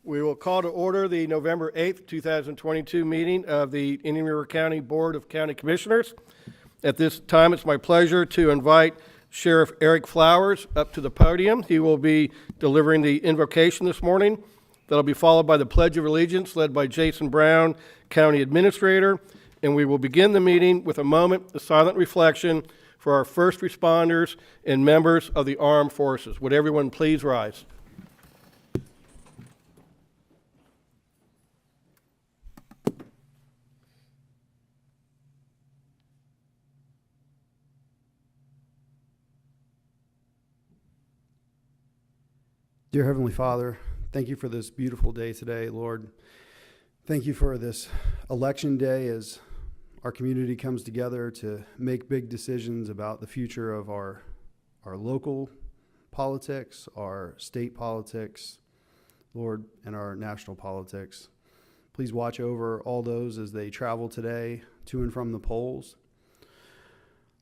We will call to order the November 8th, 2022 meeting of the Indian River County Board of County Commissioners. At this time, it's my pleasure to invite Sheriff Eric Flowers up to the podium. He will be delivering the invocation this morning. That'll be followed by the Pledge of Allegiance led by Jason Brown, County Administrator. And we will begin the meeting with a moment of silent reflection for our first responders and members of the armed forces. Would everyone please rise? Dear Heavenly Father, thank you for this beautiful day today, Lord. Thank you for this election day as our community comes together to make big decisions about the future of our local politics, our state politics, Lord, and our national politics. Please watch over all those as they travel today to and from the polls.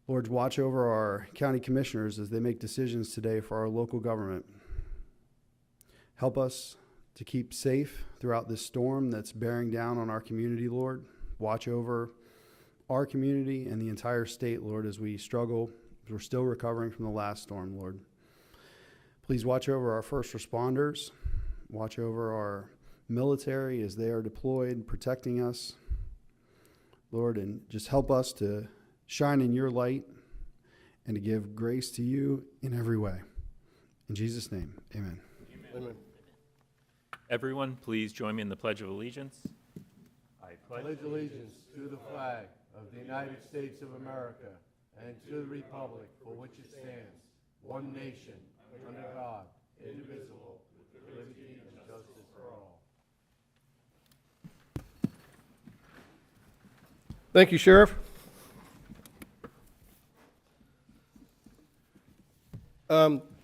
Lord, watch over our county commissioners as they make decisions today for our local government. Help us to keep safe throughout this storm that's bearing down on our community, Lord. Watch over our community and the entire state, Lord, as we struggle. We're still recovering from the last storm, Lord. Please watch over our first responders. Watch over our military as they are deployed, protecting us, Lord, and just help us to shine in your light and to give grace to you in every way. In Jesus' name, amen. Amen. Everyone, please join me in the Pledge of Allegiance. I pledge allegiance to the flag of the United States of America and to the republic for which it stands, one nation, under God, indivisible, with liberty and justice for all. Thank you, Sheriff.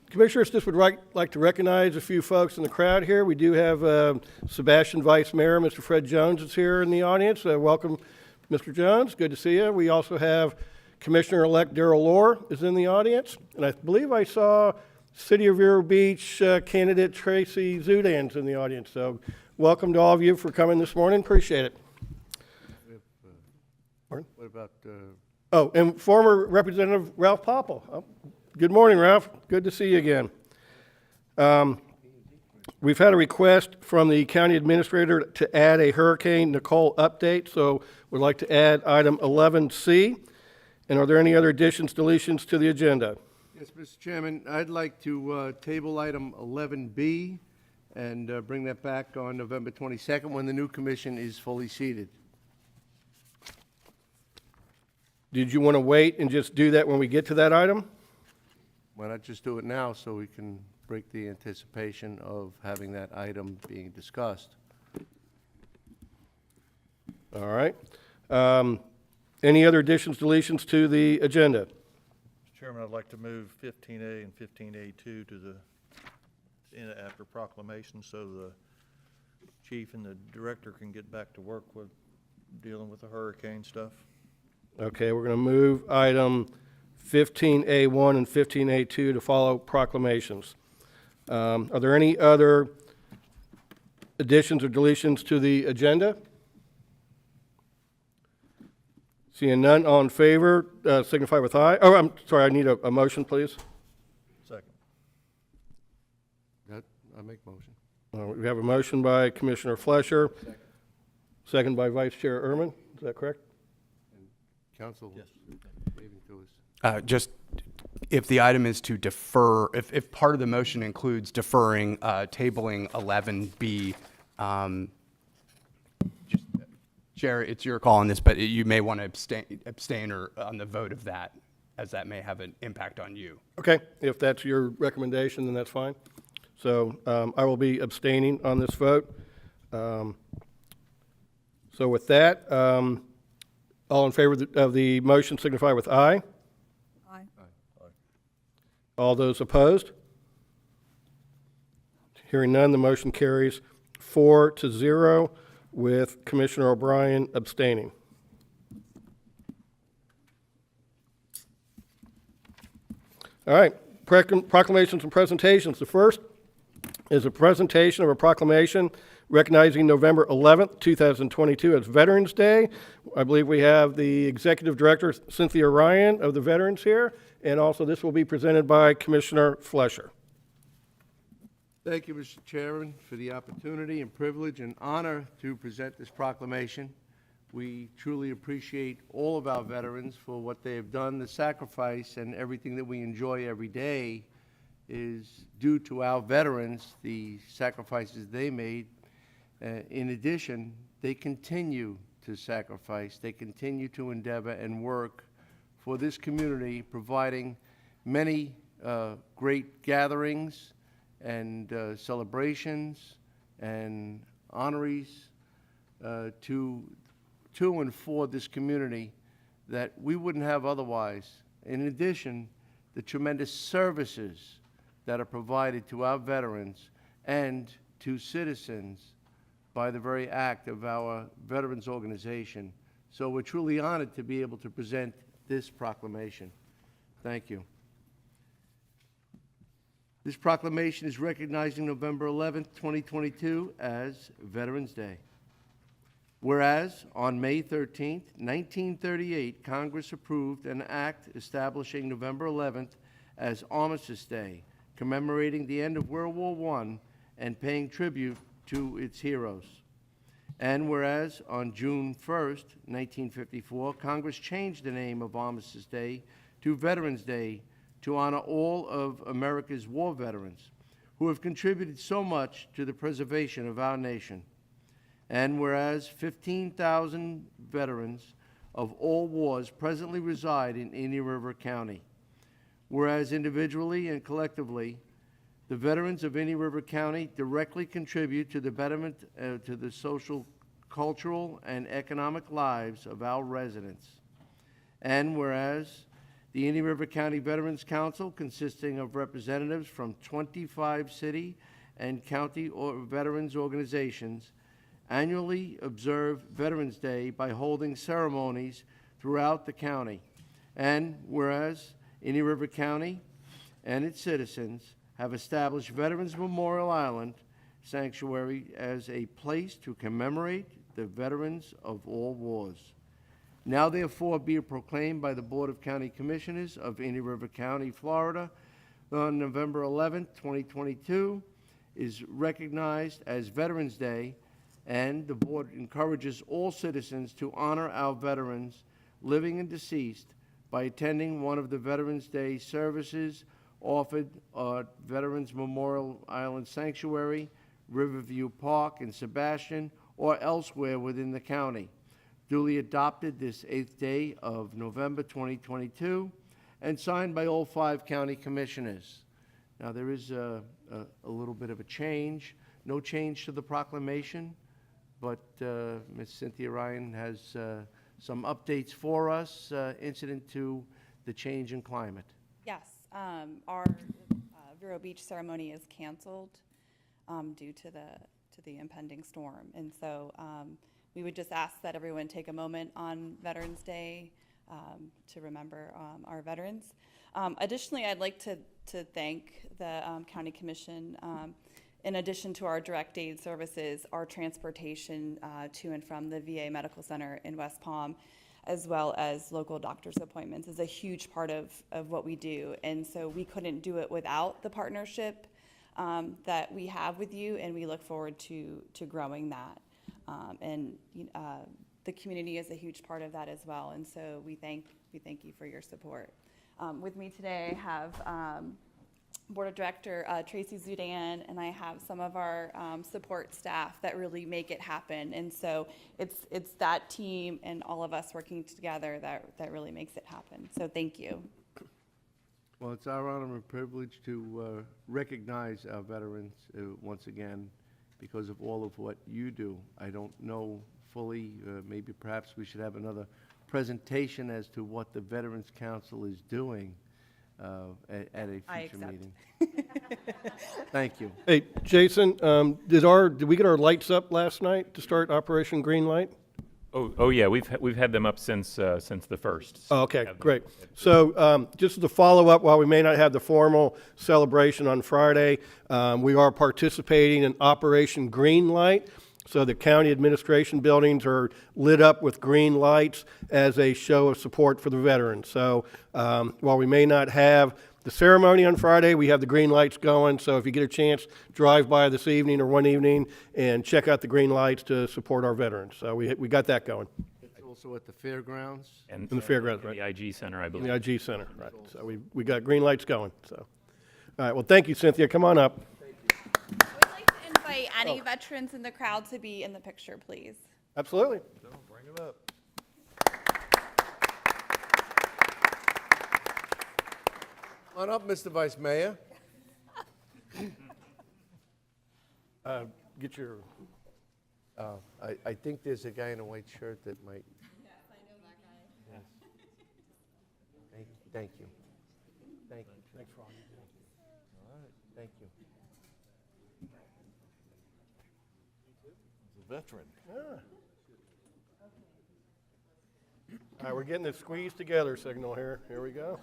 Commissioners, just would like to recognize a few folks in the crowd here. We do have Sebastian Vice Mayor, Mr. Fred Jones is here in the audience. Welcome, Mr. Jones. Good to see you. We also have Commissioner-elect Darrell Lohr is in the audience. And I believe I saw City of Vero Beach candidate Tracy Zudans in the audience. So welcome to all of you for coming this morning. Appreciate it. What about... Oh, and former Representative Ralph Popple. Oh, good morning, Ralph. Good to see you again. We've had a request from the county administrator to add a Hurricane Nicole update, so we'd like to add item 11C. And are there any other additions, deletions to the agenda? Yes, Mr. Chairman, I'd like to table item 11B and bring that back on November 22nd when the new commission is fully seated. Did you want to wait and just do that when we get to that item? Why not just do it now so we can break the anticipation of having that item being discussed? All right. Any other additions, deletions to the agenda? Mr. Chairman, I'd like to move 15A and 15A2 to after proclamation so the chief and the director can get back to work with dealing with the hurricane stuff. Okay, we're going to move item 15A1 and 15A2 to follow proclamations. Are there any other additions or deletions to the agenda? Seeing none, all in favor, signify with aye. Oh, I'm sorry, I need a motion, please. Second. I make motion. We have a motion by Commissioner Flesher, second by Vice Chair Ehrman. Is that correct? Council, Yes. waving to us. Just if the item is to defer, if part of the motion includes deferring, tabling 11B, Chair, it's your call on this, but you may want to abstain or on the vote of that, as that may have an impact on you. Okay, if that's your recommendation, then that's fine. So I will be abstaining on this vote. So with that, all in favor of the motion signify with aye. Aye. All those opposed? Hearing none, the motion carries 4-0 with Commissioner O'Brien abstaining. All right, proclamations and presentations. The first is a presentation of a proclamation recognizing November 11th, 2022 as Veterans Day. I believe we have the Executive Director, Cynthia Ryan, of the Veterans here, and also this will be presented by Commissioner Flesher. Thank you, Mr. Chairman, for the opportunity and privilege and honor to present this proclamation. We truly appreciate all of our veterans for what they have done. The sacrifice and everything that we enjoy every day is due to our veterans, the sacrifices they made. In addition, they continue to sacrifice. They continue to endeavor and work for this community, providing many great gatherings and celebrations and honorees to and for this community that we wouldn't have otherwise. In addition, the tremendous services that are provided to our veterans and to citizens by the very act of our veterans organization. So we're truly honored to be able to present this proclamation. Thank you. This proclamation is recognizing November 11th, 2022 as Veterans Day. Whereas on May 13th, 1938, Congress approved an act establishing November 11th as Armistice Day, commemorating the end of World War I and paying tribute to its heroes. And whereas on June 1st, 1954, Congress changed the name of Armistice Day to Veterans Day to honor all of America's war veterans who have contributed so much to the preservation of our nation. And whereas 15,000 veterans of all wars presently reside in Indian River County. Whereas individually and collectively, the veterans of Indian River County directly contribute to the betterment to the social, cultural, and economic lives of our residents. And whereas the Indian River County Veterans Council, consisting of representatives from 25 city and county veterans organizations, annually observe Veterans Day by holding ceremonies throughout the county. And whereas Indian River County and its citizens have established Veterans Memorial Island Sanctuary as a place to commemorate the veterans of all wars. Now therefore be it proclaimed by the Board of County Commissioners of Indian River County, Florida, on November 11th, 2022, is recognized as Veterans Day, and the board encourages all citizens to honor our veterans, living and deceased, by attending one of the Veterans Day services offered at Veterans Memorial Island Sanctuary, Riverview Park in Sebastian, or elsewhere within the county. Duly adopted this 8th day of November 2022 and signed by all 5 county commissioners. Now there is a little bit of a change. No change to the proclamation, but Ms. Cynthia Ryan has some updates for us incident to the change in climate. Yes, our Vero Beach ceremony is canceled due to the impending storm, and so we would just ask that everyone take a moment on Veterans Day to remember our veterans. Additionally, I'd like to thank the County Commission. In addition to our direct aid services, our transportation to and from the VA Medical Center in West Palm, as well as local doctor's appointments, is a huge part of what we do. And so we couldn't do it without the partnership that we have with you, and we look forward to growing that. The community is a huge part of that as well, and so we thank you for your support. With me today, I have Board of Director Tracy Zudan, and I have some of our support staff that really make it happen. And so it's that team and all of us working together that really makes it happen. So thank you. Well, it's our honor and privilege to recognize our veterans once again because of all of what you do. I don't know fully, maybe perhaps we should have another presentation as to what the Veterans Council is doing at a future meeting. Thank you. Hey, Jason, did we get our lights up last night to start Operation Green Light? Oh, yeah, we've had them up since the first. Oh, okay, Have them- great. So just as a follow-up, while we may not have the formal celebration on Friday, we are participating in Operation Green Light. So the county administration buildings are lit up with green lights as a show of support for the veterans. So while we may not have the ceremony on Friday, we have the green lights going. So if you get a chance, drive by this evening or one evening and check out the green lights to support our veterans. So we got that going It's also at the fairgrounds. And in the fairgrounds, in right? the IG Center, I In believe. the IG Center, right. So we got green lights going, so. All right, well, thank you, Cynthia. Come on up. I would like to invite any veterans in the crowd to be in the picture, please. Absolutely. Bring them up. Come on up, Mr. Vice Mayor. Get your, I think there's a guy in a white shirt that might. Yes, I know that guy. Thank you. Thank you. thanks for all you do. All right, thank you. The veteran. All right, we're getting the squeeze together signal here. Here we go.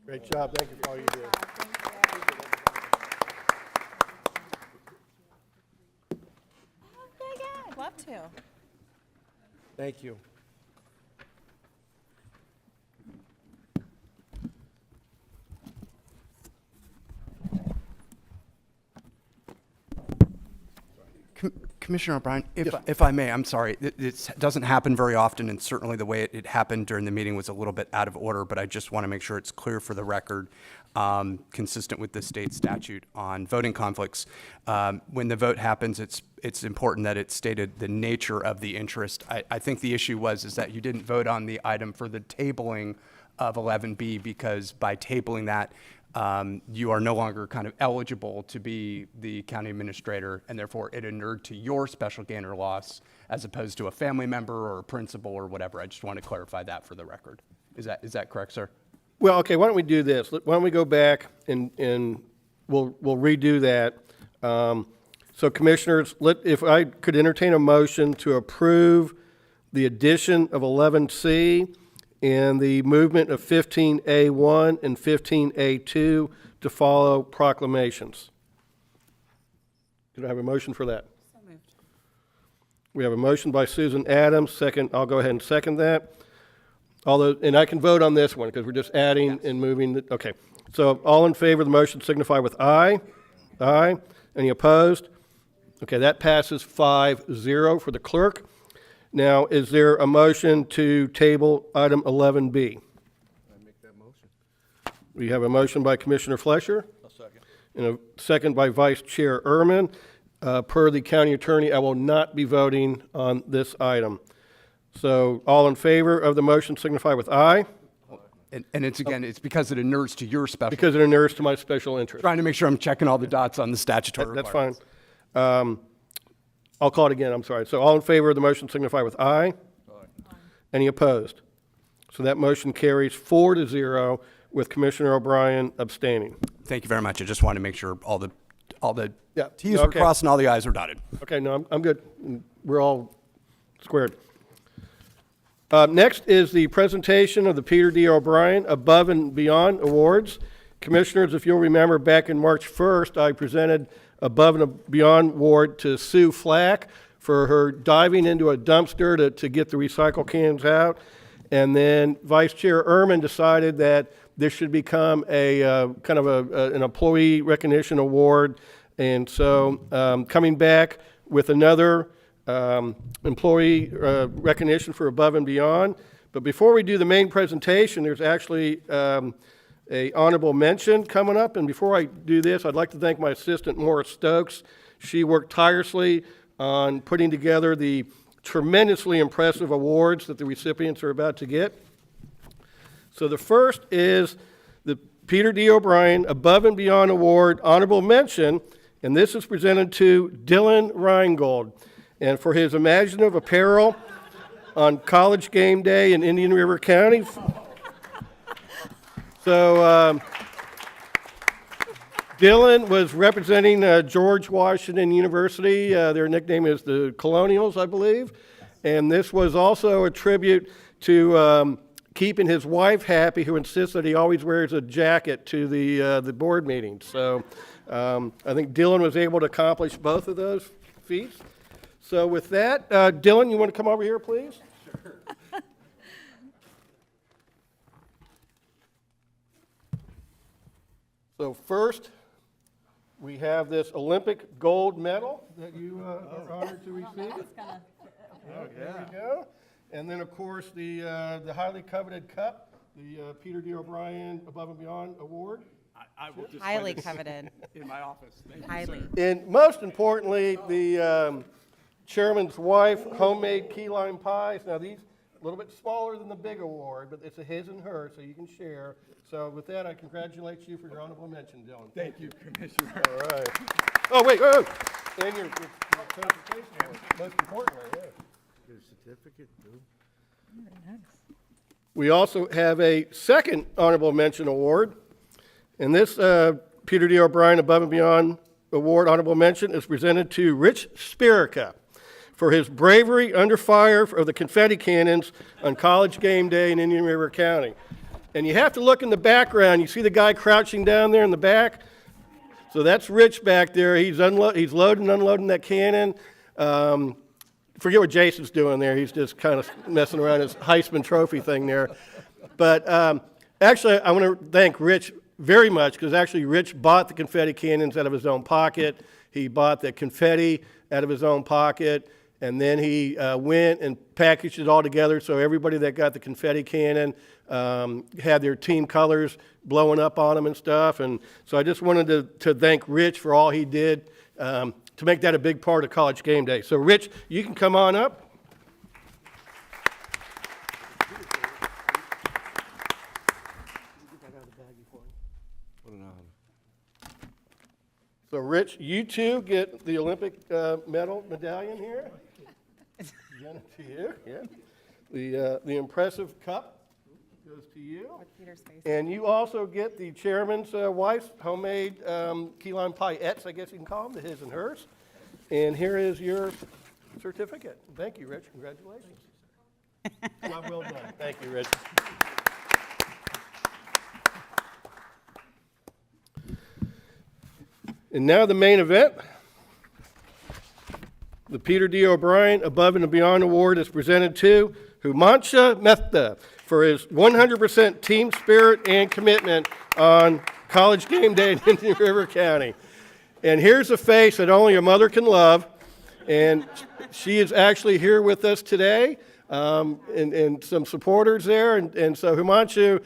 Great job. Thank you for all you do. Yeah, I'd love to. Thank you. Commissioner O'Brien, if I may, I'm sorry. It doesn't happen very often, and certainly the way it happened during the meeting was a little bit out of order, but I just want to make sure it's clear for the record, consistent with the state statute on voting conflicts. When the vote happens, it's important that it's stated the nature of the interest. I think the issue is that you didn't vote on the item for the tabling of 11B, because by tabling that, you are no longer kind of eligible to be the county administrator, and therefore it inured to your special gain or loss as opposed to a family member or a principal or whatever. I just want to clarify that for the record. Is that correct, sir? Well, okay, why don't we do this? Why don't we go back and we'll redo that. So commissioners, if I could entertain a motion to approve the addition of 11C and the movement of 15A1 and 15A2 to follow proclamations. Could I have a motion for that? So moved. We have a motion by Susan Adams, second, I'll go ahead and second that. Although, and I can vote on this one because we're just adding and moving, okay. So all in favor of the motion signify with aye. Aye. Any opposed? Okay, that passes 5-0 for the clerk. Now, is there a motion to table item 11B? I make that motion. We have a motion by Commissioner Flesher A second. and a second by Vice Chair Ehrman. Per the county attorney, I will not be voting on this item. So all in favor of the motion signify with aye, And it's, again, it's because it inures to your special. because it inures to my special interest. Trying to make sure I'm checking all the dots on the statutory That's requirements. fine. I'll call it again, I'm sorry. So all in favor of the motion signify with aye. Any opposed? So that motion carries 4-0 with Commissioner O'Brien abstaining. Thank you very much. I just wanted to make sure all the Yeah, T's were okay. crossed and all the I's were dotted. Okay, no, I'm good. We're all squared. Next is the presentation of the Peter D. O'Brien Above and Beyond Awards. Commissioners, if you'll remember, back in March 1st, I presented Above and Beyond Award to Sue Flack for her diving into a dumpster to get the recycle cans out. And then Vice Chair Ehrman decided that this should become a kind of an employee recognition award. And so coming back with another employee recognition for Above and Beyond. But before we do the main presentation, there's actually a honorable mention coming up. And before I do this, I'd like to thank my assistant, Maura Stokes. She worked tirelessly on putting together the tremendously impressive awards that the recipients are about to get. So the first is the Peter D. O'Brien Above and Beyond Award Honorable Mention, and this is presented to Dylan Reingold. And for his imaginative apparel on College Game Day in Indian River County. So Dylan was representing George Washington University. Their nickname is the Colonials, I believe. And this was also a tribute to keeping his wife happy, who insists that he always wears a jacket to the board meetings. So I think Dylan was able to accomplish both of those feats. So with that, Dylan, you want to come over here, please? Sure. So first, we have this Olympic gold medal that you are honored to receive. There we go. And then, of course, the highly coveted cup, the Peter D. O'Brien Above and Beyond Award. Highly coveted. In my office. Highly. And most importantly, the chairman's wife homemade key lime pies. Now, these a little bit smaller than the big award, but it's a his and her, so you can share. So with that, I congratulate you for your honorable mention, Dylan. Thank you, Commissioner. All right. Oh, wait, oh, and your certification, most importantly, yeah. Get a certificate, too. We also have a second honorable mention award, and this Peter D. O'Brien Above and Beyond Award honorable mention is presented to Rich Spirica for his bravery under fire of the confetti cannons on College Game Day in Indian River County. And you have to look in the background. You see the guy crouching down there in the back? So that's Rich back there. He's loading and unloading that cannon. Forget what Jason's doing there. He's just kind of messing around his Heisman Trophy thing there. But actually, I want to thank Rich very much, because actually Rich bought the confetti cannons out of his own pocket. He bought the confetti out of his own pocket, and then he went and packaged it all together so everybody that got the confetti cannon had their team colors blowing up on them and stuff. And so I just wanted to thank Rich for all he did to make that a big part of College Game Day. So Rich, you can come on up. What an honor. So Rich, you too get the Olympic medal medallion here. Jenna, to you, yeah. The impressive cup goes to you. Peter's face. And you also get the chairman's wife's homemade key lime piettes, I guess you can call them, the his and hers. And here is your certificate. Thank you, Rich. Congratulations. Job well done. Thank you, Rich. And now the main event. The Peter D. O'Brien Above and Beyond Award is presented to Humansha Mehta for his 100% team spirit and commitment on College Game Day in Indian River County. And here's a face that only a mother can love, and she is actually here with us today, and some supporters there. And so Humanshu,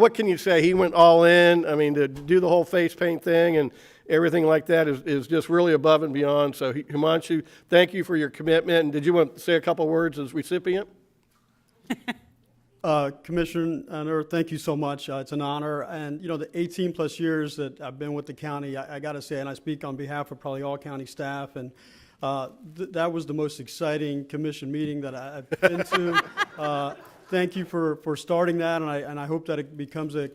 what can you say? He went all in. I mean, to do the whole face paint thing and everything like that is just really above and beyond. So Humanshu, thank you for your commitment. And did you want to say a couple words as recipient? Commissioner, thank you so much. It's an honor. And, the 18 plus years that I've been with the county, I got to say, and I speak on behalf of probably all county staff, and that was the most exciting commission meeting that I've been to. Thank you for starting that, and I hope that it becomes a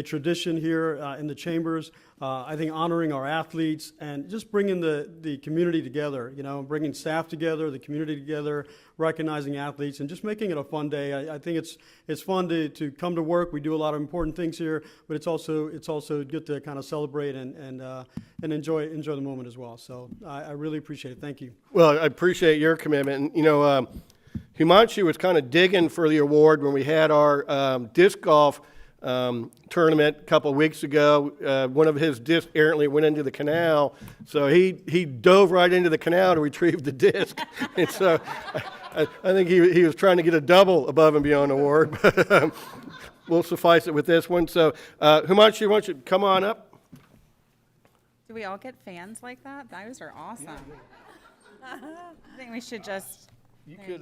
tradition here in the chambers. I think honoring our athletes and just bringing the community together, bringing staff together, the community together, recognizing athletes, and just making it a fun day. I think it's fun to come to work. We do a lot of important things here, but it's also good to kind of celebrate and enjoy the moment as well. So I really appreciate it. Thank you. Well, I appreciate your commitment. And, Humanshu was kind of digging for the award when we had our disc golf tournament a couple of weeks ago. One of his discs errantly went into the canal, so he dove right into the canal to retrieve the disc. And so I think he was trying to get a double Above and Beyond award, but we'll suffice it with this one. So Humanshu, why don't you come on up? Do we all get fans like that? Those are awesome. I think we should just, You could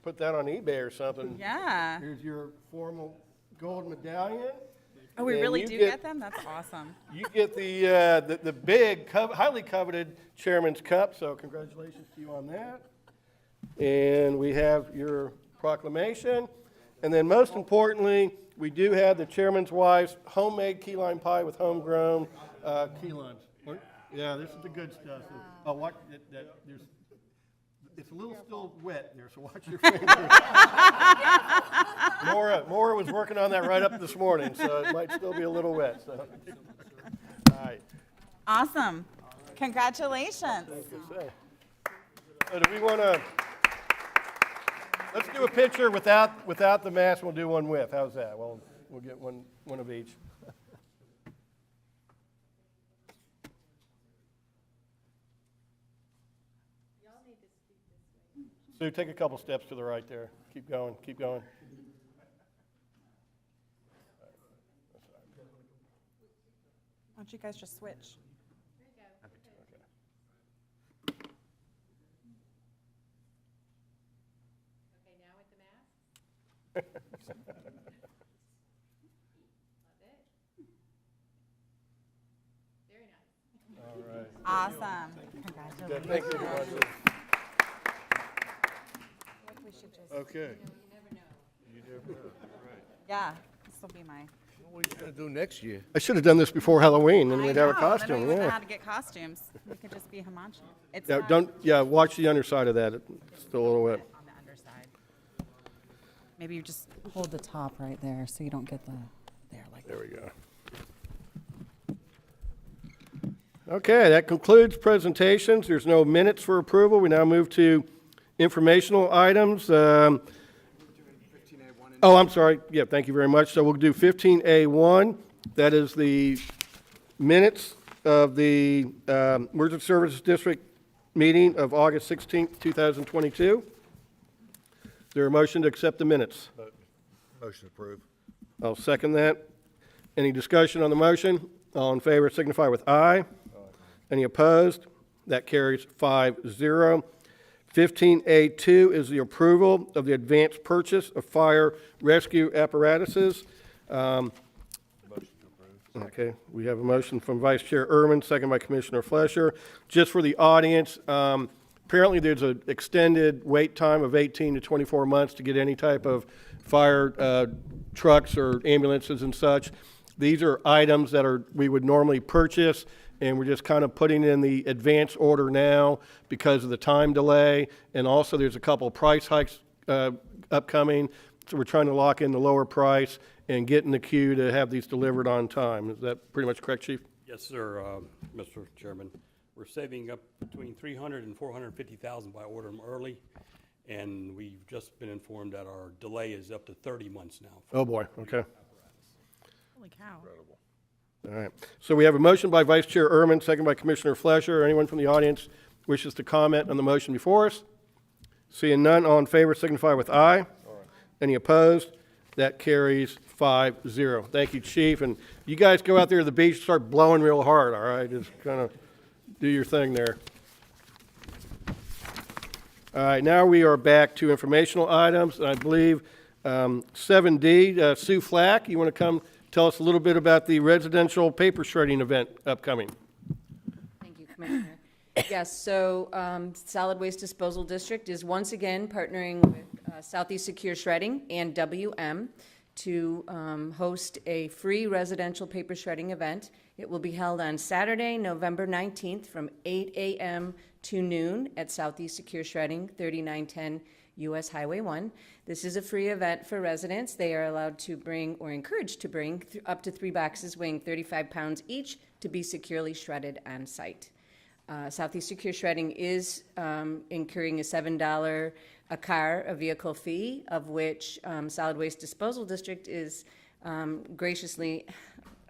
put that on eBay or something. yeah. Here's your formal gold medallion. Oh, we And really you do get- get them? That's awesome. You get the big, highly coveted Chairman's Cup, so congratulations to you on that. And we have your proclamation. And then most importantly, we do have the chairman's wife's homemade key lime pie with homegrown key limes. Yeah, this is the good stuff. Oh, watch there's, it's a little still wet there, so watch your fingers. Maura was working on that right up this morning, so it might still be a little wet. So. All right. Awesome. Congratulations. So do we want to? Let's do a picture without the mask. We'll do one with. How's that? Well, we'll get one of each. Sue, take a couple steps to the right there. Keep going. Keep going. Why don't you guys just switch? All right. Awesome. Good. Congratulations. Thank you very much. We should just, Okay. You never know. yeah, this will be my. What are you gonna do next year? I should have done this before Halloween, and we'd have a I know, then we costume. wouldn't know Yeah. how to get costumes. We could just be Hamachi. It's Yeah. not Don't. Yeah. Watch the underside of that. It's still a little wet. on the underside. Maybe you just hold the top right there so you don't get the, there like There we go. Okay, that concludes presentations. There's no minutes for approval. We now move to informational items. Oh, I'm sorry. Yeah, thank you very much. So we'll do 15A1. That is the minutes of the Emergency Services District meeting of August 16th, 2022. Is there a motion to accept the minutes? Motion approved. I'll second that. Any discussion on the motion? All in favor signify with aye. Any opposed? That carries 5-0. 15A2 is the approval of the advanced purchase of fire rescue apparatuses. Motion to approve. Okay, we have a motion from Vice Chair Ehrman, second by Commissioner Flesher. Just for the audience, apparently there's an extended wait time of 18 to 24 months to get any type of fire trucks or ambulances and such. These are items that we would normally purchase, and we're just kind of putting in the advance order now because of the time delay. And also, there's a couple of price hikes upcoming, so we're trying to lock in the lower price and get in the queue to have these delivered on time. Is that pretty much correct, Chief? Yes, sir, Mr. Chairman. We're saving up between $300,000 and $450,000 by ordering them early, and we've just been informed that our delay is up to 30 months now. Oh, boy, okay. Holy cow. All right. So we have a motion by Vice Chair Ehrman, second by Commissioner Flesher. Anyone from the audience wishes to comment on the motion before us? Seeing none, all in favor signify with aye. Any opposed? That carries 5-0. Thank you, Chief. And you guys go out there to the beach and start blowing real hard, all right? Just kind of do your thing there. All right, now we are back to informational items. And I believe 7D, Sue Flack, you want to come tell us a little bit about the residential paper shredding event upcoming? Thank you, Commissioner. Yes, so Solid Waste Disposal District is once again partnering with Southeast Secure Shredding and WM to host a free residential paper shredding event. It will be held on Saturday, November 19th from 8 a.m. to noon at Southeast Secure Shredding, 3910 U.S. Highway 1. This is a free event for residents. They are allowed to bring, or encouraged to bring, up to 3 boxes weighing 35 pounds each to be securely shredded on site. Southeast Secure Shredding is incurring a $7 a car, a vehicle fee, of which Solid Waste Disposal District is graciously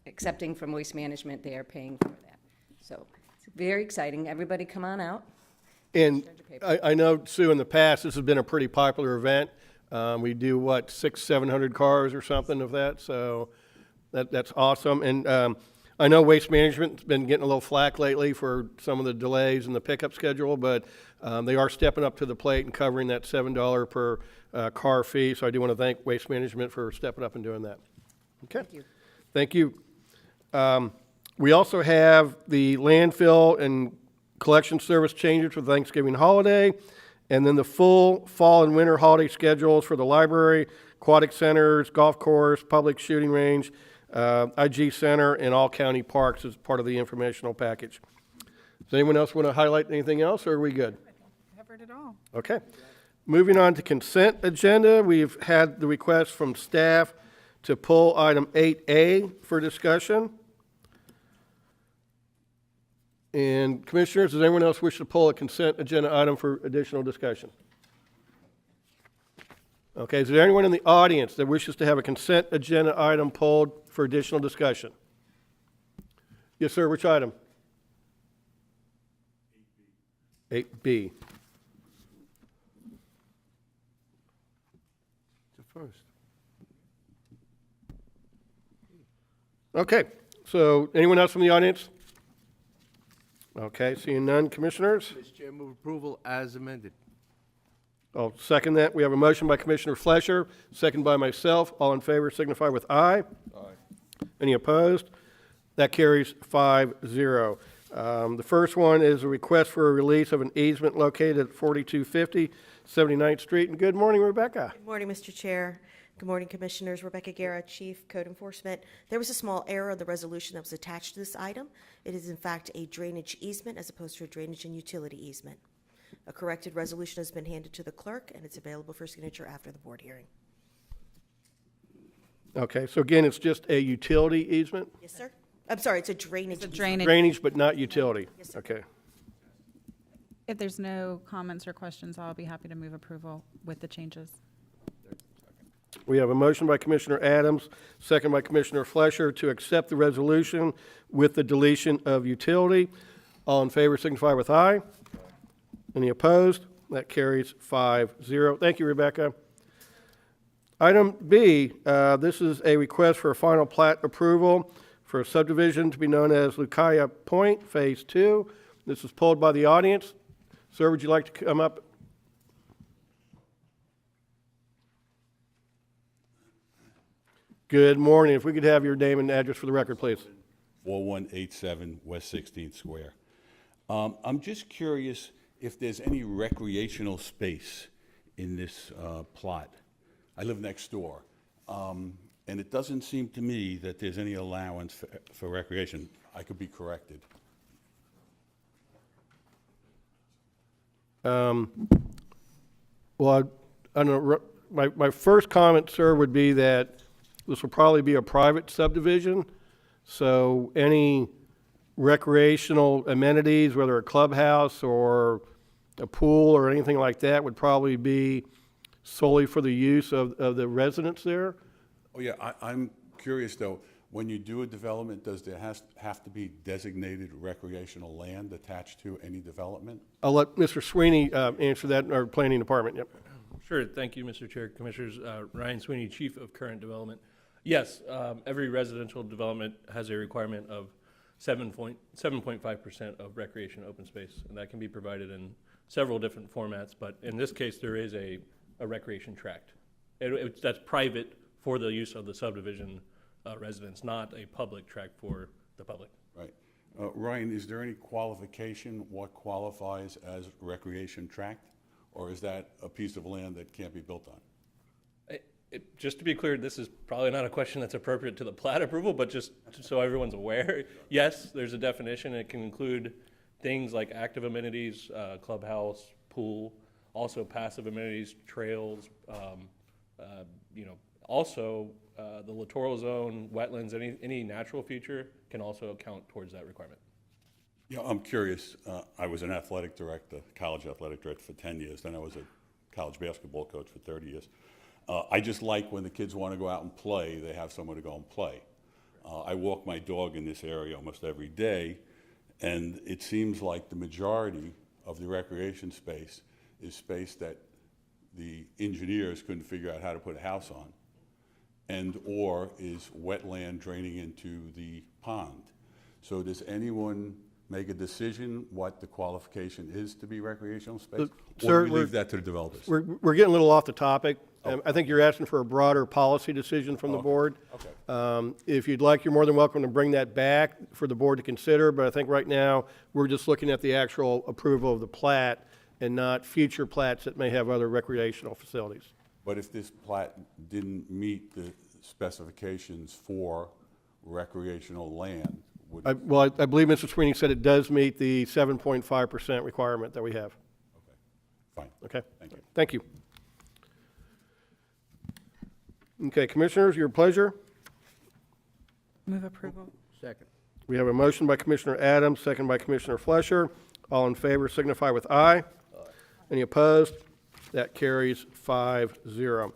accepting from Waste Management. They are paying for that. So it's very exciting. Everybody come on out. And I know, Sue, in the past, this has been a pretty popular event. We do, 600-700 cars or something of that, so that's awesome. And I know Waste Management's been getting a little flack lately for some of the delays in the pickup schedule, but they are stepping up to the plate and covering that $7 per car fee, so I do want to thank Waste Management for stepping up and doing that. Okay. Thank you. Thank you. We also have the landfill and collection service changes for the Thanksgiving holiday, And then the full fall and winter holiday schedules for the library, aquatic centers, golf course, public shooting range, IG Center, and all county parks as part of the informational package. Does anyone else want to highlight anything else, or are we good? Covered it all. Okay. Moving on to consent agenda, we've had the request from staff to pull item 8A for discussion. And Commissioners, does anyone else wish to pull a consent agenda item for additional discussion? Okay, is there anyone in the audience that wishes to have a consent agenda item pulled for additional discussion? Yes, sir, which item? 8B. First. Okay, so anyone else from the audience? Okay, seeing none, Commissioners? Mr. Chair, move approval as amended. I'll second that. We have a motion by Commissioner Flesher, second by myself. All in favor signify with aye. Aye. Any opposed? That carries 5-0. The first one is a request for a release of an easement located at 4250 79th Street. And good morning, Rebecca. Good morning, Mr. Chair. Good morning, Commissioners. Rebecca Guerra, Chief Code Enforcement. There was a small error in the resolution that was attached to this item. It is in fact a drainage easement as opposed to a drainage and utility easement. A corrected resolution has been handed to the clerk, and it's available for signature after the board hearing. Okay, so again, it's just a utility easement? Yes, sir? I'm sorry, it's a drainage It's a easement. drainage. Drainage, but not utility? Yes, sir. Okay. If there's no comments or questions, I'll be happy to move approval with the changes. We have a motion by Commissioner Adams, second by Commissioner Flesher to accept the resolution with the deletion of utility. All in favor signify with aye. Any opposed? That carries 5-0. Thank you, Rebecca. Item B, this is a request for a final plat approval for a subdivision to be known as Lucaya Point, Phase 2. This is pulled by the audience. Sir, would you like to come up? Good morning. If we could have your name and address for the record, please. 4187 West 16th Square. I'm just curious if there's any recreational space in this plot. I live next door, and it doesn't seem to me that there's any allowance for recreation. I could be corrected. Well, I don't know, my first comment, sir, would be that this will probably be a private subdivision, so any recreational amenities, whether a clubhouse or a pool or anything like that, would probably be solely for the use of the residents there. Oh, yeah, I'm curious, though, when you do a development, does there have to be designated recreational land attached to any development? I'll let Mr. Sweeney answer that in our planning department, yep. Sure, thank you, Mr. Chair, Commissioners. Ryan Sweeney, Chief of Current Development. Yes, every residential development has a requirement of 7.5% of recreation open space, and that can be provided in several different formats, but in this case, there is a recreation tract. That's private for the use of the subdivision residents, not a public tract for the public. Right. Ryan, is there any qualification what qualifies as recreation tract? Or is that a piece of land that can't be built on? Just to be clear, this is probably not a question that's appropriate to the plat approval, but just so everyone's aware, yes, there's a definition. It can include things like active amenities, clubhouse, pool, also passive amenities, trails, also the littoral zone, wetlands, any natural feature can also count towards that requirement. Yeah, I'm curious. I was an athletic director, college athletic director for 10 years. Then I was a college basketball coach for 30 years. I just like when the kids want to go out and play, they have somewhere to go and play. I walk my dog in this area almost every day, and it seems like the majority of the recreation space is space that the engineers couldn't figure out how to put a house on, and or is wetland draining into the pond. So does anyone make a decision what the qualification is to be recreational space? Sir, Or do we leave that to the developers? We're getting a little off the topic. I think you're asking for a broader policy decision from the board. Okay. If you'd like, you're more than welcome to bring that back for the board to consider, but I think right now, we're just looking at the actual approval of the plat and not future plats that may have other recreational facilities. But if this plat didn't meet the specifications for recreational land, would, I believe Mr. Sweeney said it does meet the 7.5% requirement that we have. fine. Okay? Thank you. Thank you. Okay, Commissioners, your pleasure. Move approval. Second. We have a motion by Commissioner Adams, second by Commissioner Flesher. All in favor signify with aye. Any opposed? That carries 5-0.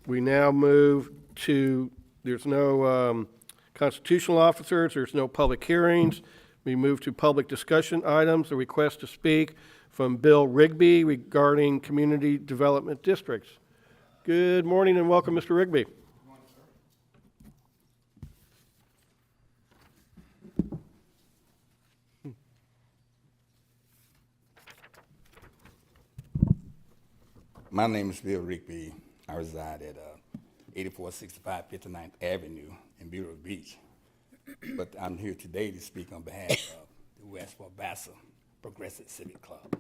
We now move to, there's no constitutional officers, there's no public hearings. We move to public discussion items, a request to speak from Bill Rigby regarding community development districts. Good morning and welcome, Mr. Rigby. My name is Bill Rigby. I reside at 8465 59th Avenue in Vero Beach. But I'm here today to speak on behalf of the West Wabassa Progressive Civic Club.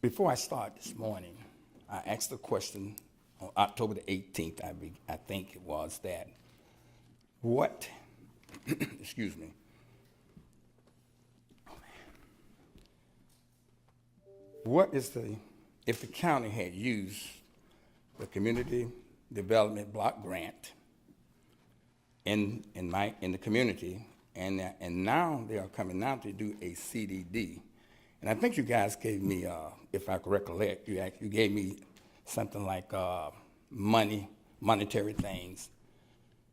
Before I start this morning, I asked a question on October the 18th, I think it was, that what, excuse me, what is if the county had used the community development block grant in the community, and now they are coming out to do a CDD, and I think you guys gave me, if I could recollect, you gave me something like monetary things,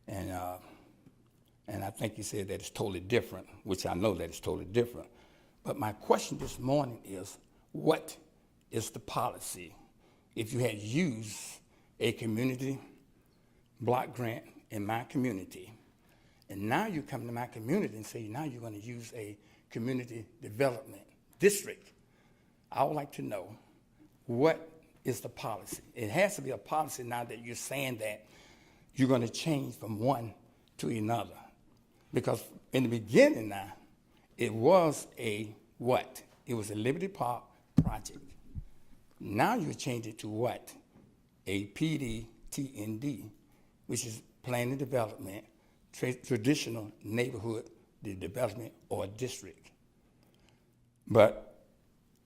and I think you said that it's totally different, which I know that it's totally different. But my question this morning is, what is the policy if you had used a community block grant in my community, and now you come to my community and say now you're going to use a community development district? I would like to know, what is the policy? It has to be a policy now that you're saying that you're going to change from one to another. Because in the beginning now, it was a what? It was a Liberty Park project. Now you change it to what? A PDTND, which is Planning Development, Traditional Neighborhood Development or District. But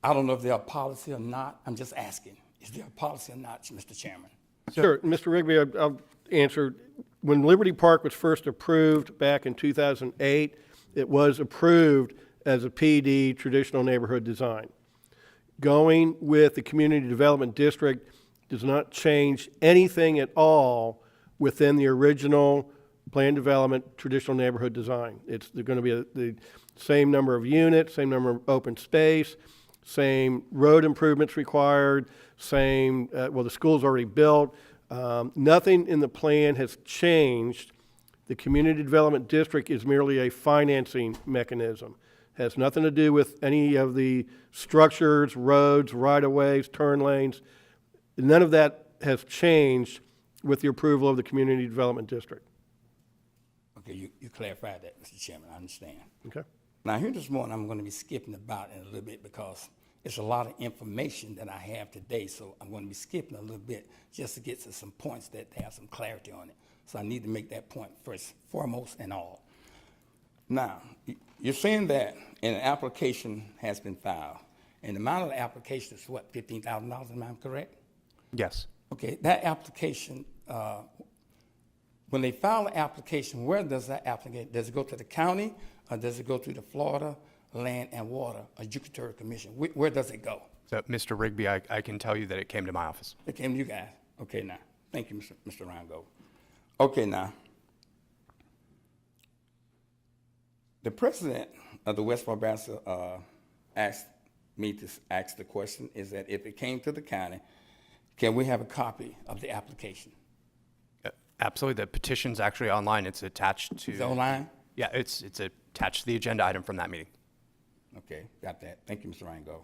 I don't know if there are policy or not. I'm just asking, is there a policy or not, Mr. Chairman? Sure, Mr. Rigby, I'll answer. When Liberty Park was first approved back in 2008, it was approved as a PD, Traditional Neighborhood Design. Going with the Community Development District does not change anything at all within the original Plan Development Traditional Neighborhood Design. It's going to be the same number of units, same number of open space, same road improvements required, same, the school's already built. Nothing in the plan has changed. The Community Development District is merely a financing mechanism. Has nothing to do with any of the structures, roads, right-of-ways, turn lanes. None of that has changed with the approval of the Community Development District. Okay, you clarified that, Mr. Chairman, I understand. Okay. Now here this morning, I'm going to be skipping about it a little bit because it's a lot of information that I have today, so I'm going to be skipping a little bit just to get to some points that have some clarity on it. So I need to make that point first, foremost and all. Now, you're saying that an application has been filed, and the amount of the application is what, $15,000, am I correct? Yes. Okay, that application, when they file the application, where does that application, does it go to the county, or does it go to the Florida Land and Water Adjudicatory Commission? Where does it go? So, Mr. Rigby, I can tell you that it came to my office. It came to you guys. Okay, now. Thank you, Mr. Rango. Okay, now. The president of the West Wabassa asked me to ask the question, is that if it came to the county, can we have a copy of the application? Absolutely. The petition's actually online. It's attached to... It's online? Yeah, it's attached to the agenda item from that meeting. Okay, got that. Thank you, Mr. Rango.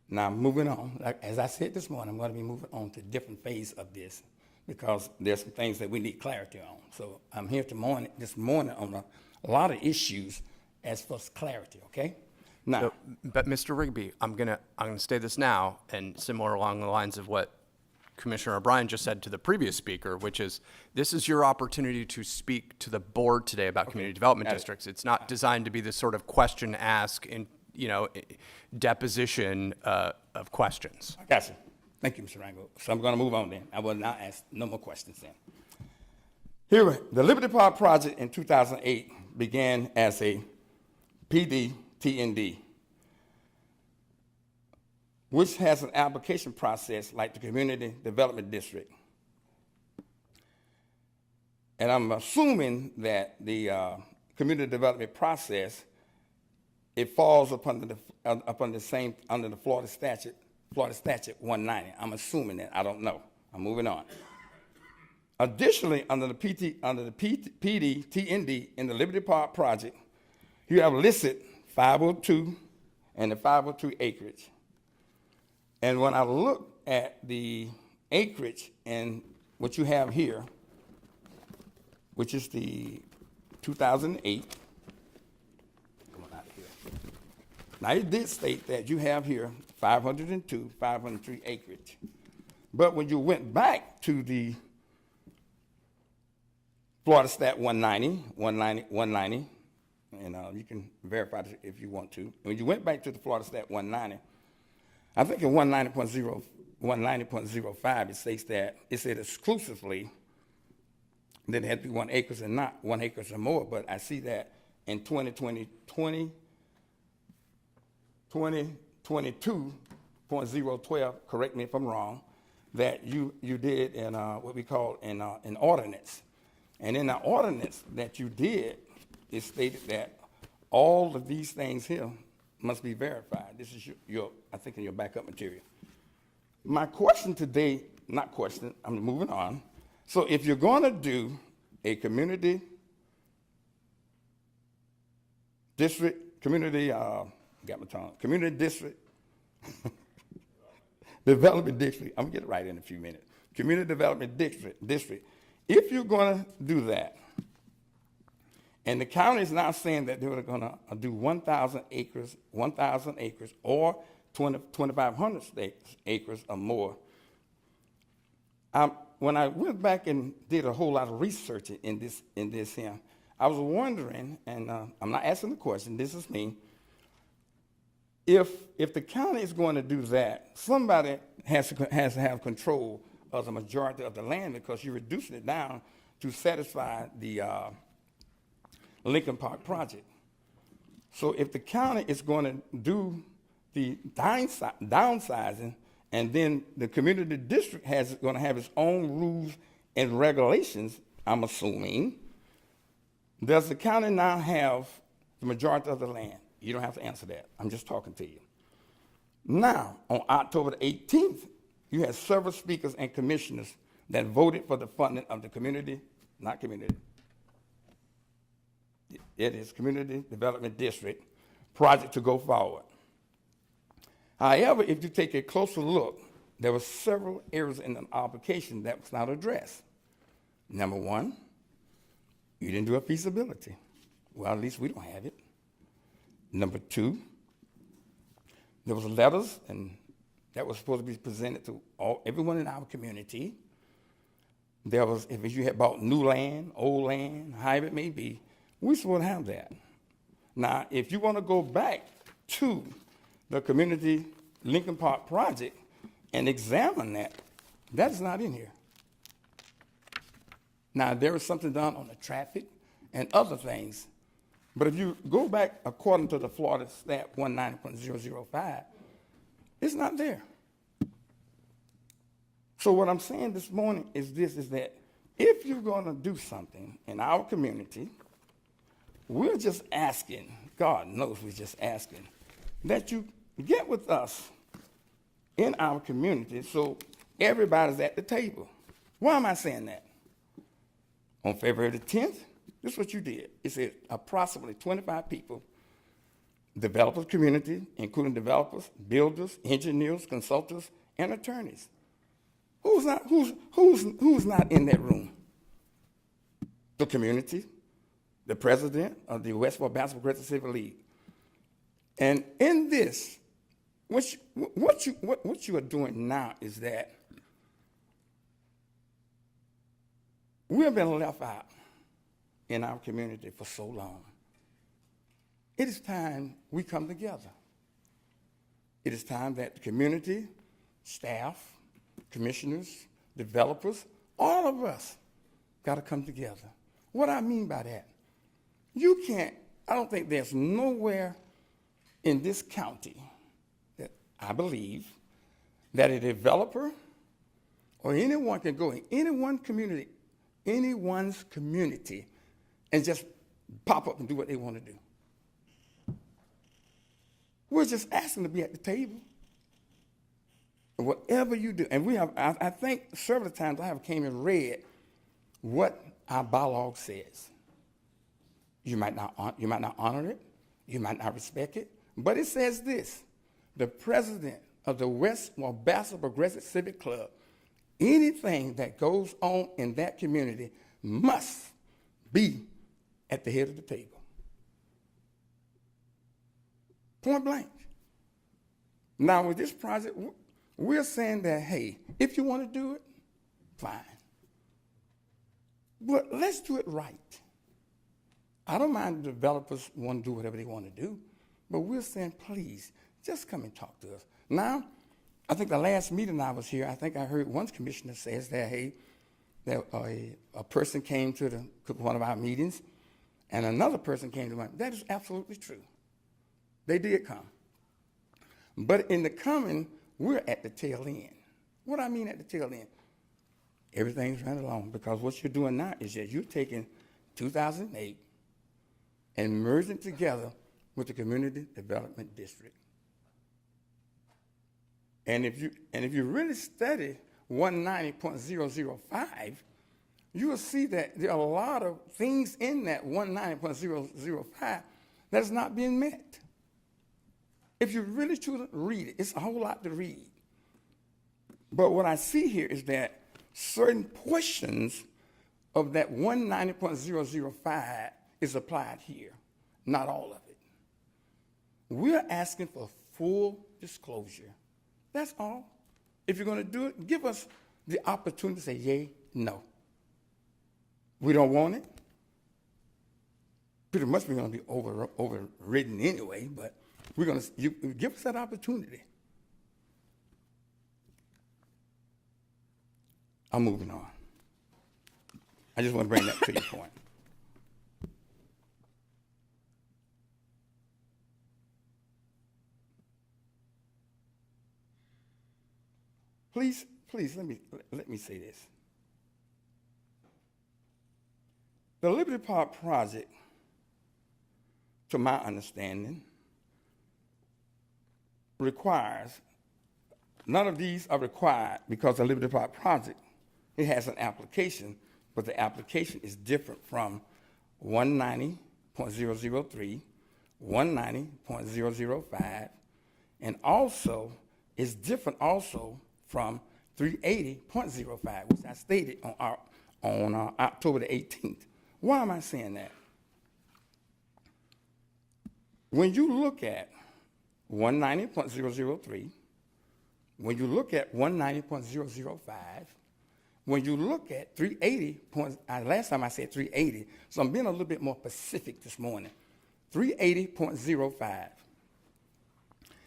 Now, moving on. Like, as I said this morning, I'm going to be moving on to a different phase of this because there's some things that we need clarity on. So I'm here this morning on a lot of issues as far as clarity, okay? Now, So, but Mr. Rigby, I'm gonna say this now, and similar along the lines of what Commissioner O'Brien just said to the previous speaker, which is, this is your opportunity to speak to the board today about community development got it. districts. It's not designed to be this sort of question ask and, deposition of questions. I got you. Thank you, Mr. Rango. So I'm going to move on then. I will not ask no more questions then. Here, the Liberty Park project in 2008 began as a PD-TND, which has an application process like the Community Development District. And I'm assuming that the community development process, it falls upon under the Florida Statute 190. I'm assuming that. I don't know. I'm moving on. Additionally, under the PD-TND in the Liberty Park project, you have listed 502 and the 502 acreage. And when I look at the acreage and what you have here, which is the 2008, come on out of here. Now, it did state that you have here 502, 503 acreage. But when you went back to the Florida Stat 190, and you can verify this if you want to. When you went back to the Florida Stat 190, I think in 190.05, it states that it said exclusively that it had to be 1 acre and not 1 acre or more. But I see that in 2022.012, correct me if I'm wrong, that you did in what we call an ordinance. And in the ordinance that you did, it stated that all of these things here must be verified. This is your I think, in your backup material. My question today, not question, I'm moving on. So if you're going to do a community district, community district, development district, I'm gonna get it right in a few minutes. Community development district. If you're going to do that, and the county is now saying that they're going to do 1,000 acres or 2,500 acres or more. When I went back and did a whole lot of research in this here, I was wondering, and I'm not asking the question, this is me, if the county is going to do that, somebody has to have control of the majority of the land, because you're reducing it down to satisfy the Lincoln Park project. So if the county is going to do the downsizing, and then the community district going to have its own rules and regulations, I'm assuming, does the county now have the majority of the land? You don't have to answer that. I'm just talking to you. Now, on October the 18th, you had several speakers and commissioners that voted for the funding of the community development district project to go forward. However, if you take a closer look, there were several areas in the application that was not addressed. Number one, you didn't do a feasibility. Well, at least we don't have it. Number two, there was letters and that was supposed to be presented to everyone in our community. There was, if you had bought new land, old land, however it may be, we supposed to have that. Now, if you want to go back to the community Lincoln Park project and examine that, that's not in here. Now, there was something done on the traffic and other things, but if you go back according to the Florida Stat 190.005, it's not there. So what I'm saying this morning is that if you're going to do something in our community, we're just asking, God knows we're just asking, that you get with us in our community so everybody's at the table. Why am I saying that? On February the 10th, this is what you did. It said approximately 25 people, developers community, including developers, builders, engineers, consultants, and attorneys. Who's not in that room? The community, the president of the Westport Basketball Aggressive Civic League. And in this, what you are doing now is that we have been left out in our community for so long. It is time we come together. It is time that the community, staff, commissioners, developers, all of us got to come together. What I mean by that, I don't think there's nowhere in this county that I believe that a developer or anyone can go in anyone's community and just pop up and do what they want to do. We're just asking to be at the table. Whatever you do, and I think several times I have came and read what our bylaw says. You might not honor it, you might not respect it, but it says this: the president of the Westmore Basketball Progressive Civic Club, anything that goes on in that community must be at the head of the table. Point blank. Now with this project, we're saying that, hey, if you want to do it, fine. But let's do it right. I don't mind the developers want to do whatever they want to do, but we're saying, please, just come and talk to us. Now, I think the last meeting I was here, I think I heard one commissioner says that, hey, that a person came to one of our meetings and another person came to one. That is absolutely true. They did come. But in the coming, we're at the tail end. What I mean at the tail end? Everything's running along, because what you're doing now is that you're taking 2008 and merging together with the Community Development District. And if you really study 190.005, you will see that there are a lot of things in that 190.005 that's not being met. If you really truly read it, it's a whole lot to read. But what I see here is that certain portions of that 190.005 is applied here, not all of it. We're asking for full disclosure. That's all. If you're going to do it, give us the opportunity to say yay, no. We don't want it. Pretty much we're going to be overridden anyway, but you give us that opportunity. I'm moving on. I just want to bring that to your point. Please, let me say this. The Liberty Park project, to my understanding, none of these are required because the Liberty Park project, it has an application, but the application is different from 190.003, 190.005, and also is different also from 380.05, which I stated on October the 18th. Why am I saying that? When you look at 190.003, when you look at 190.005, when you look at 380, last time I said 380, so I'm being a little bit more specific this morning. 380.05.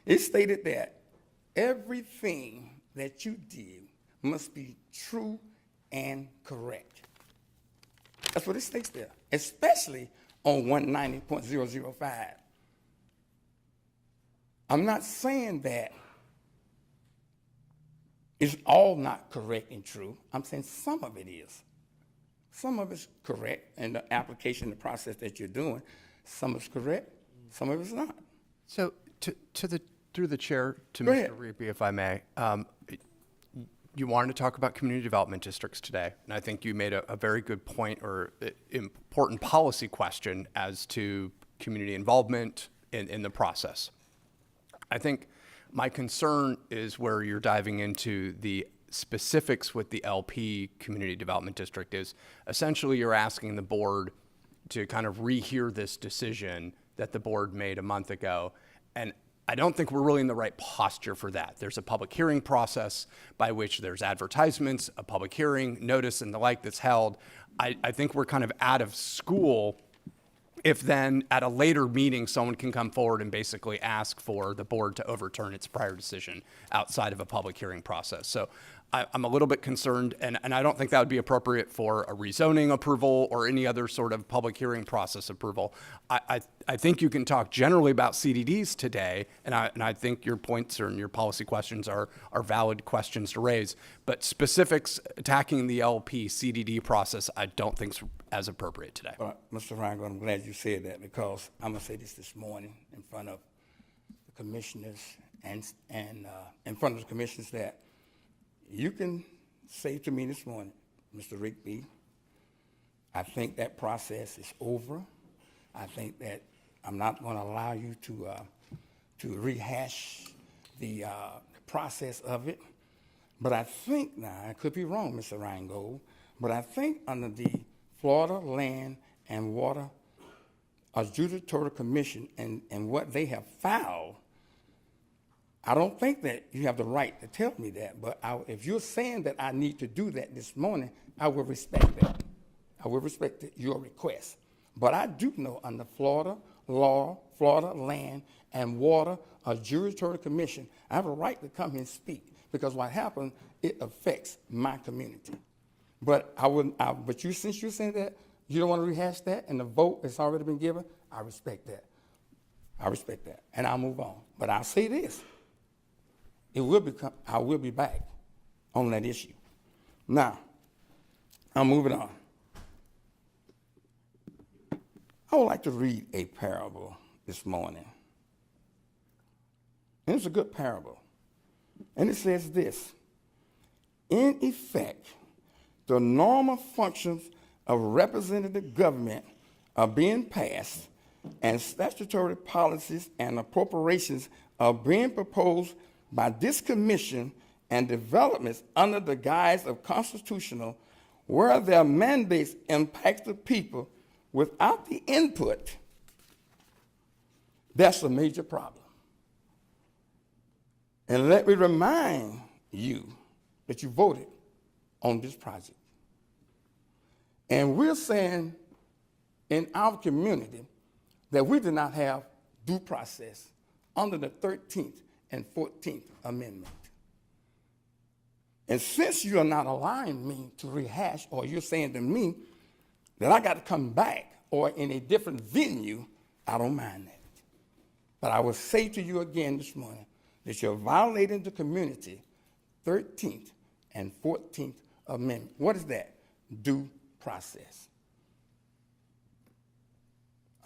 It stated that everything that you did must be true and correct. That's what it states there, especially on 190.005. I'm not saying that it's all not correct and true. I'm saying some of it is. Some of it's correct in the application, the process that you're doing. Some is correct, some of it's not. So through the chair to Go Mr. ahead. Riepe, if I may, you wanted to talk about community development districts today, and I think you made a very good point or important policy question as to community involvement in the process. I think my concern is where you're diving into the specifics with the LP Community Development District is essentially you're asking the board to kind of rehear this decision that the board made a month ago. And I don't think we're really in the right posture for that. There's a public hearing process by which there's advertisements, a public hearing, notice, and the like that's held. I think we're kind of out of school if then at a later meeting, someone can come forward and basically ask for the board to overturn its prior decision outside of a public hearing process. So I'm a little bit concerned, and I don't think that would be appropriate for a rezoning approval or any other sort of public hearing process approval. I think you can talk generally about CDDs today, and I think your points and your policy questions are valid questions to raise, but specifics attacking the LP CDD process, I don't think is as appropriate today. Well, Mr. Reingold, I'm glad you said that, because I'm gonna say this morning in front of the commissioners and in front of the commissioners that you can say to me this morning, Mr. Rigby, I think that process is over. I think that I'm not going to allow you to rehash the process of it. But I think now, I could be wrong, Mr. Reingold, but I think under the Florida Land and Water Adjudicatory Commission and what they have filed, I don't think that you have the right to tell me that, but if you're saying that I need to do that this morning, I will respect that. I will respect your request. But I do know under Florida law, Florida Land and Water Adjudicatory Commission, I have a right to come here and speak, because what happened, it affects my community. But since you're saying that, you don't want to rehash that, and the vote has already been given, I respect that. I respect that, and I'll move on. But I'll say this. I will be back on that issue. Now, I'm moving on. I would like to read a parable this morning. And it's a good parable. And it says this: in effect, the normal functions of representative government are being passed, and statutory policies and appropriations are being proposed by this commission, and developments under the guise of constitutional, where their mandates impact the people without the input. That's a major problem. And let me remind you that you voted on this project. And we're saying in our community that we do not have due process under the 13th and 14th Amendment. And since you are not allowing me to rehash, or you're saying to me that I got to come back or in a different venue, I don't mind that. But I will say to you again this morning that you're violating the community 13th and 14th Amendment. What is that? Due process.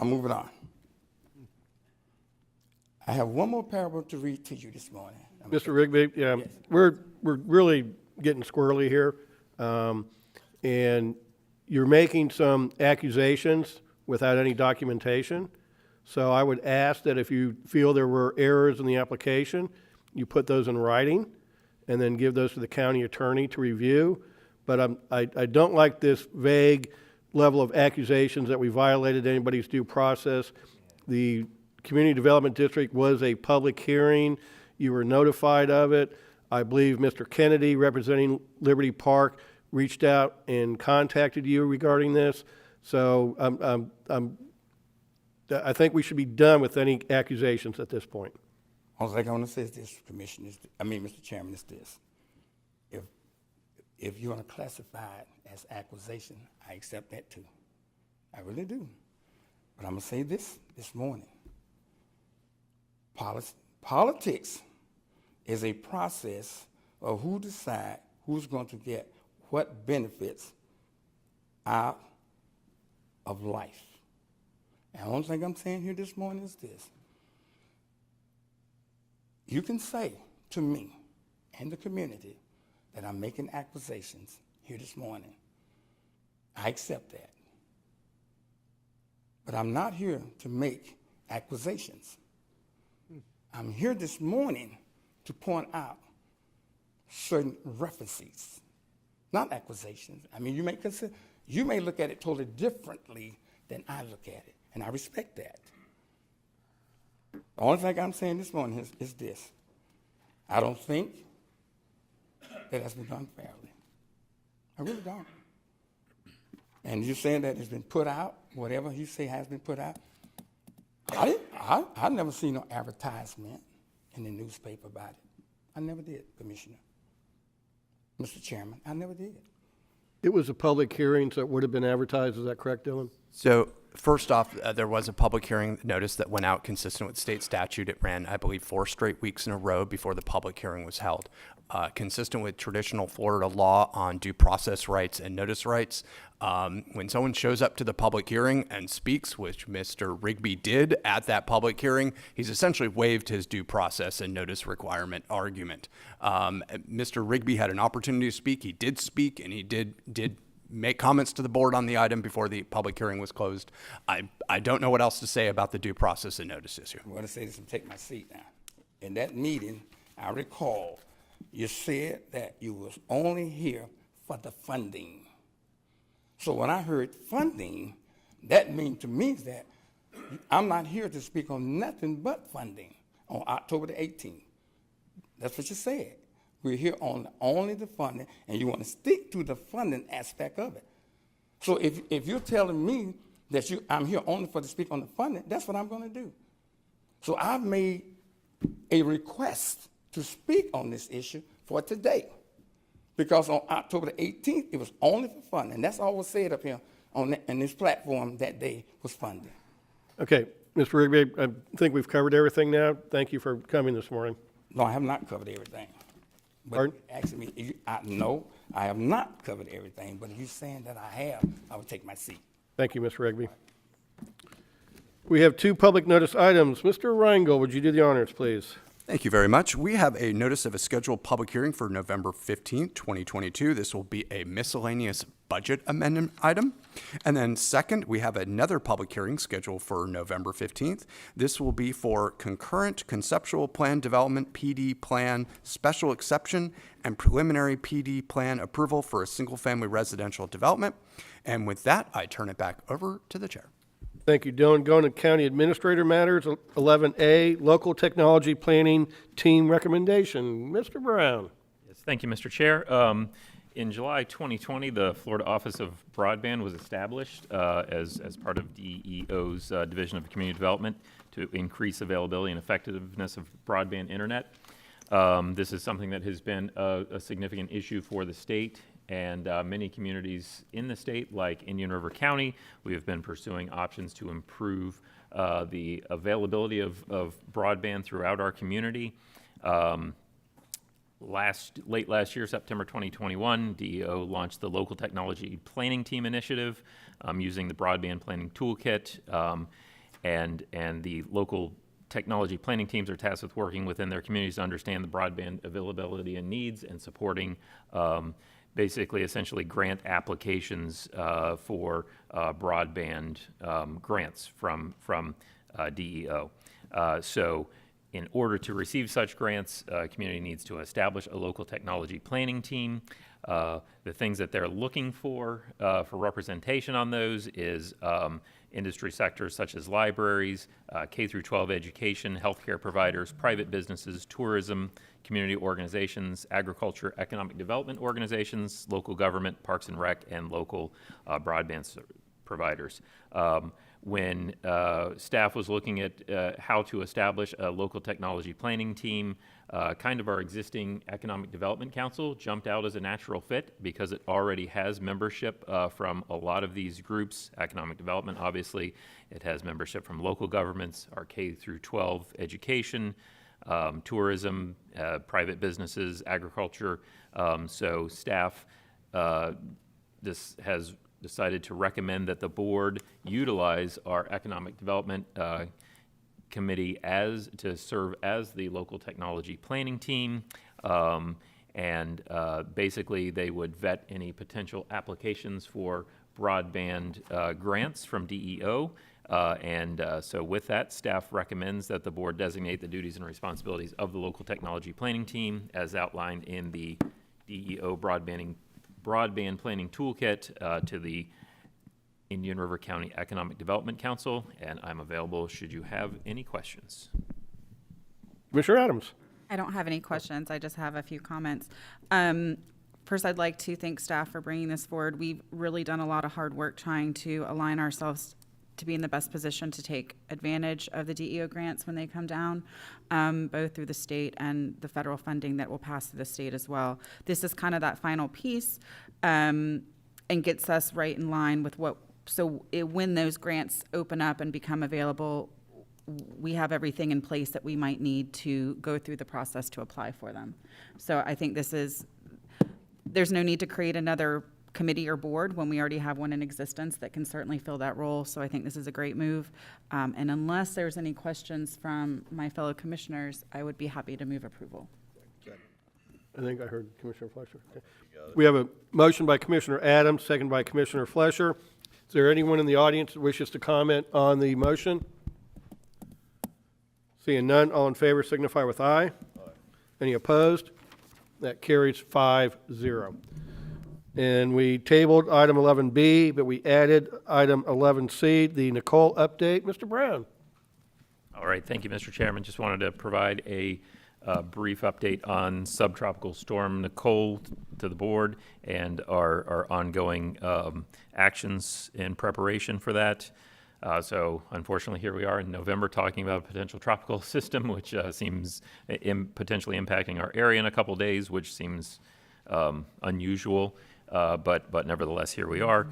I'm moving on. I have one more parable to read to you this morning. Mr. Rigby, Yes. we're really getting squirrely here, and you're making some accusations without any documentation. So I would ask that if you feel there were errors in the application, you put those in writing and then give those to the county attorney to review. But I don't like this vague level of accusations that we violated anybody's due process. The Community Development District was a public hearing. You were notified of it. I believe Mr. Kennedy, representing Liberty Park, reached out and contacted you regarding this. So I think we should be done with any accusations at this point. All I want to say is this, Mr. Chairman, is this. If you want to classify it as accusation, I accept that too. I really do. But I'm going to say this morning. Politics is a process of who decide who's going to get what benefits out of life. And the only thing I'm saying here this morning is this. You can say to me and the community that I'm making accusations here this morning. I accept that. But I'm not here to make accusations. I'm here this morning to point out certain references, not accusations. I mean, you may look at it totally differently than I look at it, and I respect that. The only thing I'm saying this morning is this. I don't think that has been done fairly. I really don't. And you're saying that it's been put out, whatever you say has been put out. I never seen no advertisement in the newspaper about it. I never did, Commissioner. Mr. Chairman, I never did. It was a public hearing, so it would have been advertised. Is that correct, Dylan? So first off, there was a public hearing notice that went out consistent with state statute. It ran, I believe, 4 straight weeks in a row before the public hearing was held. Consistent with traditional Florida law on due process rights and notice rights, when someone shows up to the public hearing and speaks, which Mr. Rigby did at that public hearing, he's essentially waived his due process and notice requirement argument. Mr. Rigby had an opportunity to speak. He did speak, and he did make comments to the board on the item before the public hearing was closed. I don't know what else to say about the due process and notice issue. I'm going to say this and take my seat now. In that meeting, I recall you said that you was only here for the funding. So when I heard funding, that means to me that I'm not here to speak on nothing but funding on October the 18th. That's what you said. We're here on only the funding, and you want to stick to the funding aspect of it. So if you're telling me that I'm here only to speak on the funding, that's what I'm going to do. So I've made a request to speak on this issue for today, because on October the 18th, it was only for funding. That's all was said up here in this platform that day was funding. Okay, Mr. Rigby, I think we've covered everything now. Thank you for coming this morning. No, I have not covered everything. But Pardon? asking me, no, I have not covered everything, but if you're saying that I have, I will take my seat. Thank you, Mr. Rigby. We have 2 public notice items. Mr. Reingold, would you do the honors, please? Thank you very much. We have a notice of a scheduled public hearing for November 15th, 2022. This will be a miscellaneous budget amendment item. And then second, we have another public hearing scheduled for November 15th. This will be for concurrent conceptual plan development, PD plan, special exception, and preliminary PD plan approval for a single-family residential development. And with that, I turn it back over to the chair. Thank you, Dylan. Going to County Administrator Matters, 11A, Local Technology Planning Team Recommendation. Mr. Brown. Yes, thank you, Mr. Chair. In July 2020, the Florida Office of Broadband was established as part of DEO's Division of Community Development to increase availability and effectiveness of broadband internet. This is something that has been a significant issue for the state, and many communities in the state, like Indian River County, we have been pursuing options to improve the availability of broadband throughout our community. Late last year, September 2021, DEO launched the Local Technology Planning Team Initiative using the Broadband Planning Toolkit, and the local technology planning teams are tasked with working within their communities to understand the broadband availability and needs and supporting basically essentially grant applications for broadband grants from DEO. So in order to receive such grants, a community needs to establish a local technology planning team. The things that they're looking for representation on those is industry sectors such as libraries, K through 12 education, healthcare providers, private businesses, tourism, community organizations, agriculture, economic development organizations, local government, parks and rec, and local broadband providers. When staff was looking at how to establish a local technology planning team, kind of our existing Economic Development Council jumped out as a natural fit because it already has membership from a lot of these groups. Economic development, obviously, it has membership from local governments, our K through 12 education, tourism, private businesses, agriculture. So staff this has decided to recommend that the board utilize our Economic Development Committee to serve as the local technology planning team. Basically, they would vet any potential applications for broadband grants from DEO. So with that, staff recommends that the board designate the duties and responsibilities of the local technology planning team as outlined in the DEO broadband planning toolkit to the Indian River County Economic Development Council, and I'm available should you have any questions. Commissioner Adams. I don't have any questions. I just have a few comments. First, I'd like to thank staff for bringing this forward. We've really done a lot of hard work trying to align ourselves to be in the best position to take advantage of the DEO grants when they come down, both through the state and the federal funding that will pass through the state as well. This is kind of that final piece and gets us right in line with when those grants open up and become available, we have everything in place that we might need to go through the process to apply for them. So I think there's no need to create another committee or board when we already have one in existence that can certainly fill that role. So I think this is a great move. And unless there's any questions from my fellow commissioners, I would be happy to move approval. I think I heard Commissioner Fleischer. Okay. We have a motion by Commissioner Adams, second by Commissioner Fleischer. Is there anyone in the audience that wishes to comment on the motion? Seeing none, all in favor signify with aye. Any opposed? That carries 5-0. And we tabled item 11B, but we added item 11C, the Nicole update. Mr. Brown. All right, thank you, Mr. Chairman. Just wanted to provide a brief update on subtropical storm Nicole to the board and our ongoing actions in preparation for that. So unfortunately, here we are in November talking about a potential tropical system, which seems potentially impacting our area in a couple days, which seems unusual. But nevertheless, here we are.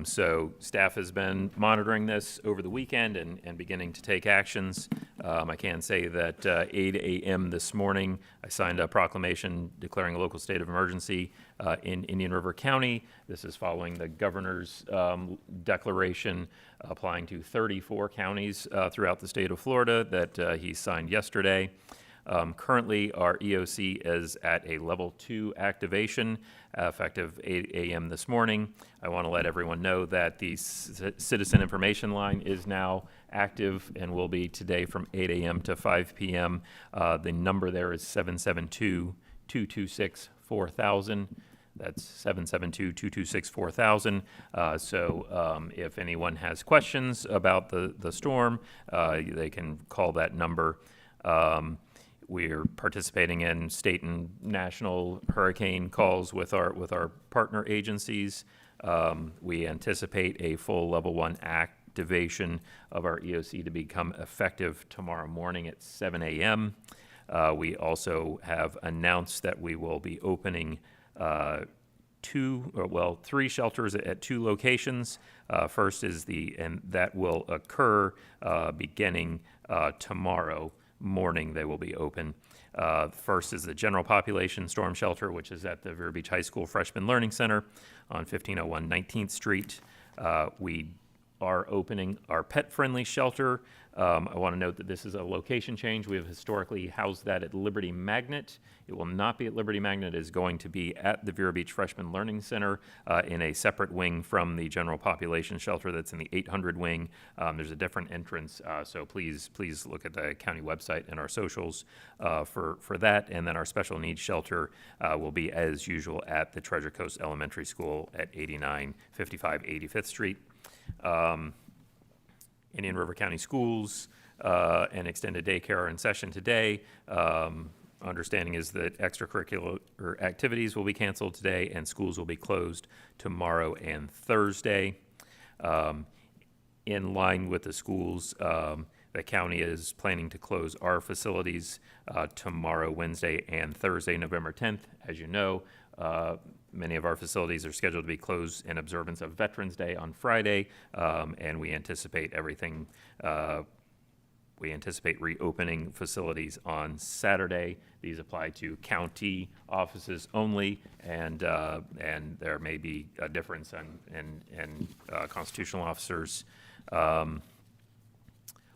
So staff has been monitoring this over the weekend and beginning to take actions. I can say that 8 a.m. this morning, I signed a proclamation declaring a local state of emergency in Indian River County. This is following the governor's declaration applying to 34 counties throughout the state of Florida that he signed yesterday. Currently, our EOC is at a level 2 activation effective 8 a.m. this morning. I want to let everyone know that the citizen information line is now active and will be today from 8 a.m. to 5 p.m. The number there is 772-226-4000. That's 772-226-4000. So if anyone has questions about the storm, they can call that number. We're participating in state and national hurricane calls with our partner agencies. We anticipate a full level 1 activation of our EOC to become effective tomorrow morning at 7 a.m. We also have announced that we will be opening 3 shelters at 2 locations. First is and that will occur beginning tomorrow morning. They will be open. First is the general population storm shelter, which is at the Vero Beach High School Freshman Learning Center on 1501 19th Street. We are opening our pet-friendly shelter. I want to note that this is a location change. We have historically housed that at Liberty Magnet. It will not be at Liberty Magnet. It is going to be at the Vero Beach Freshman Learning Center in a separate wing from the general population shelter that's in the 800 wing. There's a different entrance, so please look at the county website and our socials for that. And then our special needs shelter will be, as usual, at the Treasure Coast Elementary School at 8955 85th Street. Indian River County Schools and extended daycare are in session today. Understanding is that extracurricular activities will be canceled today and schools will be closed tomorrow and Thursday. In line with the schools, the county is planning to close our facilities tomorrow, Wednesday, and Thursday, November 10th. As you know, many of our facilities are scheduled to be closed in observance of Veterans Day on Friday, and we anticipate reopening facilities on Saturday. These apply to county offices only, and there may be a difference in constitutional officers.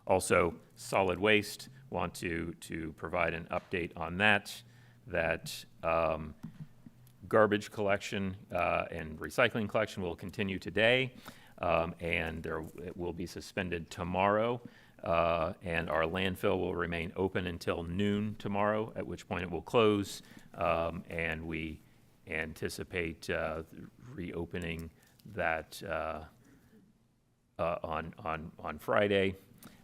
Also, solid waste, want to provide an update on that garbage collection and recycling collection will continue today. and it will be suspended tomorrow. And our landfill will remain open until noon tomorrow, at which point it will close. And we anticipate reopening that on Friday.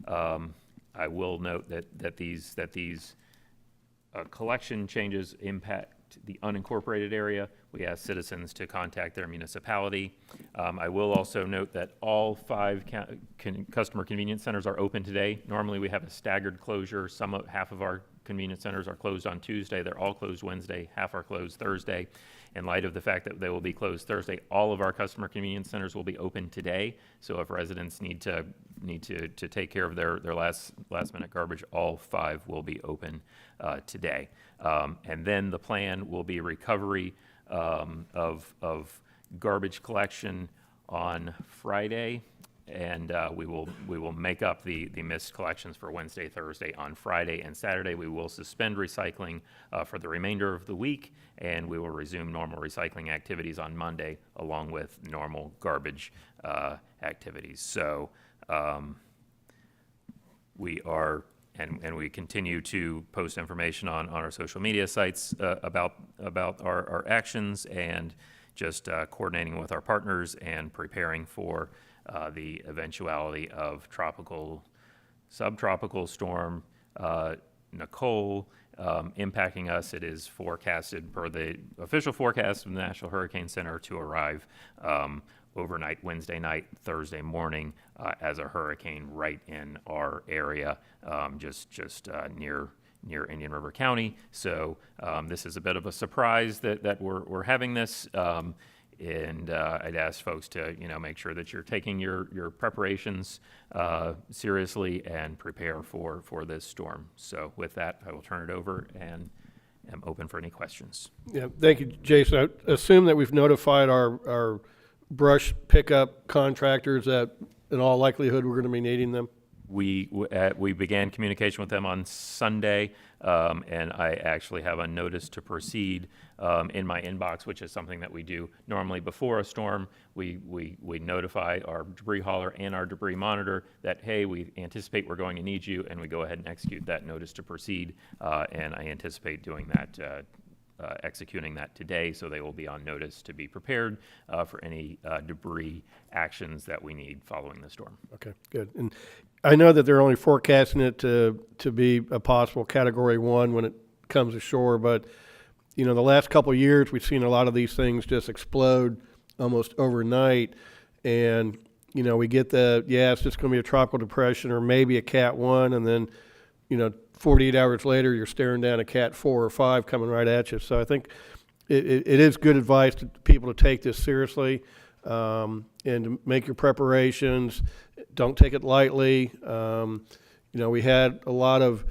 I will note that these collection changes impact the unincorporated area. We ask citizens to contact their municipality. I will also note that all 5 customer convenience centers are open today. Normally, we have a staggered closure. Half of our convenience centers are closed on Tuesday. They're all closed Wednesday. Half are closed Thursday. In light of the fact that they will be closed Thursday, all of our customer convenience centers will be open today. So if residents need to take care of their last minute garbage, all 5 will be open today. And then the plan will be recovery of garbage collection on Friday, and we will make up the missed collections for Wednesday, Thursday. On Friday and Saturday, we will suspend recycling for the remainder of the week, and we will resume normal recycling activities on Monday, along with normal garbage activities. So we are, and we continue to post information on our social media sites about our actions, and just coordinating with our partners and preparing for the eventuality of subtropical storm Nicole impacting us. It is forecasted per the official forecast from the National Hurricane Center to arrive overnight Wednesday night, Thursday morning as a hurricane right in our area, just near Indian River County. So this is a bit of a surprise that we're having this. And I'd ask folks to, make sure that you're taking your preparations seriously and prepare for this storm. So with that, I will turn it over and am open for any questions. Yeah, thank you, Jason. I assume that we've notified our brush pickup contractors that in all likelihood we're going to be needing them. We began communication with them on Sunday, and I actually have a notice to proceed in my inbox, which is something that we do normally before a storm. We notify our debris hauler and our debris monitor that, hey, we anticipate we're going to need you, and we go ahead and execute that notice to proceed, and I anticipate doing that, executing that today, so they will be on notice to be prepared for any debris actions that we need following the storm. Okay, good. And I know that they're only forecasting it to be a possible Category 1 when it comes ashore, but the last couple of years we've seen a lot of these things just explode almost overnight, and we get it's just going to be a tropical depression or maybe a Cat 1, and then 48 hours later you're staring down a Cat 4 or 5 coming right at you. So I think it is good advice to people to take this seriously and to make your preparations. Don't take it lightly. We had a lot of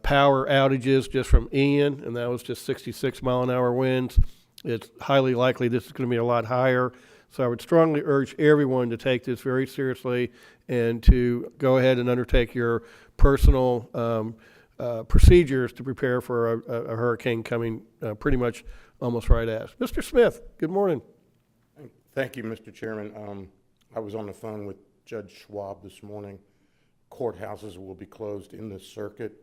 power outages just from Ian, and that was just 66-mile-an-hour winds. It's highly likely this is going to be a lot higher. So I would strongly urge everyone to take this very seriously and to go ahead and undertake your personal procedures to prepare for a hurricane coming pretty much almost right at us. Mr. Smith, good morning. Thank you, Mr. Chairman. I was on the phone with Judge Schwab this morning. Courthouses will be closed in this circuit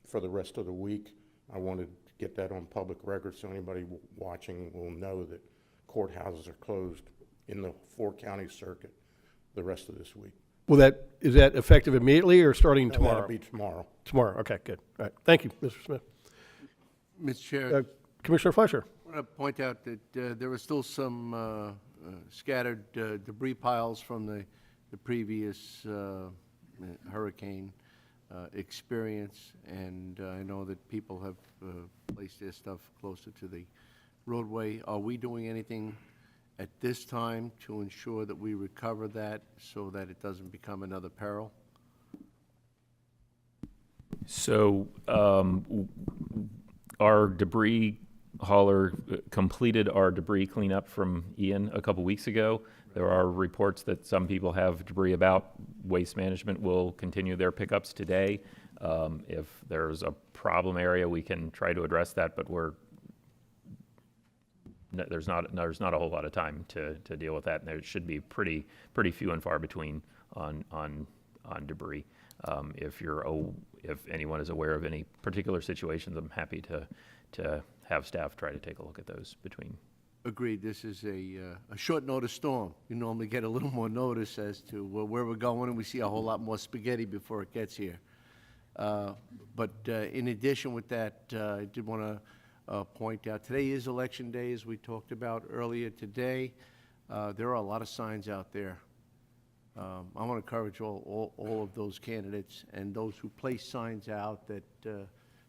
for the rest of the week. I wanted to get that on public record so anybody watching will know that courthouses are closed in the 4-county circuit the rest of this week. Well, is that effective immediately or starting tomorrow? That'll be tomorrow. Tomorrow, okay, good. All right, thank you, Mr. Smith. Mr. Chair, Commissioner Fleischer. I want to point out that there were still some scattered debris piles from the previous hurricane experience, and I know that people have placed their stuff closer to the roadway. Are we doing anything at this time to ensure that we recover that so that it doesn't become another peril? So our debris hauler completed our debris cleanup from Ian a couple weeks ago. There are reports that some people have debris about. Waste Management will continue their pickups today. If there's a problem area, we can try to address that, but there's not a whole lot of time to deal with that, and there should be pretty few and far between on debris. If anyone is aware of any particular situations, I'm happy to have staff try to take a look at those between. Agreed, this is a short notice storm. You normally get a little more notice as to where we're going, and we see a whole lot more spaghetti before it gets here. But in addition with that, I did want to point out, today is Election Day, as we talked about earlier today. There are a lot of signs out there. I want to encourage all of those candidates and those who place signs out that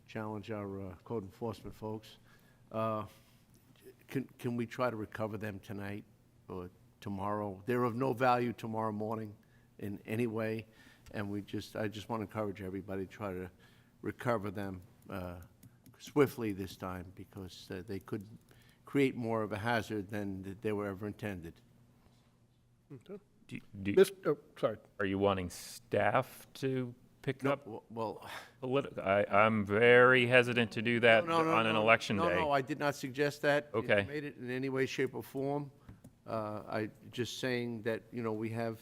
challenge our code enforcement folks. Can we try to recover them tonight or tomorrow? They're of no value tomorrow morning in any way, and I just want to encourage everybody to try to recover them swiftly this time, because they could create more of a hazard than they were ever intended. Okay. Sorry. Are you wanting staff to pick No, up? well, I'm very hesitant to do that No, on an election day. No, I did not suggest that. Okay. If you made it in any way, shape, or form. I just saying that, we have,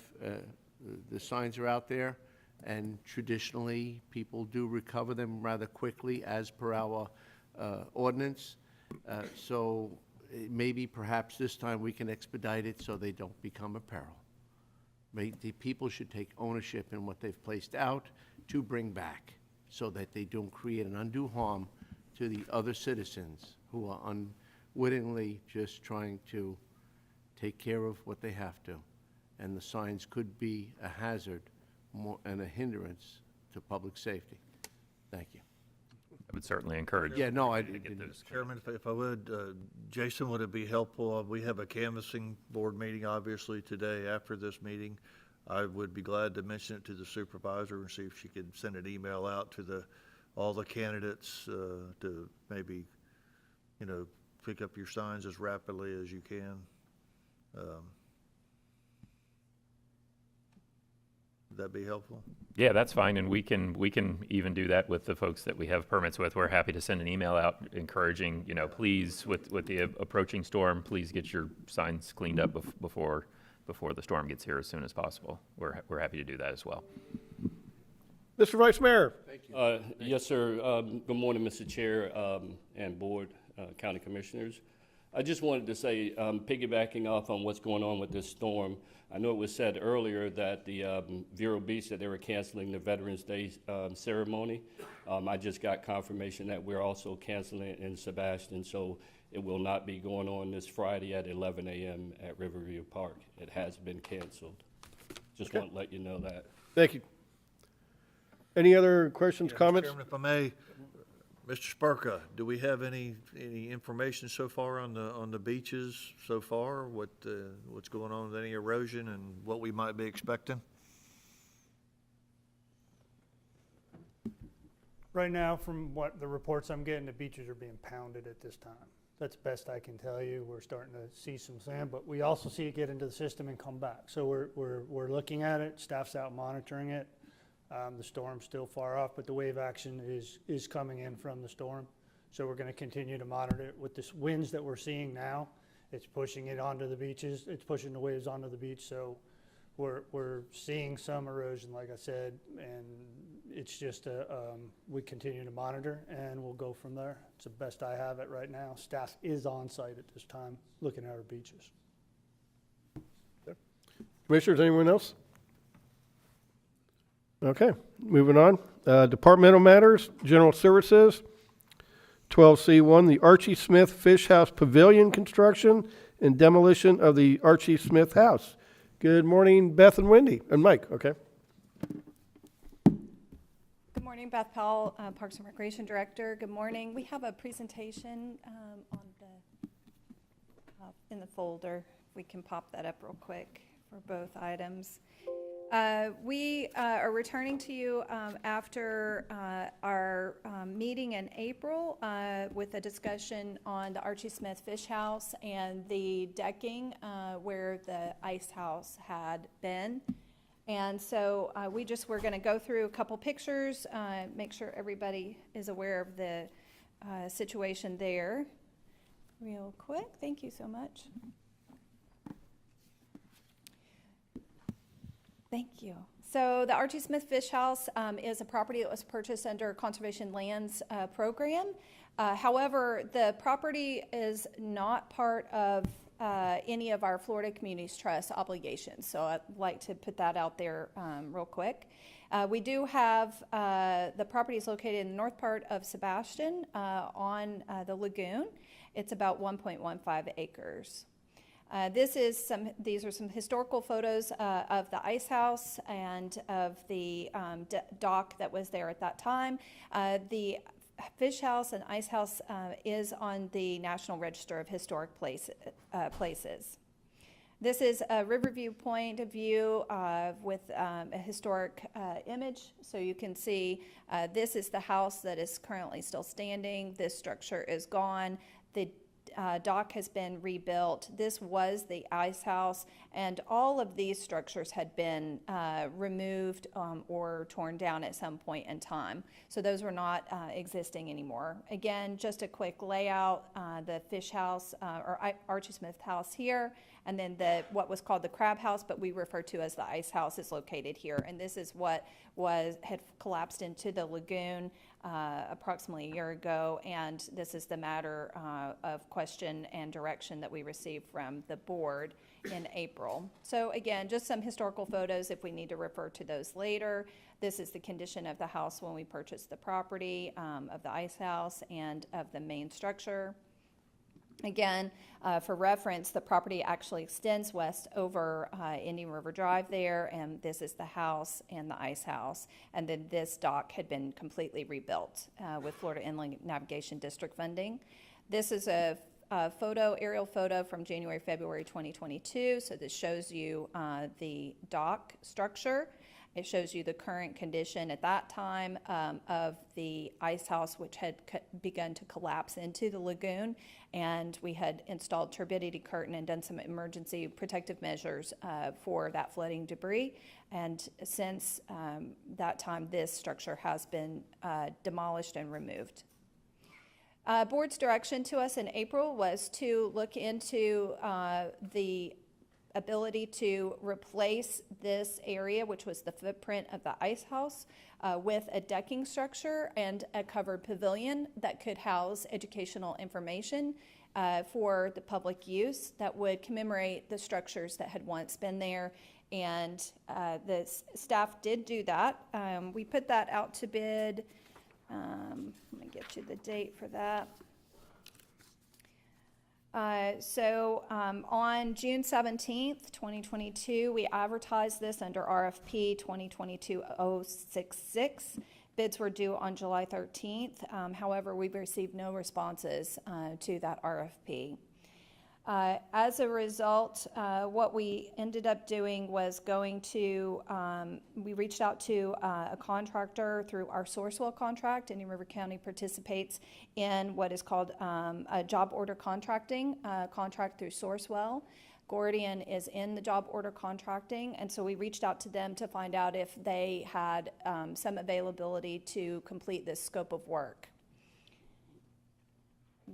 the signs are out there, and traditionally, people do recover them rather quickly as per our ordinance. So maybe perhaps this time we can expedite it so they don't become a peril. The people should take ownership in what they've placed out to bring back, so that they don't create an undue harm to the other citizens who are unwittingly just trying to take care of what they have to. And the signs could be a hazard and a hindrance to public safety. Thank you. I would certainly encourage. Yeah, no, I to get didn't. those. Chairman, if I would, Jason, would it be helpful, we have a canvassing board meeting, obviously, today after this meeting. I would be glad to mention it to the supervisor and see if she could send an email out to all the candidates to maybe, pick up your signs as rapidly as you can. Would that be helpful? Yeah, that's fine, and we can even do that with the folks that we have permits with. We're happy to send an email out encouraging, please, with the approaching storm, please get your signs cleaned up before the storm gets here as soon as possible. We're happy to do that as well. Mr. Vice Mayor. Yes, sir. Good morning, Mr. Chair and Board, County Commissioners. I just wanted to say, piggybacking off on what's going on with this storm, I know it was said earlier that the Vero Beach, that they were canceling the Veterans Day ceremony. I just got confirmation that we're also canceling it in Sebastian, so it will not be going on this Friday at 11 a.m. at Riverview Park. It has been canceled. Just want to let you know that. Thank you. Any other questions, comments? Chairman, if I may, Mr. Spurka, do we have any information so far on the beaches so far? What's going on with any erosion and what we might be expecting? Right now, from what the reports I'm getting, the beaches are being pounded at this time. That's best I can tell you. We're starting to see some sand, but we also see it get into the system and come back. So we're looking at it. Staff's out monitoring it. The storm's still far off, but the wave action is coming in from the storm. So we're going to continue to monitor it. With the winds that we're seeing now, it's pushing it onto the beaches. It's pushing the waves onto the beach. So we're seeing some erosion, like I said, and it's just we continue to monitor, and we'll go from there. It's the best I have it right now. Staff is on site at this time, looking at our beaches. Commissioners, anyone else? Okay, moving on. Departmental matters, general services. 12C1, the Archie Smith Fish House Pavilion construction and demolition of the Archie Smith House. Good morning, Beth and Wendy, and Mike, okay. Good morning, Beth Powell, Parks and Recreation Director. Good morning. We have a presentation in the folder. We can pop that up real quick for both items. We are returning to you after our meeting in April with a discussion on the Archie Smith Fish House and the decking where the ice house had been. And so we're going to go through a couple pictures, make sure everybody is aware of the situation there. real quick. Thank you so much. Thank you. So the Archie Smith Fish House is a property that was purchased under Conservation Lands program. However, the property is not part of any of our Florida Communities Trust obligations. So I'd like to put that out there real quick. We do have, the property is located in the north part of Sebastian on the lagoon. It's about 1.15 acres. These are some historical photos of the ice house and of the dock that was there at that time. The fish house and ice house is on the National Register of Historic Places. This is a Riverview point of view with a historic image. So you can see this is the house that is currently still standing. This structure is gone. The dock has been rebuilt. This was the ice house, and all of these structures had been removed or torn down at some point in time. So those were not existing anymore. Again, just a quick layout, the fish house or Archie Smith house here, and then what was called the crab house, but we refer to as the ice house, is located here. And this is what had collapsed into the lagoon approximately a year ago, and this is the matter of question and direction that we received from the board in April. So again, just some historical photos if we need to refer to those later. This is the condition of the house when we purchased the property, of the ice house and of the main structure. Again, for reference, the property actually extends west over Indian River Drive there, and this is the house and the ice house. And then this dock had been completely rebuilt with Florida Inland Navigation District funding. This is a aerial photo from January, February 2022. So this shows you the dock structure. It shows you the current condition at that time of the ice house, which had begun to collapse into the lagoon. And we had installed turbidity curtain and done some emergency protective measures for that flooding debris. And since that time, this structure has been demolished and removed. Board's direction to us in April was to look into the ability to replace this area, which was the footprint of the ice house, with a decking structure and a covered pavilion that could house educational information for the public use that would commemorate the structures that had once been there. And the staff did do that. We put that out to bid. Let me get you the date for that. On June 17th, 2022, we advertised this under RFP 2022-066. Bids were due on July 13th. However, we've received no responses to that RFP. As a result, what we ended up doing was we reached out to a contractor through our Sourcewell contract. Indian River County participates in what is called a job order contracting contract through Sourcewell. Gordian is in the job order contracting, and so we reached out to them to find out if they had some availability to complete this scope of work.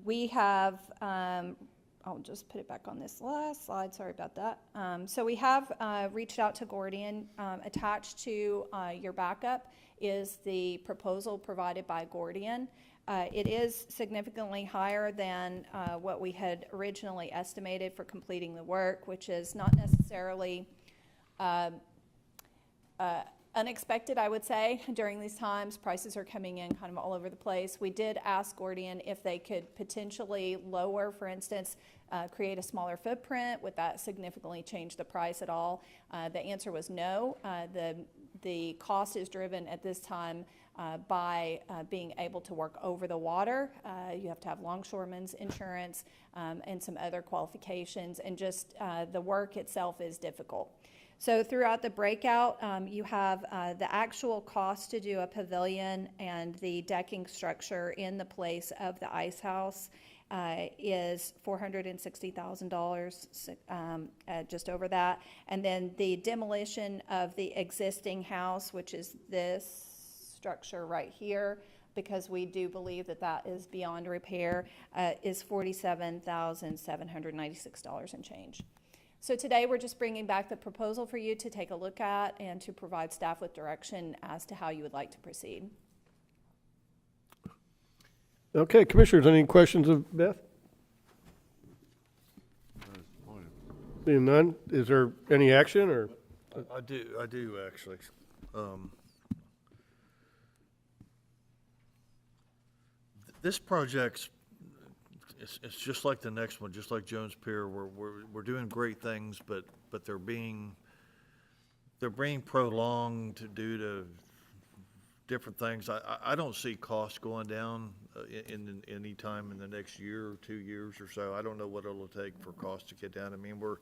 We have I'll just put it back on this last slide. Sorry about that. So we have reached out to Gordian. Attached to your backup is the proposal provided by Gordian. It is significantly higher than what we had originally estimated for completing the work, which is not necessarily unexpected, I would say. During these times, prices are coming in kind of all over the place. We did ask Gordian if they could potentially lower, for instance, create a smaller footprint. Would that significantly change the price at all? The answer was no. The cost is driven at this time by being able to work over the water. You have to have longshoreman's insurance and some other qualifications, and just the work itself is difficult. So throughout the breakout, you have the actual cost to do a pavilion and the decking structure in the place of the ice house is $460,000, just over that. And then the demolition of the existing house, which is this structure right here, because we do believe that that is beyond repair, is $47,796 and change. So today, we're just bringing back the proposal for you to take a look at and to provide staff with direction as to how you would like to proceed. Okay, Commissioners, any questions of Beth? Seeing none, is there any action, or? I do actually. This project's, it's just like the next one, just like Jones Pier. We're doing great things, but they're being prolonged due to different things. I don't see costs going down in any time in the next year or 2 years or so. I don't know what it'll take for costs to get down. I mean, we're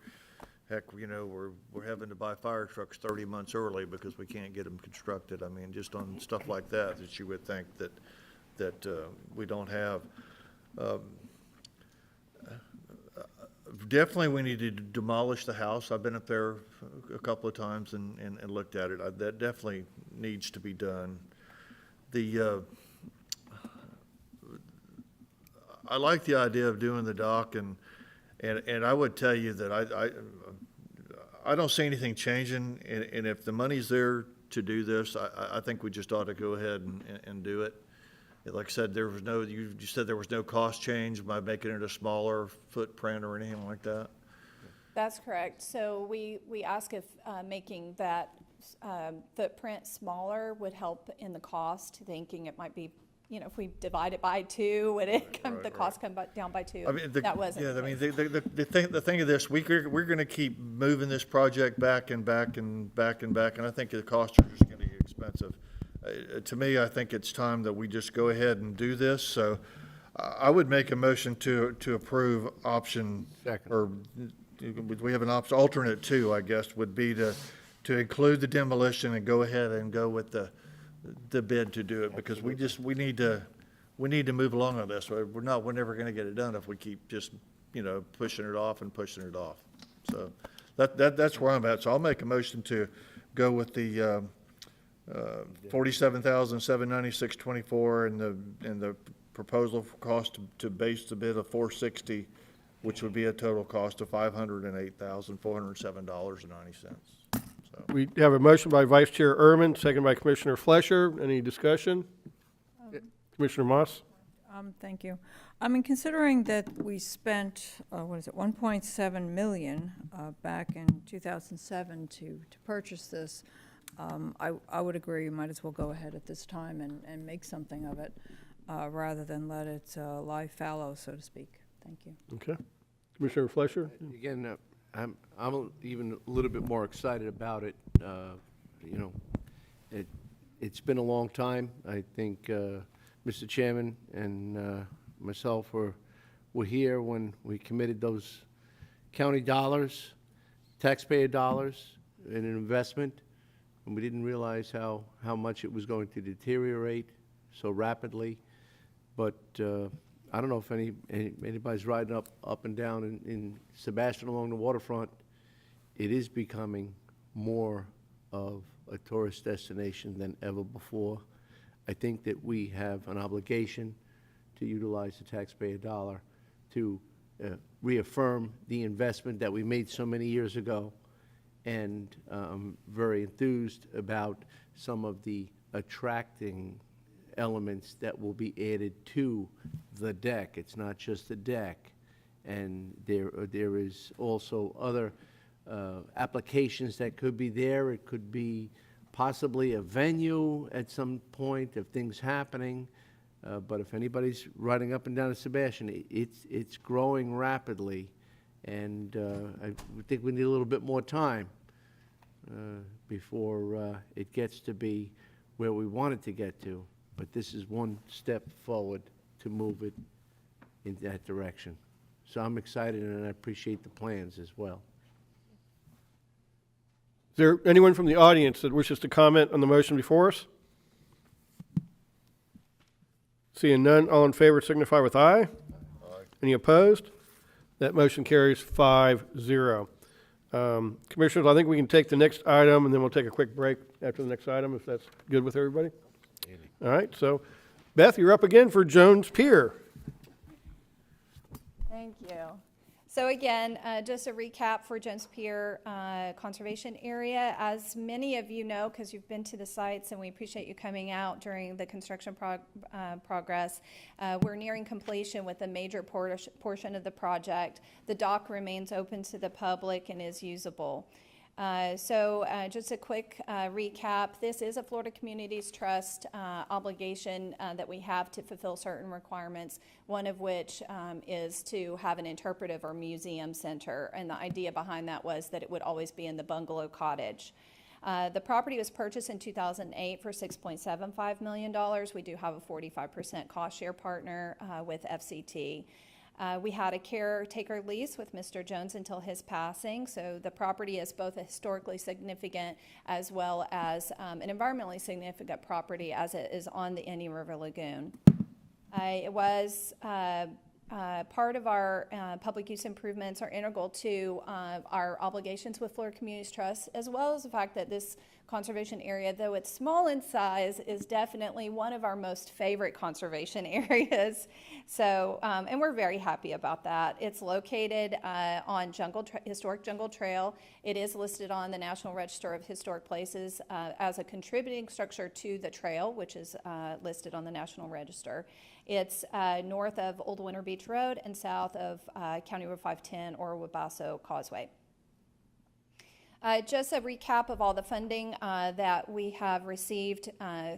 having to buy fire trucks 30 months early because we can't get them constructed. I mean, just on stuff like that you would think that we don't have. Definitely, we need to demolish the house. I've been up there a couple of times and looked at it. That definitely needs to be done. I like the idea of doing the dock, and I would tell you that I don't see anything changing, and if the money's there to do this, I think we just ought to go ahead and do it. Like I said, you said there was no cost change by making it a smaller footprint or anything like that? That's correct. So we ask if making that footprint smaller would help in the cost, thinking it might be, if we divide it by 2, would it come, the cost come down by 2? I mean, That wasn't. Yeah, I mean, the thing of this, we're going to keep moving this project back and back and back and back, and I think the costs are just going to get expensive. To me, I think it's time that we just go ahead and do this. So I would make a motion to approve option. Second. Or we have an option, alternate 2, I guess, would be to include the demolition and go ahead and go with the bid to do it, because we need to move along on this. We're never going to get it done if we keep just, pushing it off and pushing it off. So that's where I'm at. So I'll make a motion to go with the $47,796.24 and the proposal for cost to base the bid of $460, which would be a total cost of $508,407.90. So We have a motion by Vice Chair Ehrman, second by Commissioner Flesher. Any discussion? Commissioner Moss? Thank you. I mean, considering that we spent, $1.7 million back in 2007 to purchase this, I would agree you might as well go ahead at this time and make something of it, rather than let it lie fallow, so to speak. Thank you. Okay. Commissioner Flesher? Again, I'm even a little bit more excited about it. It's been a long time. I think Mr. Chairman and myself were here when we committed those county dollars, taxpayer dollars, in an investment, and we didn't realize how much it was going to deteriorate so rapidly. But I don't know if anybody's riding up and down in Sebastian along the waterfront. It is becoming more of a tourist destination than ever before. I think that we have an obligation to utilize the taxpayer dollar to reaffirm the investment that we made so many years ago. And I'm very enthused about some of the attracting elements that will be added to the deck. It's not just the deck. And there is also other applications that could be there. It could be possibly a venue at some point of things happening. But if anybody's riding up and down to Sebastian, it's growing rapidly. And I think we need a little bit more time before it gets to be where we want it to get to. But this is one step forward to move it in that direction. So I'm excited, and I appreciate the plans as well. Is there anyone from the audience that wishes to comment on the motion before us? Seeing none, all in favor signify with aye. Aye. Any opposed? That motion carries 5-0. Commissioners, I think we can take the next item, and then we'll take a quick break after the next item, if that's good with everybody. All right, so Beth, you're up again for Jones Pier. Thank you. So again, just a recap for Jones Pier Conservation Area. As many of you know, because you've been to the sites and we appreciate you coming out during the construction progress, we're nearing completion with a major portion of the project. The dock remains open to the public and is usable. Just a quick recap. This is a Florida Communities Trust obligation that we have to fulfill certain requirements, one of which is to have an interpretive or museum center. And the idea behind that was that it would always be in the bungalow cottage. The property was purchased in 2008 for $6.75 million. We do have a 45% cost share partner with FCT. We had a caretaker lease with Mr. Jones until his passing, so the property is both a historically significant as well as an environmentally significant property as it is on the Indian River Lagoon. It was part of our public use improvements are integral to our obligations with Florida Communities Trust, as well as the fact that this conservation area, though it's small in size, is definitely one of our most favorite conservation areas. So, and we're very happy about that. It's located on Historic Jungle Trail. It is listed on the National Register of Historic Places as a contributing structure to the trail, which is listed on the National Register. It's north of Old Winter Beach Road and south of County Road 510 or Wabasso Causeway. Just a recap of all the funding that we have received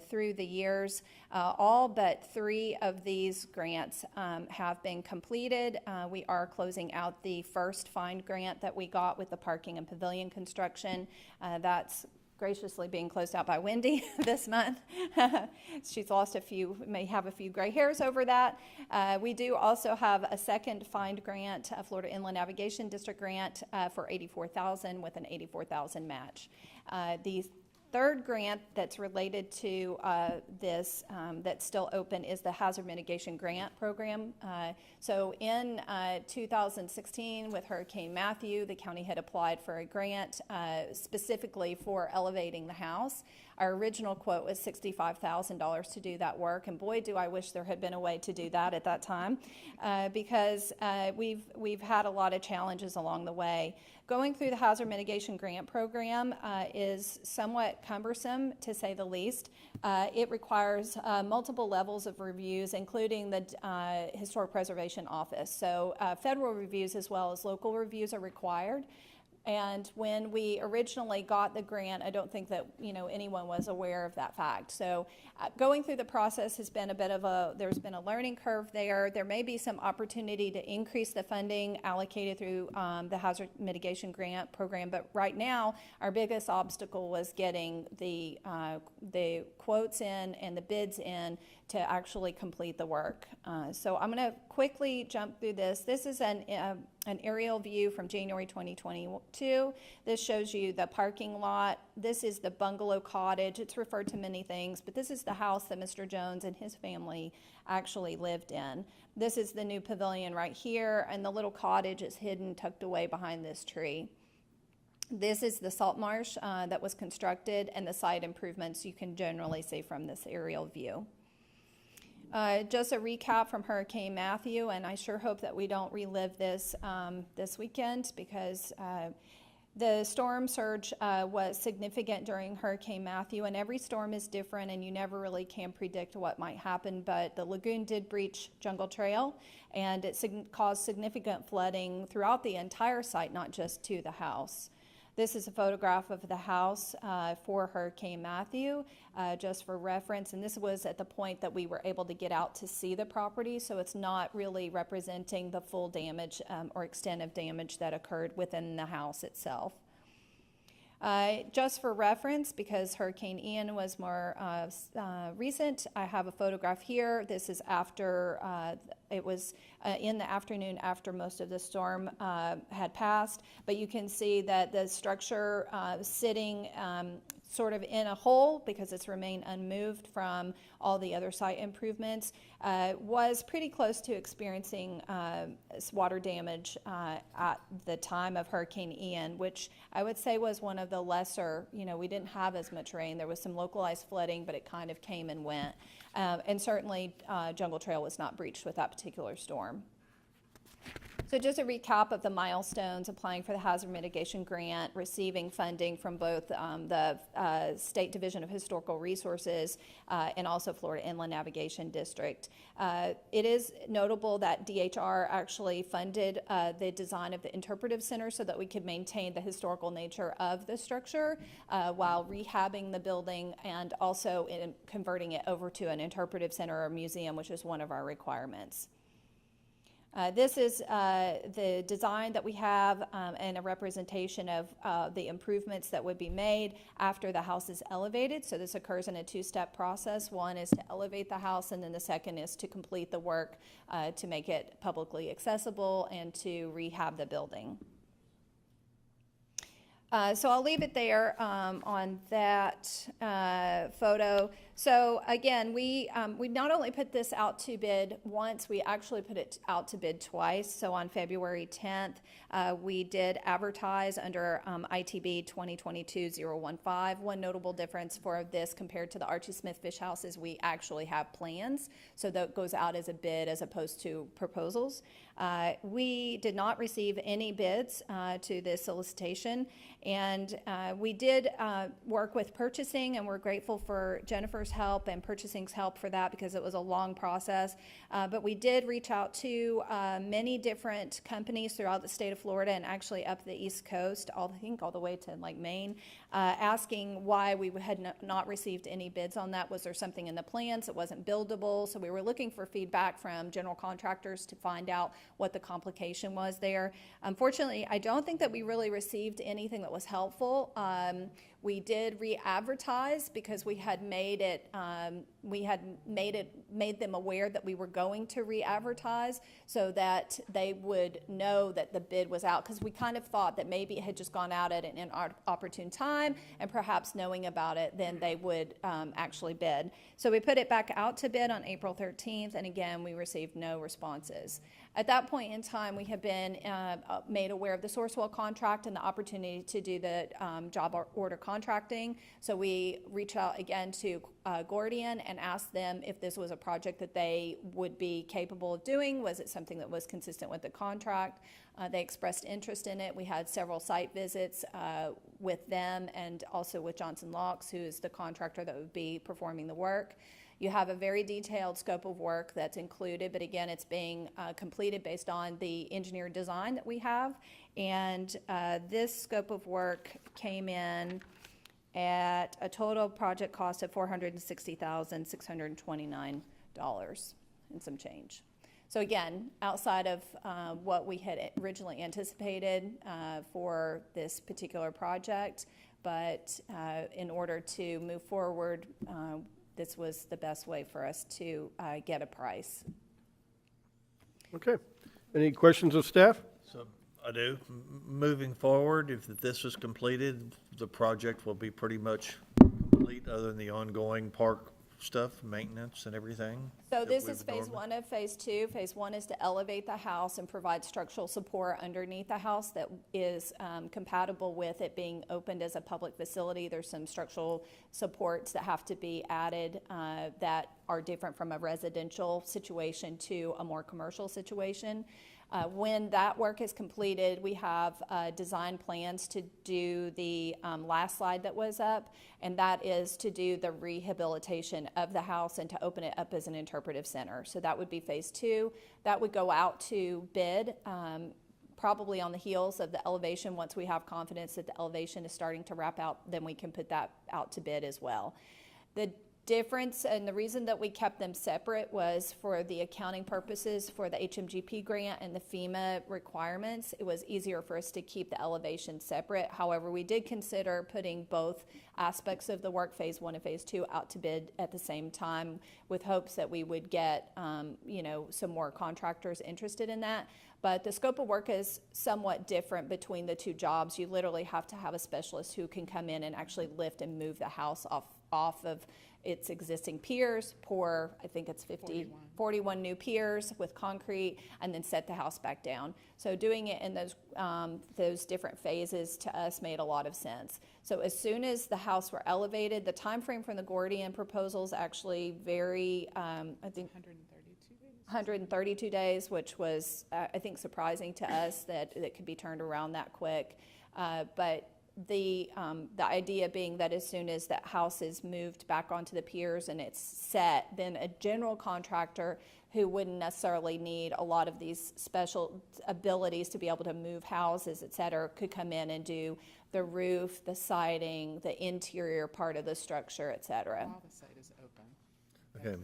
through the years. All but 3 of these grants have been completed. We are closing out the first FIND grant that we got with the parking and pavilion construction. That's graciously being closed out by Wendy this month. She's lost may have a few gray hairs over that. We do also have a second FIND grant, a Florida Inland Navigation District grant for $84,000 with an $84,000 match. The third grant that's related to this that's still open is the Hazard Mitigation Grant Program. So in 2016 with Hurricane Matthew, the county had applied for a grant specifically for elevating the house. Our original quote was $65,000 to do that work, and boy, do I wish there had been a way to do that at that time, because we've had a lot of challenges along the way. Going through the Hazard Mitigation Grant Program is somewhat cumbersome, to say the least. It requires multiple levels of reviews, including the Historic Preservation Office. So federal reviews as well as local reviews are required. And when we originally got the grant, I don't think that anyone was aware of that fact. So going through the process has been there's been a learning curve there. There may be some opportunity to increase the funding allocated through the Hazard Mitigation Grant Program, but right now our biggest obstacle was getting the quotes in and the bids in to actually complete the work. So I'm going to quickly jump through this. This is an aerial view from January 2022. This shows you the parking lot. This is the bungalow cottage. It's referred to many things, but this is the house that Mr. Jones and his family actually lived in. This is the new pavilion right here, and the little cottage is hidden, tucked away behind this tree. This is the salt marsh that was constructed, and the site improvements you can generally see from this aerial view. Just a recap from Hurricane Matthew, and I sure hope that we don't relive this this weekend, because the storm surge was significant during Hurricane Matthew, and every storm is different and you never really can predict what might happen, but the lagoon did breach Jungle Trail, and it caused significant flooding throughout the entire site, not just to the house. This is a photograph of the house for Hurricane Matthew, just for reference, and this was at the point that we were able to get out to see the property, so it's not really representing the full damage or extent of damage that occurred within the house itself. Just for reference, because Hurricane Ian was more recent, I have a photograph here. This is after, it was in the afternoon after most of the storm had passed, but you can see that the structure sitting sort of in a hole because it's remained unmoved from all the other site improvements, was pretty close to experiencing water damage at the time of Hurricane Ian, which I would say was one of the lesser, we didn't have as much rain. There was some localized flooding, but it kind of came and went. And certainly Jungle Trail was not breached with that particular storm. So just a recap of the milestones: applying for the hazard mitigation grant, receiving funding from both the State Division of Historical Resources and also Florida Inland Navigation District. It is notable that DHR actually funded the design of the interpretive center so that we could maintain the historical nature of the structure while rehabbing the building and also in converting it over to an interpretive center or museum, which is one of our requirements. This is the design that we have and a representation of the improvements that would be made after the house is elevated. So this occurs in a two-step process. One is to elevate the house, and then the second is to complete the work to make it publicly accessible and to rehab the building. So I'll leave it there on that photo. So again, we not only put this out to bid once, we actually put it out to bid twice. So on February 10th, we did advertise under ITB 2022-015. One notable difference for this compared to the Archie Smith Fish House is we actually have plans. So that goes out as a bid as opposed to proposals. We did not receive any bids to this solicitation, and we did work with purchasing, and we're grateful for Jennifer's help and purchasing's help for that because it was a long process. But we did reach out to many different companies throughout the state of Florida and actually up the East Coast, I think all the way to like Maine, asking why we had not received any bids on that. Was there something in the plans that wasn't buildable? So we were looking for feedback from general contractors to find out what the complication was there. Unfortunately, I don't think that we really received anything that was helpful. We did re-advertise because we had made them aware that we were going to re-advertise so that they would know that the bid was out, because we kind of thought that maybe it had just gone out at an inopportune time, and perhaps knowing about it, then they would actually bid. So we put it back out to bid on April 13th, and again, we received no responses. At that point in time, we have been made aware of the Sourcewell contract and the opportunity to do the job order contracting. So we reached out again to Gordian and asked them if this was a project that they would be capable of doing. Was it something that was consistent with the contract? They expressed interest in it. We had several site visits with them and also with Johnson Locks, who is the contractor that would be performing the work. You have a very detailed scope of work that's included, but again, it's being completed based on the engineered design that we have. And this scope of work came in at a total project cost of $460,629 and some change. So again, outside of what we had originally anticipated for this particular project, but in order to move forward, this was the best way for us to get a price. Okay. Any questions of staff? So I do. Moving forward, if this is completed, the project will be pretty much complete other than the ongoing park stuff, maintenance and everything? So this is phase one of phase two. Phase one is to elevate the house and provide structural support underneath the house that is compatible with it being opened as a public facility. There's some structural supports that have to be added that are different from a residential situation to a more commercial situation. When that work is completed, we have design plans to do the last slide that was up, and that is to do the rehabilitation of the house and to open it up as an interpretive center. So that would be phase two. That would go out to bid probably on the heels of the elevation. Once we have confidence that the elevation is starting to wrap out, then we can put that out to bid as well. The difference, and the reason that we kept them separate was for the accounting purposes for the HMGP grant and the FEMA requirements. It was easier for us to keep the elevation separate. However, we did consider putting both aspects of the work, phase 1 and phase 2, out to bid at the same time, with hopes that we would get some more contractors interested in that. But the scope of work is somewhat different between the two jobs. You literally have to have a specialist who can come in and actually lift and move the house off of its existing piers, pour, I think it's 41 new piers with concrete, and then set the house back down. So doing it in those different phases to us made a lot of sense. So as soon as the house were elevated, the time frame from the Gordian proposals actually very, I think 132 days, which was, I think, surprising to us that it could be turned around that quick. But the idea being that as soon as that house is moved back onto the piers and it's set, then a general contractor who wouldn't necessarily need a lot of these special abilities to be able to move houses, et cetera, could come in and do the roof, the siding, the interior part of the structure, et cetera. Okay,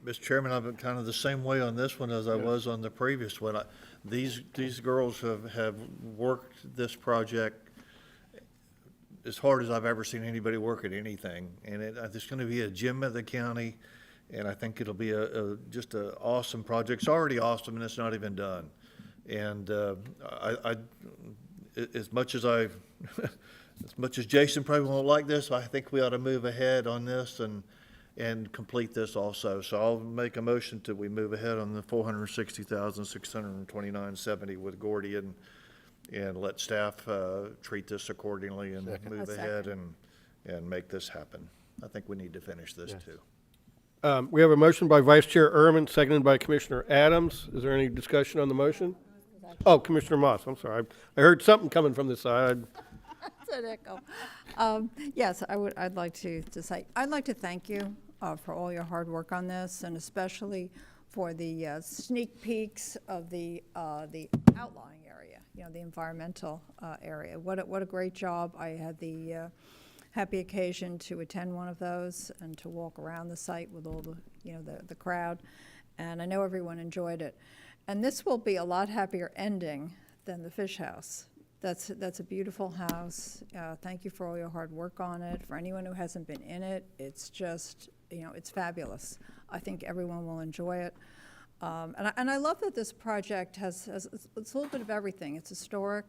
Mr. Chairman, I'm kind of the same way on this one as I was on the previous one. These girls have worked this project as hard as I've ever seen anybody work at anything, and it's going to be a gem of the county, and I think it'll be just an awesome project. It's already awesome, and it's not even done. And as much as Jason probably won't like this, I think we ought to move ahead on this and complete this also. So I'll make a motion to we move ahead on the $460,629.70 with Gordian, and let staff treat this accordingly and move ahead and make this happen. I think we need to finish this too. We have a motion by Vice Chair Ehrman, seconded by Commissioner Adams. Is there any discussion on the motion? Oh, Commissioner Moss, I'm sorry. I heard something coming from this side. That's an echo. Yes, I'd like to say, I'd like to thank you for all your hard work on this, and especially for the sneak peeks of the outlying area, the environmental area. What a great job. I had the happy occasion to attend one of those and to walk around the site with all the crowd, and I know everyone enjoyed it. And this will be a lot happier ending than the fish house. That's a beautiful house. Thank you for all your hard work on it. For anyone who hasn't been in it, it's just, it's fabulous. I think everyone will enjoy it. And I love that this project has it's a little bit of everything. It's historic,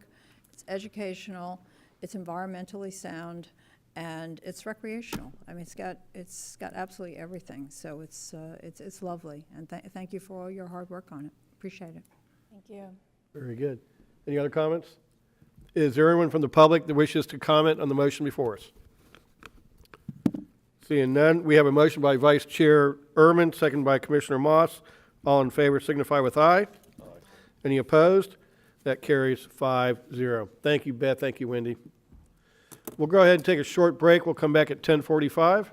it's educational, it's environmentally sound, and it's recreational. I mean, it's got absolutely everything. So it's lovely. And thank you for all your hard work on it. Appreciate it. Thank you. Very good. Any other comments? Is there anyone from the public that wishes to comment on the motion before us? Seeing none, we have a motion by Vice Chair Ehrman, second by Commissioner Moss. All in favor signify with aye. Aye. Any opposed? That carries 5-0. Thank you, Beth. Thank you, Wendy. We'll go ahead and take a short break. We'll come back at 10:45.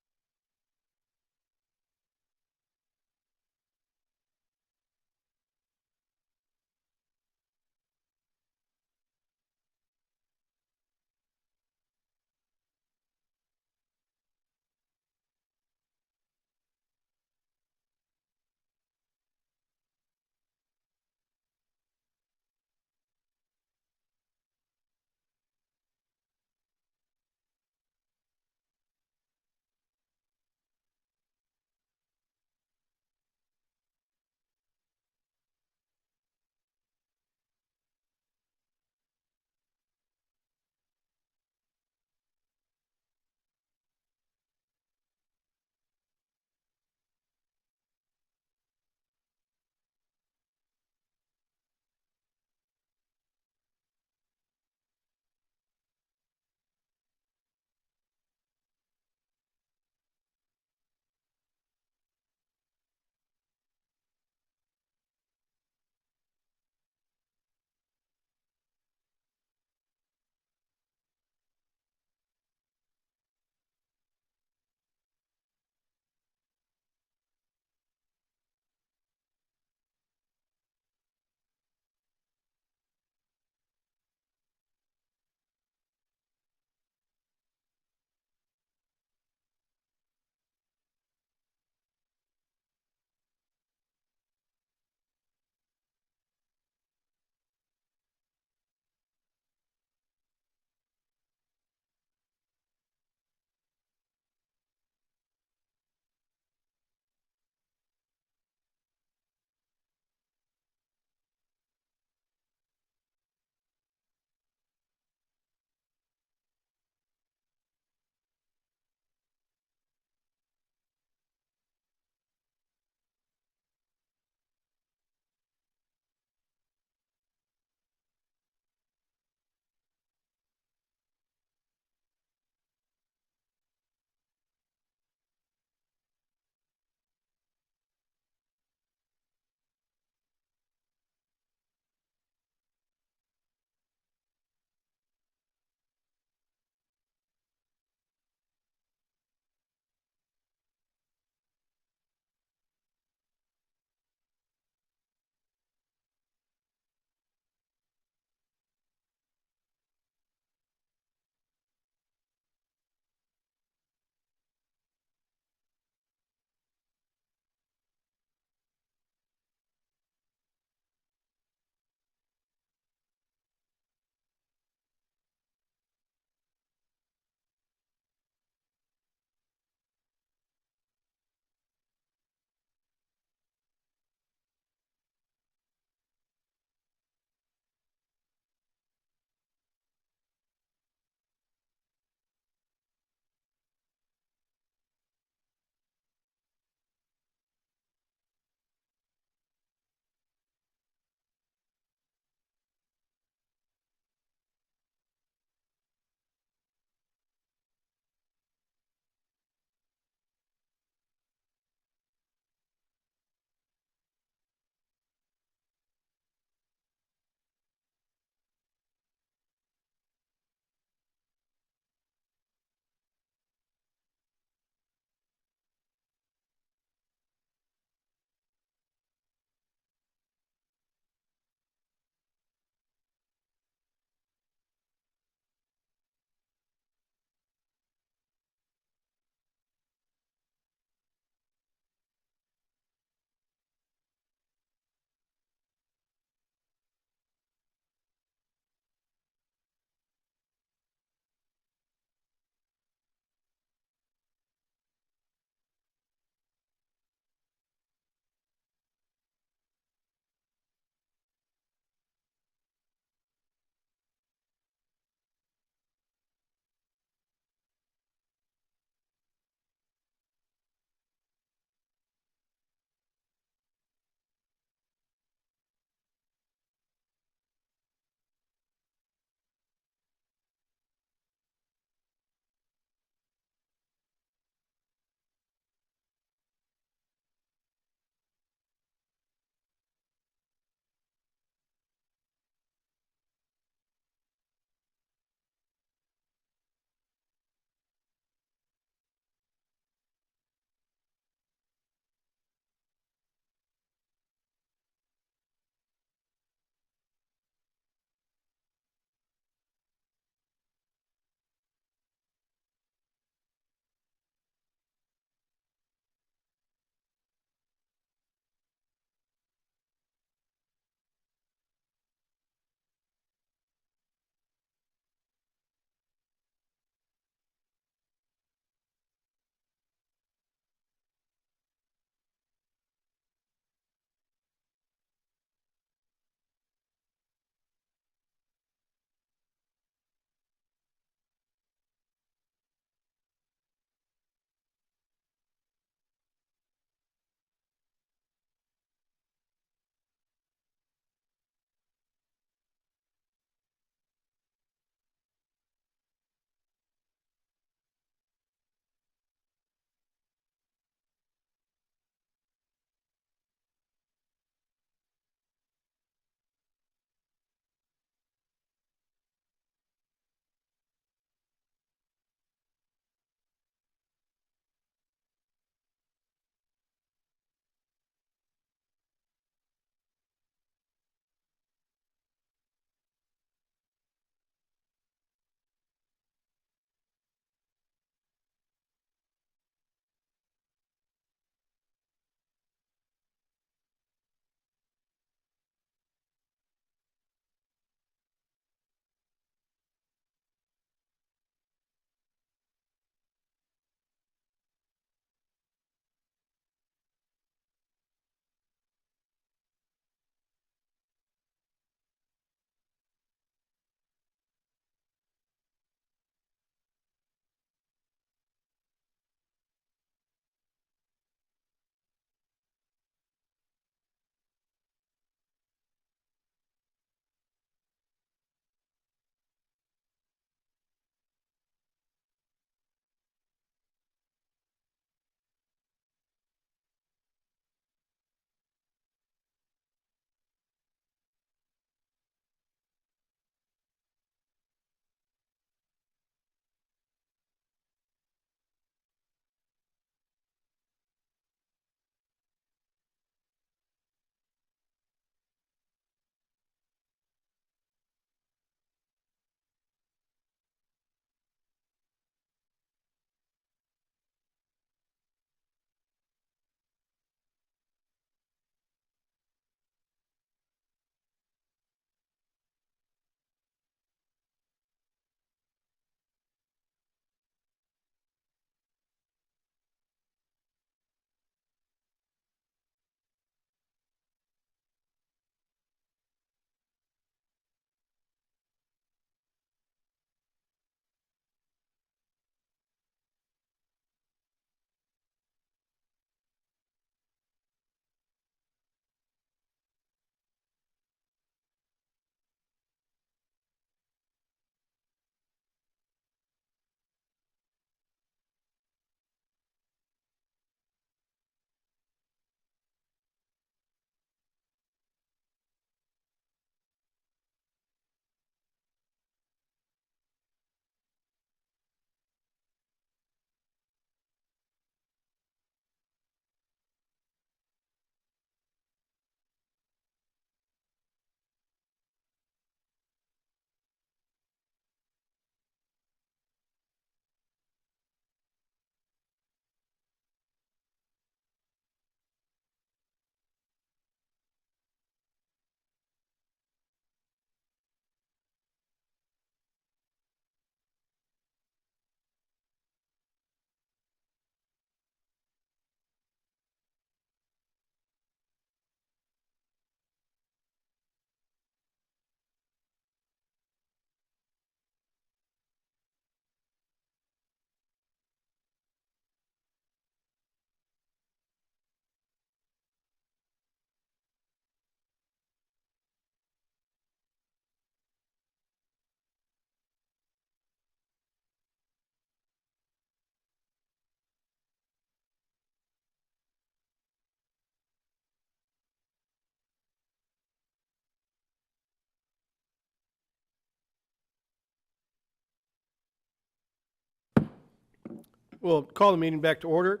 We'll call the meeting back to order.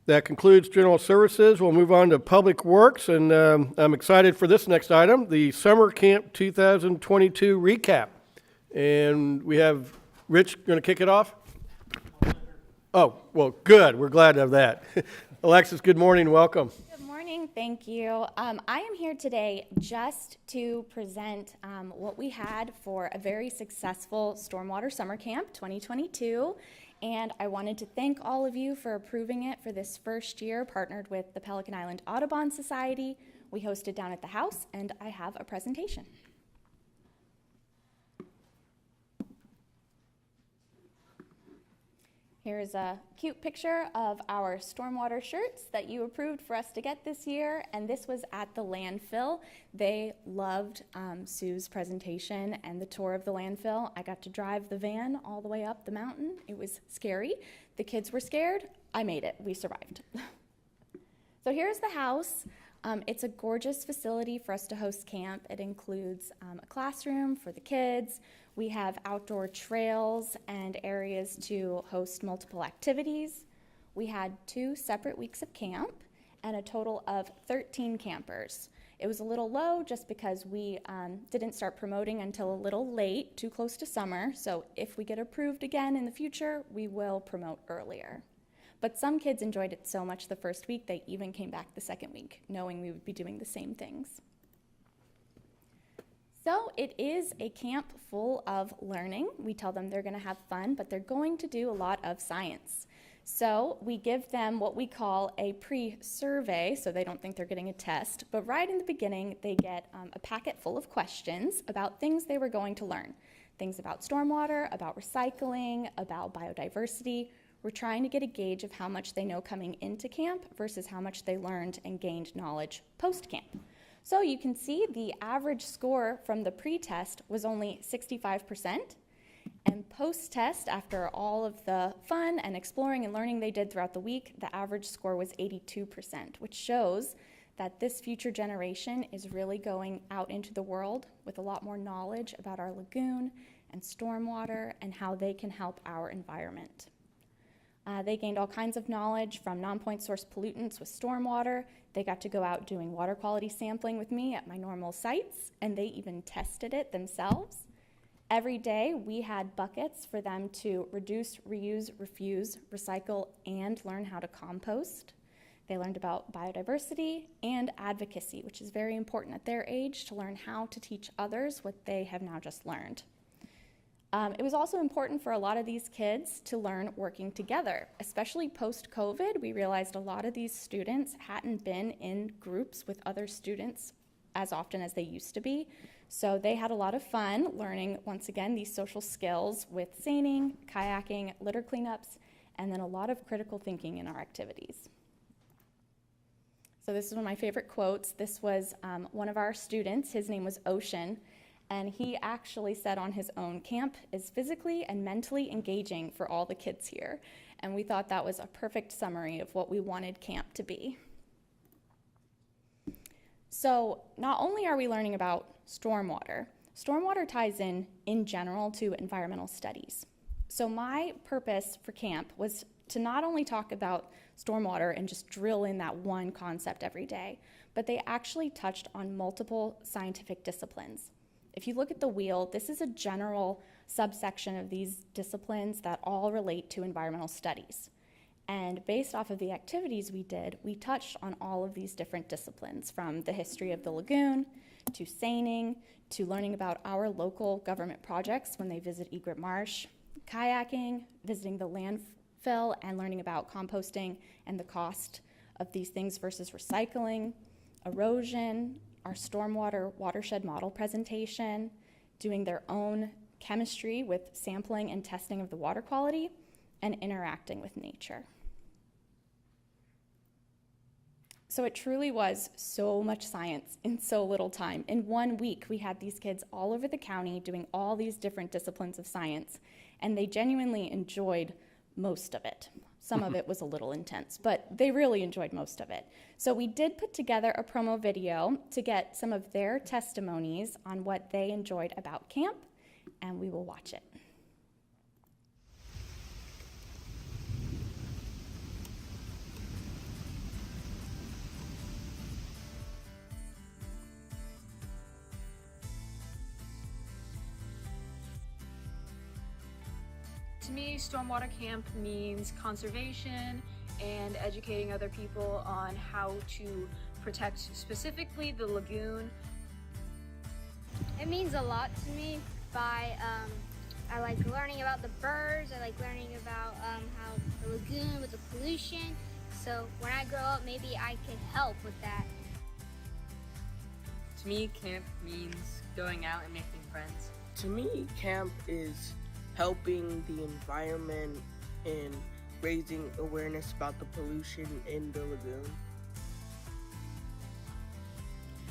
That concludes general services. We'll move on to Public Works, and I'm excited for this next item, the Summer Camp 2022 recap. And we have Rich going to kick it off? Oh, well, good. We're glad to have that. Alexis, good morning. Welcome. Good morning. Thank you. I am here today just to present what we had for a very successful Stormwater Summer Camp 2022. And I wanted to thank all of you for approving it for this first year, partnered with the Pelican Island Audubon Society. We hosted down at the house, and I have a presentation. Here's a cute picture of our stormwater shirts that you approved for us to get this year, and this was at the landfill. They loved Sue's presentation and the tour of the landfill. I got to drive the van all the way up the mountain. It was scary. The kids were scared. I made it. We survived. So here's the house. It's a gorgeous facility for us to host camp. It includes a classroom for the kids. We have outdoor trails and areas to host multiple activities. We had 2 separate weeks of camp and a total of 13 campers. It was a little low just because we didn't start promoting until a little late, too close to summer. So if we get approved again in the future, we will promote earlier. But some kids enjoyed it so much the first week, they even came back the second week, knowing we would be doing the same things. So it is a camp full of learning. We tell them they're going to have fun, but they're going to do a lot of science. So we give them what we call a pre-survey, so they don't think they're getting a test. But right in the beginning, they get a packet full of questions about things they were going to learn. Things about stormwater, about recycling, about biodiversity. We're trying to get a gauge of how much they know coming into camp versus how much they learned and gained knowledge post-camp. So you can see the average score from the pre-test was only 65%, and post-test, after all of the fun and exploring and learning they did throughout the week, the average score was 82%, which shows that this future generation is really going out into the world with a lot more knowledge about our lagoon and stormwater and how they can help our environment. They gained all kinds of knowledge from non-point source pollutants with stormwater. They got to go out doing water quality sampling with me at my normal sites, and they even tested it themselves. Every day we had buckets for them to reduce, reuse, refuse, recycle, and learn how to compost. They learned about biodiversity and advocacy, which is very important at their age, to learn how to teach others what they have now just learned. It was also important for a lot of these kids to learn working together, especially post-COVID. We realized a lot of these students hadn't been in groups with other students as often as they used to be. So they had a lot of fun learning, once again, these social skills with seining, kayaking, litter cleanups, and then a lot of critical thinking in our activities. So this is one of my favorite quotes. This was one of our students. His name was Ocean. And he actually said on his own, camp is physically and mentally engaging for all the kids here. And we thought that was a perfect summary of what we wanted camp to be. So not only are we learning about stormwater ties in general to environmental studies. So my purpose for camp was to not only talk about stormwater and just drill in that one concept every day, but they actually touched on multiple scientific disciplines. If you look at the wheel, this is a general subsection of these disciplines that all relate to environmental studies. And based off of the activities we did, we touched on all of these different disciplines, from the history of the lagoon, to seining, to learning about our local government projects when they visit Egret Marsh, kayaking, visiting the landfill, and learning about composting and the cost of these things versus recycling, erosion, our stormwater watershed model presentation, doing their own chemistry with sampling and testing of the water quality, and interacting with nature. So it truly was so much science in so little time. In 1 week, we had these kids all over the county doing all these different disciplines of science, and they genuinely enjoyed most of it. Some of it was a little intense, but they really enjoyed most of it. So we did put together a promo video to get some of their testimonies on what they enjoyed about camp, and we will watch it. To me, Stormwater Camp means conservation and educating other people on how to protect specifically the lagoon. It means a lot to me. I like learning about the birds. I like learning about how the lagoon with the pollution. So when I grow up, maybe I could help with that. To me, camp means going out and making friends. To me, camp is helping the environment and raising awareness about the pollution in the lagoon.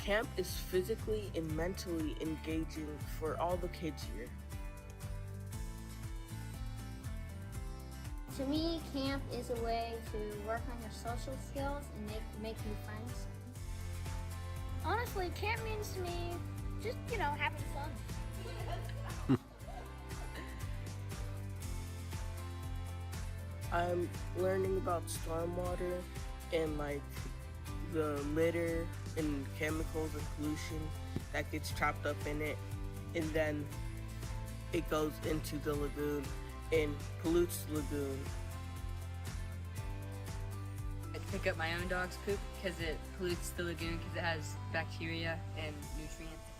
Camp is physically and mentally engaging for all the kids here. To me, camp is a way to work on your social skills and make new friends. Honestly, camp means to me just, having fun. I'm learning about stormwater and like the litter and chemicals and pollution that gets trapped up in it, and then it goes into the lagoon and pollutes the lagoon. I pick up my own dog's poop because it pollutes the lagoon because it has bacteria and nutrients.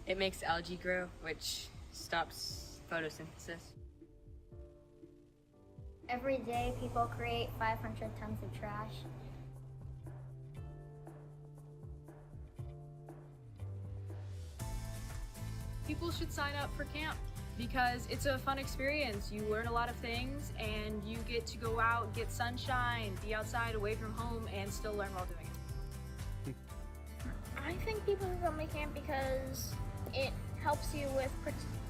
It makes algae grow, which stops photosynthesis. Every day, people create 500 tons of trash. People should sign up for camp because it's a fun experience. You learn a lot of things and you get to go out, get sunshine, be outside away from home, and still learn while doing it. I think people should come to camp because it helps you with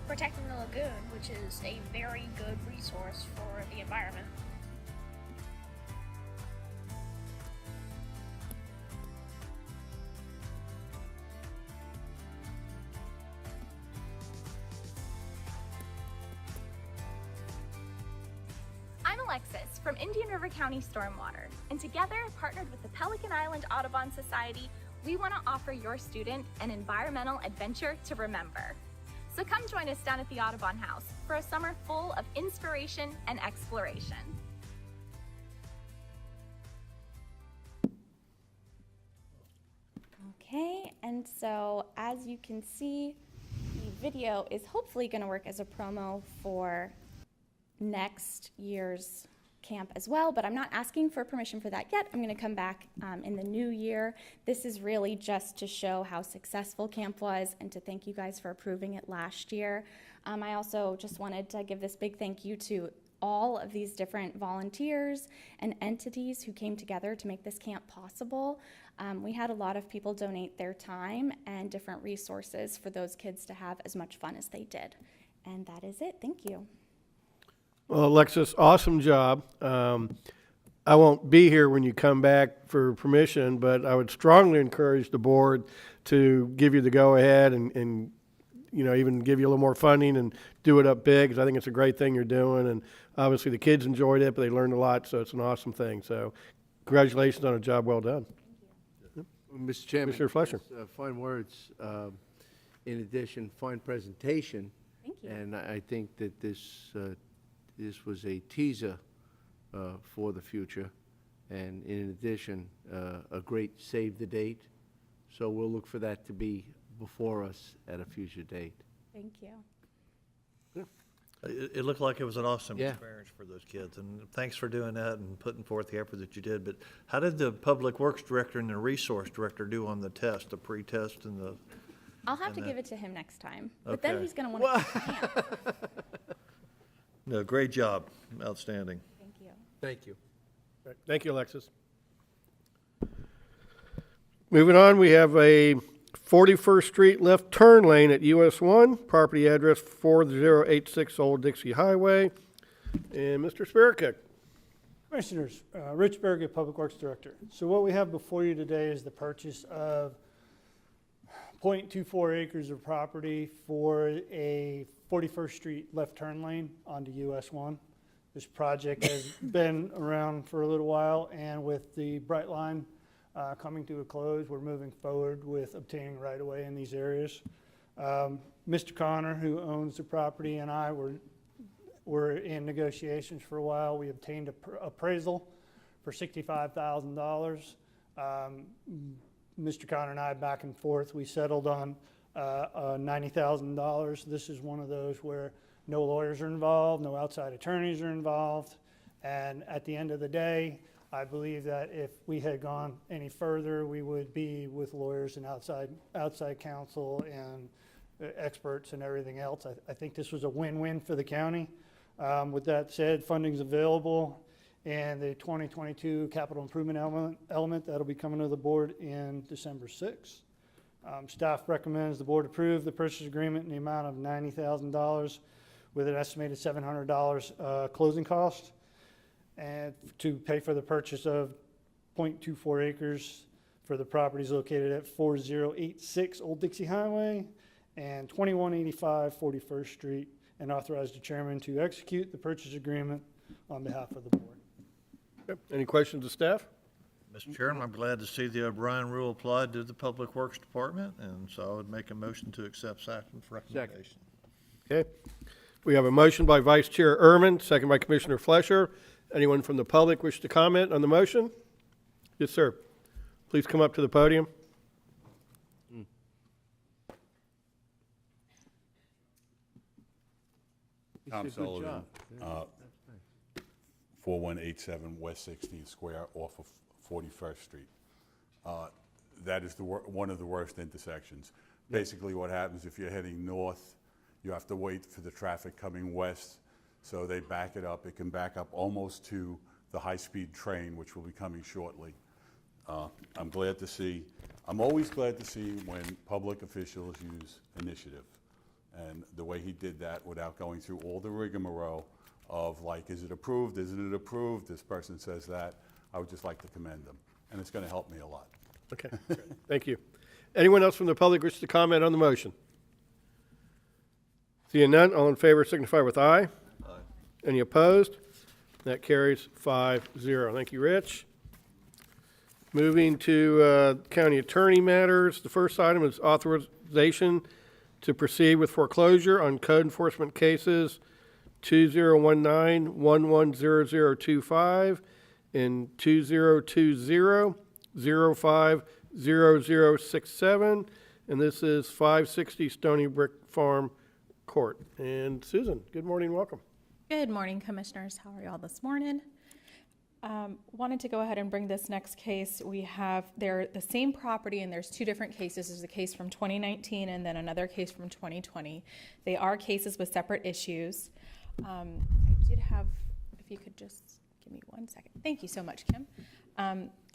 protecting the lagoon, which is a very good resource for the environment. I'm Alexis from Indian River County Stormwater, and together, partnered with the Pelican Island Audubon Society, we want to offer your student an environmental adventure to remember. So come join us down at the Audubon House for a summer full of inspiration and exploration. Okay, and so as you can see, the video is hopefully going to work as a promo for next year's camp as well, but I'm not asking for permission for that yet. I'm going to come back in the new year. This is really just to show how successful camp was and to thank you guys for approving it last year. I also just wanted to give this big thank you to all of these different volunteers and entities who came together to make this camp possible. We had a lot of people donate their time and different resources for those kids to have as much fun as they did. And that is it. Thank you. Well, Alexis, awesome job. I won't be here when you come back for permission, but I would strongly encourage the board to give you the go-ahead and even give you a little more funding and do it up big, because I think it's a great thing you're doing. And obviously the kids enjoyed it, but they learned a lot, so it's an awesome thing. So congratulations on a job well done. Mr. Chairman. Commissioner Fleischer. Fine words. In addition, fine presentation. Thank you. And I think that this was a teaser for the future. And in addition, a great save the date. So we'll look for that to be before us at a future date. Thank you. It looked like it was an awesome Yeah. experience for those kids, and thanks for doing that and putting forth the effort that you did. But how did the Public Works Director and the Resource Director do on the test, the pre-test and the? I'll have to and give the- it to him next time, but then Okay. he's going to want to camp. No, great job, outstanding. Thank you. Thank you. Thank you, Alexis. Moving on, we have a 41st Street left turn lane at US 1, property address 4086 Old Dixie Highway. And Mr. Spirikic. Commissioners, Rich Berget, Public Works Director. So what we have before you today is the purchase of 0.24 acres of property for a 41st Street left turn lane onto US 1. This project has been around for a little while, and with the Bright Line coming to a close, we're moving forward with obtaining right-of-way in these areas. Mr. Connor, who owns the property, and I were were in negotiations for a while. We obtained appraisal for $65,000. Mr. Connor and I, back and forth, we settled on $90,000. This is one of those where no lawyers are involved, no outside attorneys are involved. And at the end of the day, I believe that if we had gone any further, we would be with lawyers and outside counsel and experts and everything else. I think this was a win-win for the county. With that said, funding's available, and the 2022 capital improvement element that'll be coming to the board in December 6th. Staff recommends the board approve the purchase agreement in the amount of $90,000 with an estimated $700 closing cost, and to pay for the purchase of 0.24 acres for the properties located at 4086 Old Dixie Highway and 2185 41st Street, and authorize the chairman to execute the purchase agreement on behalf of the board. Yep. Any questions of staff? Mr. Chairman, I'm glad to see the O'Brien rule applied to the Public Works Department, and so I would make a motion to accept Saxon's recommendation. Okay. We have a motion by Vice Chair Ehrman, second by Commissioner Flesher. Anyone from the public wish to comment on the motion? Yes, sir. Please come up to the podium. Tom Sullivan, 4187 West 16th Square off of 41st Street. That is one of the worst intersections. Basically what happens if you're heading north, you have to wait for the traffic coming west, so they back it up. It can back up almost to the high-speed train, which will be coming shortly. I'm always glad to see when public officials use initiative. And the way he did that without going through all the rigmarole of like, is it approved, isn't it approved, this person says that, I would just like to commend them. And it's going to help me a lot. Okay, thank you. Anyone else from the public wish to comment on the motion? Seeing none, all in favor signify with aye. Aye. Any opposed? That carries 5-0. Thank you, Rich. Moving to county attorney matters. The first item is authorization to proceed with foreclosure on code enforcement cases 2019-110025 and 2020-050067, and this is 560 Stony Brook Farm Court. And Susan, good morning, welcome. Good morning, Commissioners. How are y'all this morning? Wanted to go ahead and bring this next case. We have, they're the same property, and there's two different cases. There's a case from 2019 and then another case from 2020. They are cases with separate issues. I did have, if you could just give me 1 second. Thank you so much, Kim.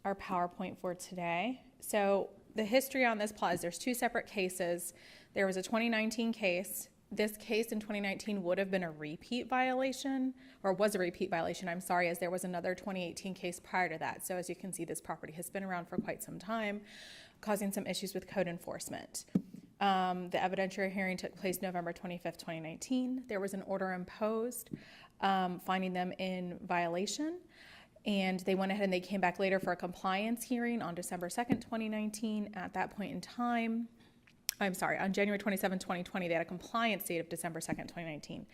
Our PowerPoint for today. So the history on this plot is there's two separate cases. There was a 2019 case. This case in 2019 would have been a repeat violation, or was a repeat violation, I'm sorry, as there was another 2018 case prior to that. So as you can see, this property has been around for quite some time, causing some issues with code enforcement. The evidentiary hearing took place November 25th, 2019. There was an order imposed finding them in violation, and they went ahead and they came back later for a compliance hearing on December 2nd, 2019. At that point in time, I'm sorry, on January 27, 2020, they had a compliance date of December 2nd, 2019.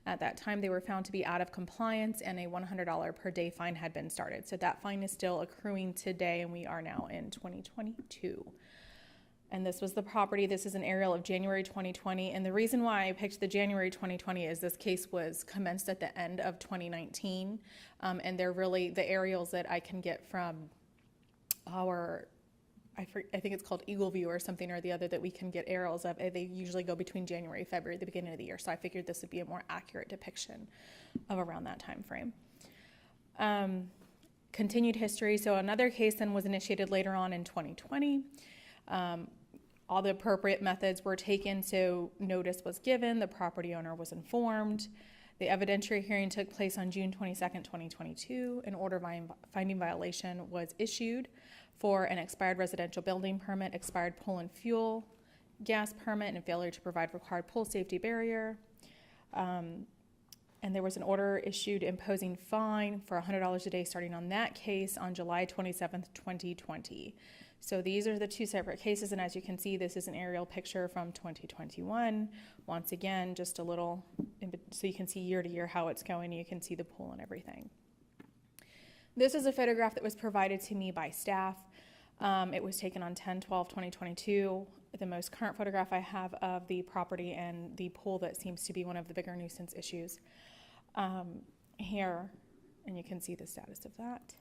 At that time, they were found to be out of compliance, and a $100 per day fine had been started. So that fine is still accruing today, and we are now in 2022. And this was the property. This is an aerial of January 2020. And the reason why I picked the January 2020 is this case was commenced at the end of 2019. And they're really the aerials that I can get from our, I think it's called Eagle View or something or the other, that we can get aerials of. They usually go between January, February, the beginning of the year. So I figured this would be a more accurate depiction of around that time frame. Continued history. So another case then was initiated later on in 2020. All the appropriate methods were taken, so notice was given, the property owner was informed. The evidentiary hearing took place on June 22nd, 2022. An order finding violation was issued for an expired residential building permit, expired pool and fuel gas permit, and failure to provide required pool safety barrier. And there was an order issued imposing fine for $100 a day starting on that case on July 27th, 2020. So these are the two separate cases, and as you can see, this is an aerial picture from 2021. Once again, just a little, so you can see year to year how it's going. You can see the pool and everything. This is a photograph that was provided to me by staff. It was taken on 10/12/2022. The most current photograph I have of the property and the pool that seems to be one of the bigger nuisance issues here, and you can see the status of that.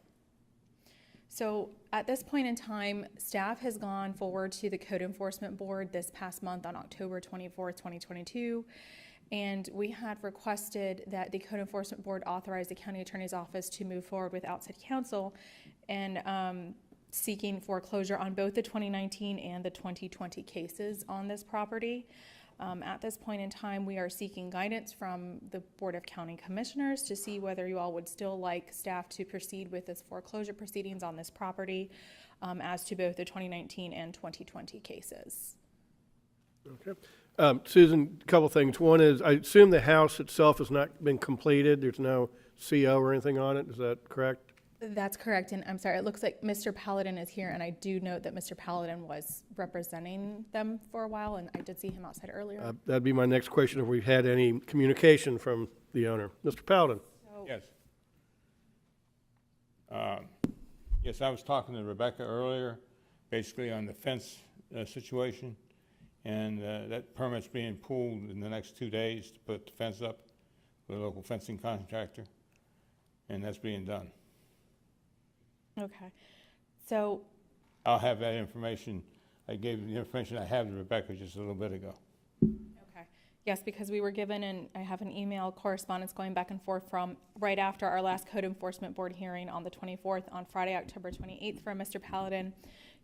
So at this point in time, staff has gone forward to the Code Enforcement Board this past month on October 24th, 2022, and we had requested that the Code Enforcement Board authorize the County Attorney's Office to move forward with outside counsel and seeking foreclosure on both the 2019 and the 2020 cases on this property. At this point in time, we are seeking guidance from the Board of County Commissioners to see whether you all would still like staff to proceed with this foreclosure proceedings on this property as to both the 2019 and 2020 cases. Okay. Susan, a couple things. One is, I assume the house itself has not been completed. There's no CO or anything on it. Is that correct? That's correct, and I'm sorry, it looks like Mr. Paladin is here, and I do note that Mr. Paladin was representing them for a while, and I did see him outside earlier. That'd be my next question, if we've had any communication from the owner. Mr. Paladin? Yes. Yes, I was talking to Rebecca earlier, basically on the fence situation, and that permit's being pulled in the next 2 days to put the fence up with a local fencing contractor, and that's being done. Okay, so I'll have that information. I gave the information I have to Rebecca just a little bit ago. okay, yes, because we were given, and I have an email correspondence going back and forth from right after our last Code Enforcement Board hearing on the 24th, on Friday, October 28th, from Mr. Paladin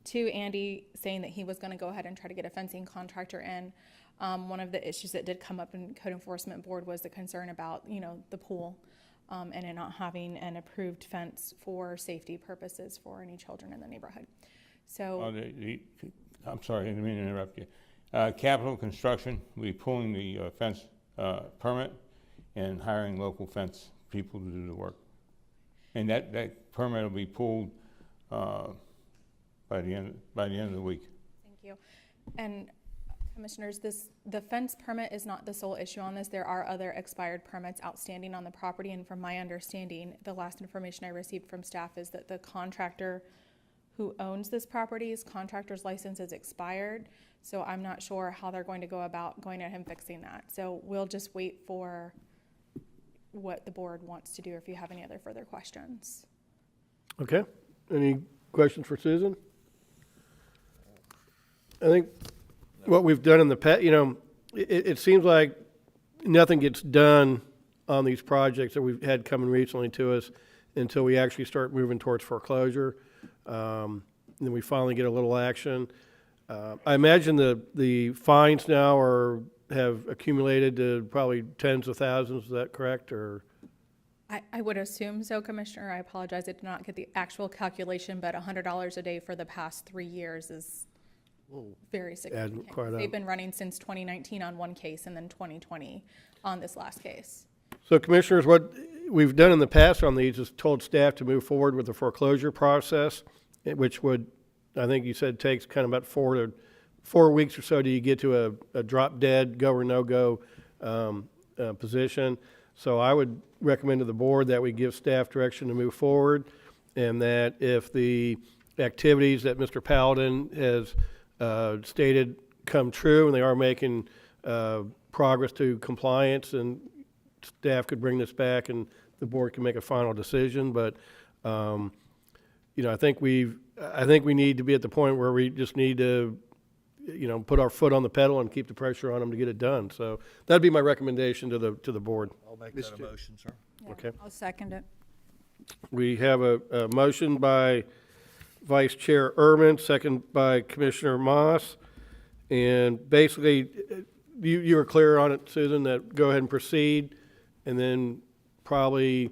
to Andy, saying that he was going to go ahead and try to get a fencing contractor in. One of the issues that did come up in Code Enforcement Board was the concern about, you know, the pool. And it not having an approved fence for safety purposes for any children in the neighborhood. So, I'm sorry, I didn't mean to interrupt you. Capital Construction, we're pulling the fence permit and hiring local fence people to do the work. And that permit will be pulled by the end of the week. thank you. And Commissioners, the fence permit is not the sole issue on this. There are other expired permits outstanding on the property, and from my understanding, the last information I received from staff is that the contractor who owns this property's contractor's license is expired, so I'm not sure how they're going to go about going ahead and fixing that. So we'll just wait for what the board wants to do, if you have any other further questions. Okay. Any questions for Susan? I think what we've done in the past, you know, it seems like nothing gets done on these projects that we've had coming recently to us until we actually start moving towards foreclosure. And then we finally get a little action. I imagine the fines now have accumulated to probably tens of thousands. Is that correct? Or I would assume so, Commissioner. I apologize, I did not get the actual calculation, but $100 a day for the past 3 years is very significant. They've been running since 2019 on one case, and then 2020 on this last case. So, Commissioners, what we've done in the past on these is told staff to move forward with the foreclosure process, which would, I think you said, takes kind of about 4 weeks or so till you get to a drop dead, go or no go position. So I would recommend to the board that we give staff direction to move forward, and that if the activities that Mr. Paladin has stated come true, and they are making progress to compliance, and staff could bring this back and the board can make a final decision. But you know, I think we need to be at the point where we just need to, you know, put our foot on the pedal and keep the pressure on them to get it done. So that'd be my recommendation to the board. I'll make that a motion, sir. Yeah, Okay. I'll second it. We have a motion by Vice Chair Ehrman, second by Commissioner Moss. And basically, you were clear on it, Susan, that go ahead and proceed, and then probably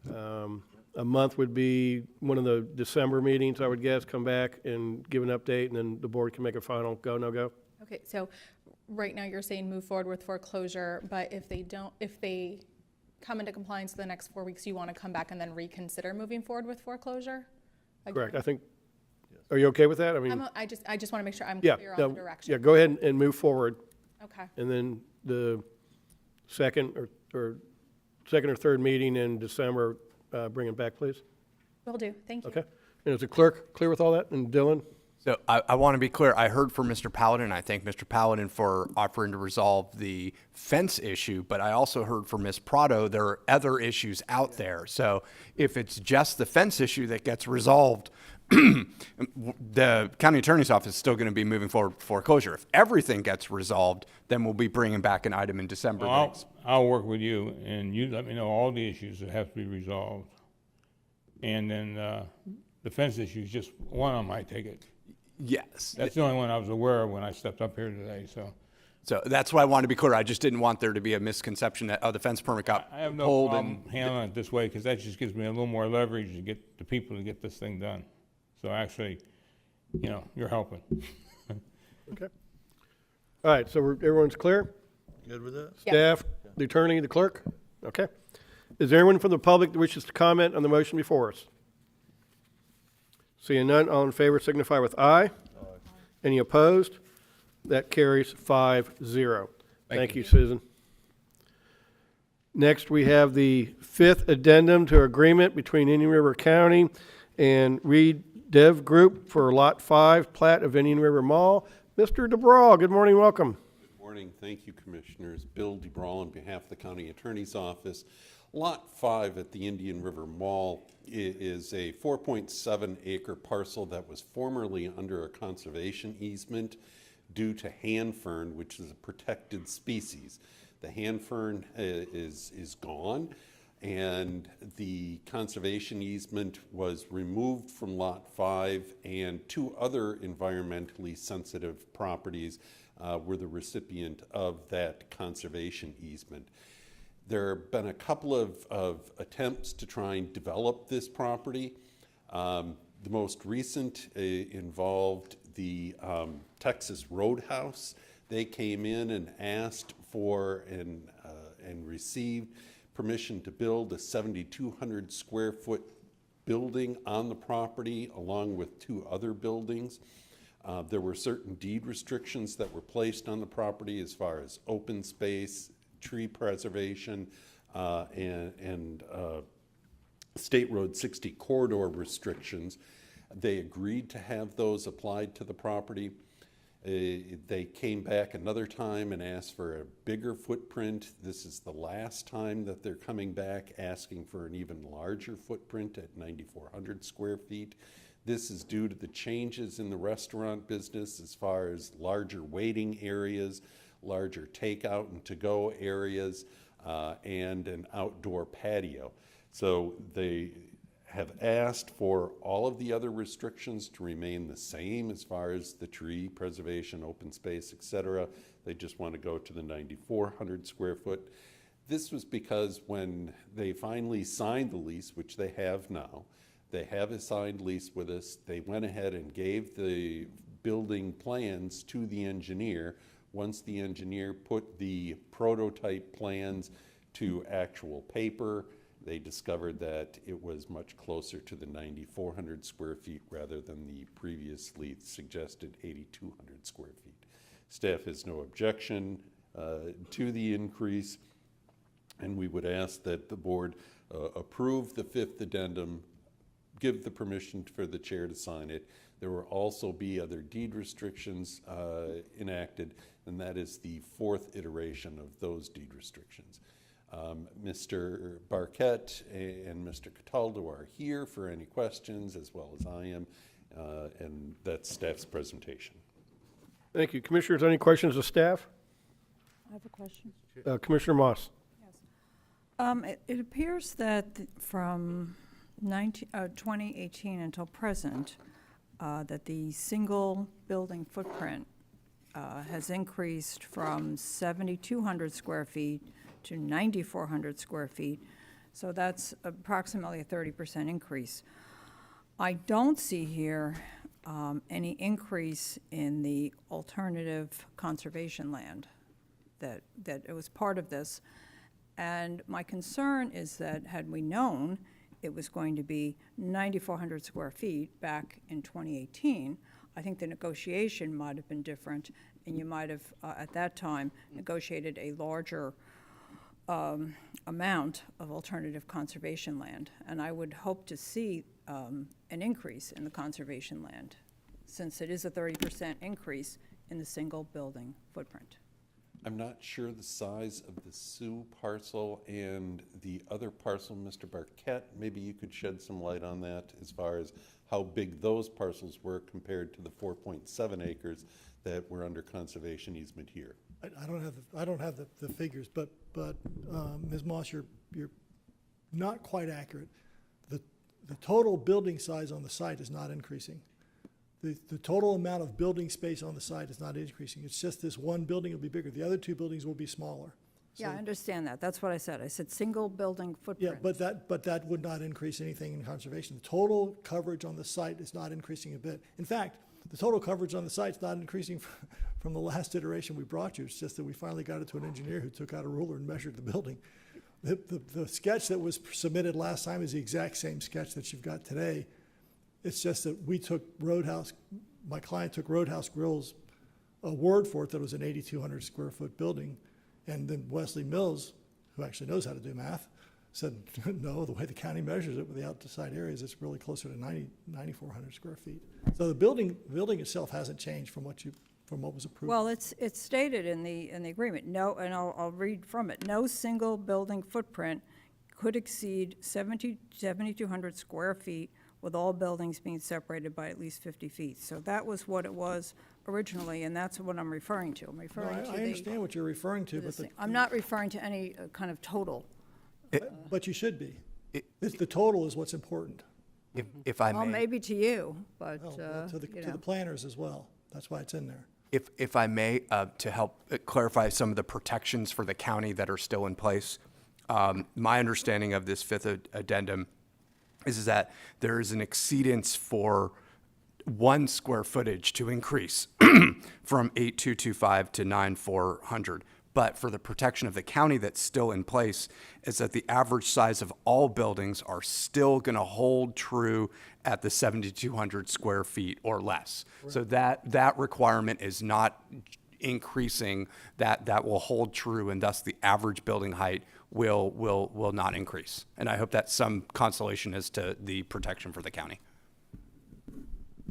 a month would be one of the December meetings, I would guess, come back and give an update, and then the board can make a final go, no go. Okay, so right now you're saying move forward with foreclosure, but if they come into compliance in the next 4 weeks, you want to come back and then reconsider moving forward with foreclosure? Correct. I think Are you okay with that? I mean, I just want to make sure I'm yeah, clear on no, the direction. yeah, go ahead and move forward. Okay. And then the second or third meeting in December, bring it back, please. Will do. Thank you. Okay. And is the clerk clear with all that? And Dylan? So I want to be clear. I heard from Mr. Paladin. I thank Mr. Paladin for offering to resolve the fence issue, but I also heard from Ms. Prado there are other issues out there. So if it's just the fence issue that gets resolved, the county attorney's office is still going to be moving forward with foreclosure. If everything gets resolved, then we'll be bringing back an item in December. I'll work with you, and you let me know all the issues that have to be resolved. And then the fence issue is just one of them, I take it. Yes. That's the only one I was aware of when I stepped up here today, so. So that's why I wanted to be clear. I just didn't want there to be a misconception that, the fence permit got I have no pulled. problem handling it this way, because that just gives me a little more leverage to get the people to get this thing done. So actually, you're helping. Okay. All right, so everyone's clear? Good with that? Staff, the attorney, the clerk? Okay. Is there anyone from the public that wishes to comment on the motion before us? Seeing none, all in favor signify with aye. Any opposed? That carries 5-0. Thank you, Susan. Next, we have the fifth addendum to agreement between Indian River County and Reed Dev Group for Lot 5 plat of Indian River Mall. Mr. DeBraw, good morning, welcome. Good morning. Thank you, Commissioners. Bill DeBraw on behalf of the County Attorney's Office. Lot 5 at the Indian River Mall is a 4.7 acre parcel that was formerly under a conservation easement due to hand fern, which is a protected species. The hand fern is gone, and the conservation easement was removed from Lot 5, and two other environmentally sensitive properties were the recipient of that conservation easement. There have been a couple of attempts to try and develop this property. The most recent involved the Texas Roadhouse. They came in and asked for and received permission to build a 7,200 square foot building on the property along with two other buildings. There were certain deed restrictions that were placed on the property as far as open space, tree preservation, and State Road 60 corridor restrictions. They agreed to have those applied to the property. They came back another time and asked for a bigger footprint. This is the last time that they're coming back asking for an even larger footprint at 9,400 square feet. This is due to the changes in the restaurant business as far as larger waiting areas, larger takeout and to-go areas, and an outdoor patio. So they have asked for all of the other restrictions to remain the same as far as the tree preservation, open space, etc. They just want to go to the 9,400 square foot. This was because when they finally signed the lease, which they have now, they have a signed lease with us, they went ahead and gave the building plans to the engineer. Once the engineer put the prototype plans to actual paper, they discovered that it was much closer to the 9,400 square feet rather than the previously suggested 8,200 square feet. Staff has no objection to the increase, and we would ask that the board approve the fifth addendum, give the permission for the chair to sign it. There will also be other deed restrictions enacted, and that is the fourth iteration of those deed restrictions. Mr. Barquette and Mr. Cataldo are here for any questions, as well as I am, and that's staff's presentation. Thank you. Commissioners, any questions of staff? I have a question. Commissioner Moss. It appears that from 2018 until present, that the single building footprint has increased from 7,200 square feet to 9,400 square feet. So that's approximately a 30% increase. I don't see here any increase in the alternative conservation land that it was part of this. And my concern is that had we known it was going to be 9,400 square feet back in 2018, I think the negotiation might have been different, and you might have, at that time, negotiated a larger amount of alternative conservation land. And I would hope to see an increase in the conservation land, since it is a 30% increase in the single building footprint. I'm not sure the size of the Sioux parcel and the other parcel, Mr. Barquette. Maybe you could shed some light on that as far as how big those parcels were compared to the 4.7 acres that were under conservation easement here. I don't have the figures, but Ms. Moss, you're not quite accurate. The total building size on the site is not increasing. The total amount of building space on the site is not increasing. It's just this one building will be bigger. The other two buildings will be smaller. Yeah, I understand that. That's what I said. I said single building footprint. Yeah, but that would not increase anything in conservation. The total coverage on the site is not increasing a bit. In fact, the total coverage on the site is not increasing from the last iteration we brought you. It's just that we finally got it to an engineer who took out a ruler and measured the building. The sketch that was submitted last time is the exact same sketch that you've got today. It's just that we took Roadhouse, my client took Roadhouse Grill's word for it that it was an 8,200 square foot building. And then Wesley Mills, who actually knows how to do math, said, no, the way the county measures it with the outside areas, it's really closer to 9,400 square feet. So the building itself hasn't changed from what was approved. Well, it's stated in the agreement. No, and I'll read from it. No single building footprint could exceed 7,200 square feet, with all buildings being separated by at least 50 feet. So that was what it was originally, and that's what I'm referring to. I'm referring to I understand what you're referring to, but I'm not referring to any kind of total. but you should be. The total is what's important. If I Well, may. maybe to you, but, Well, to you the know. planners as well. That's why it's in there. If I may, to help clarify some of the protections for the county that are still in place, my understanding of this fifth addendum is that there is an exceedance for 1 square footage to increase from 8,225 to 9,400. But for the protection of the county that's still in place is that the average size of all buildings are still going to hold true at the 7,200 square feet or less. So that requirement is not increasing, that will hold true, and thus the average building height will not increase. And I hope that's some consolation as to the protection for the county.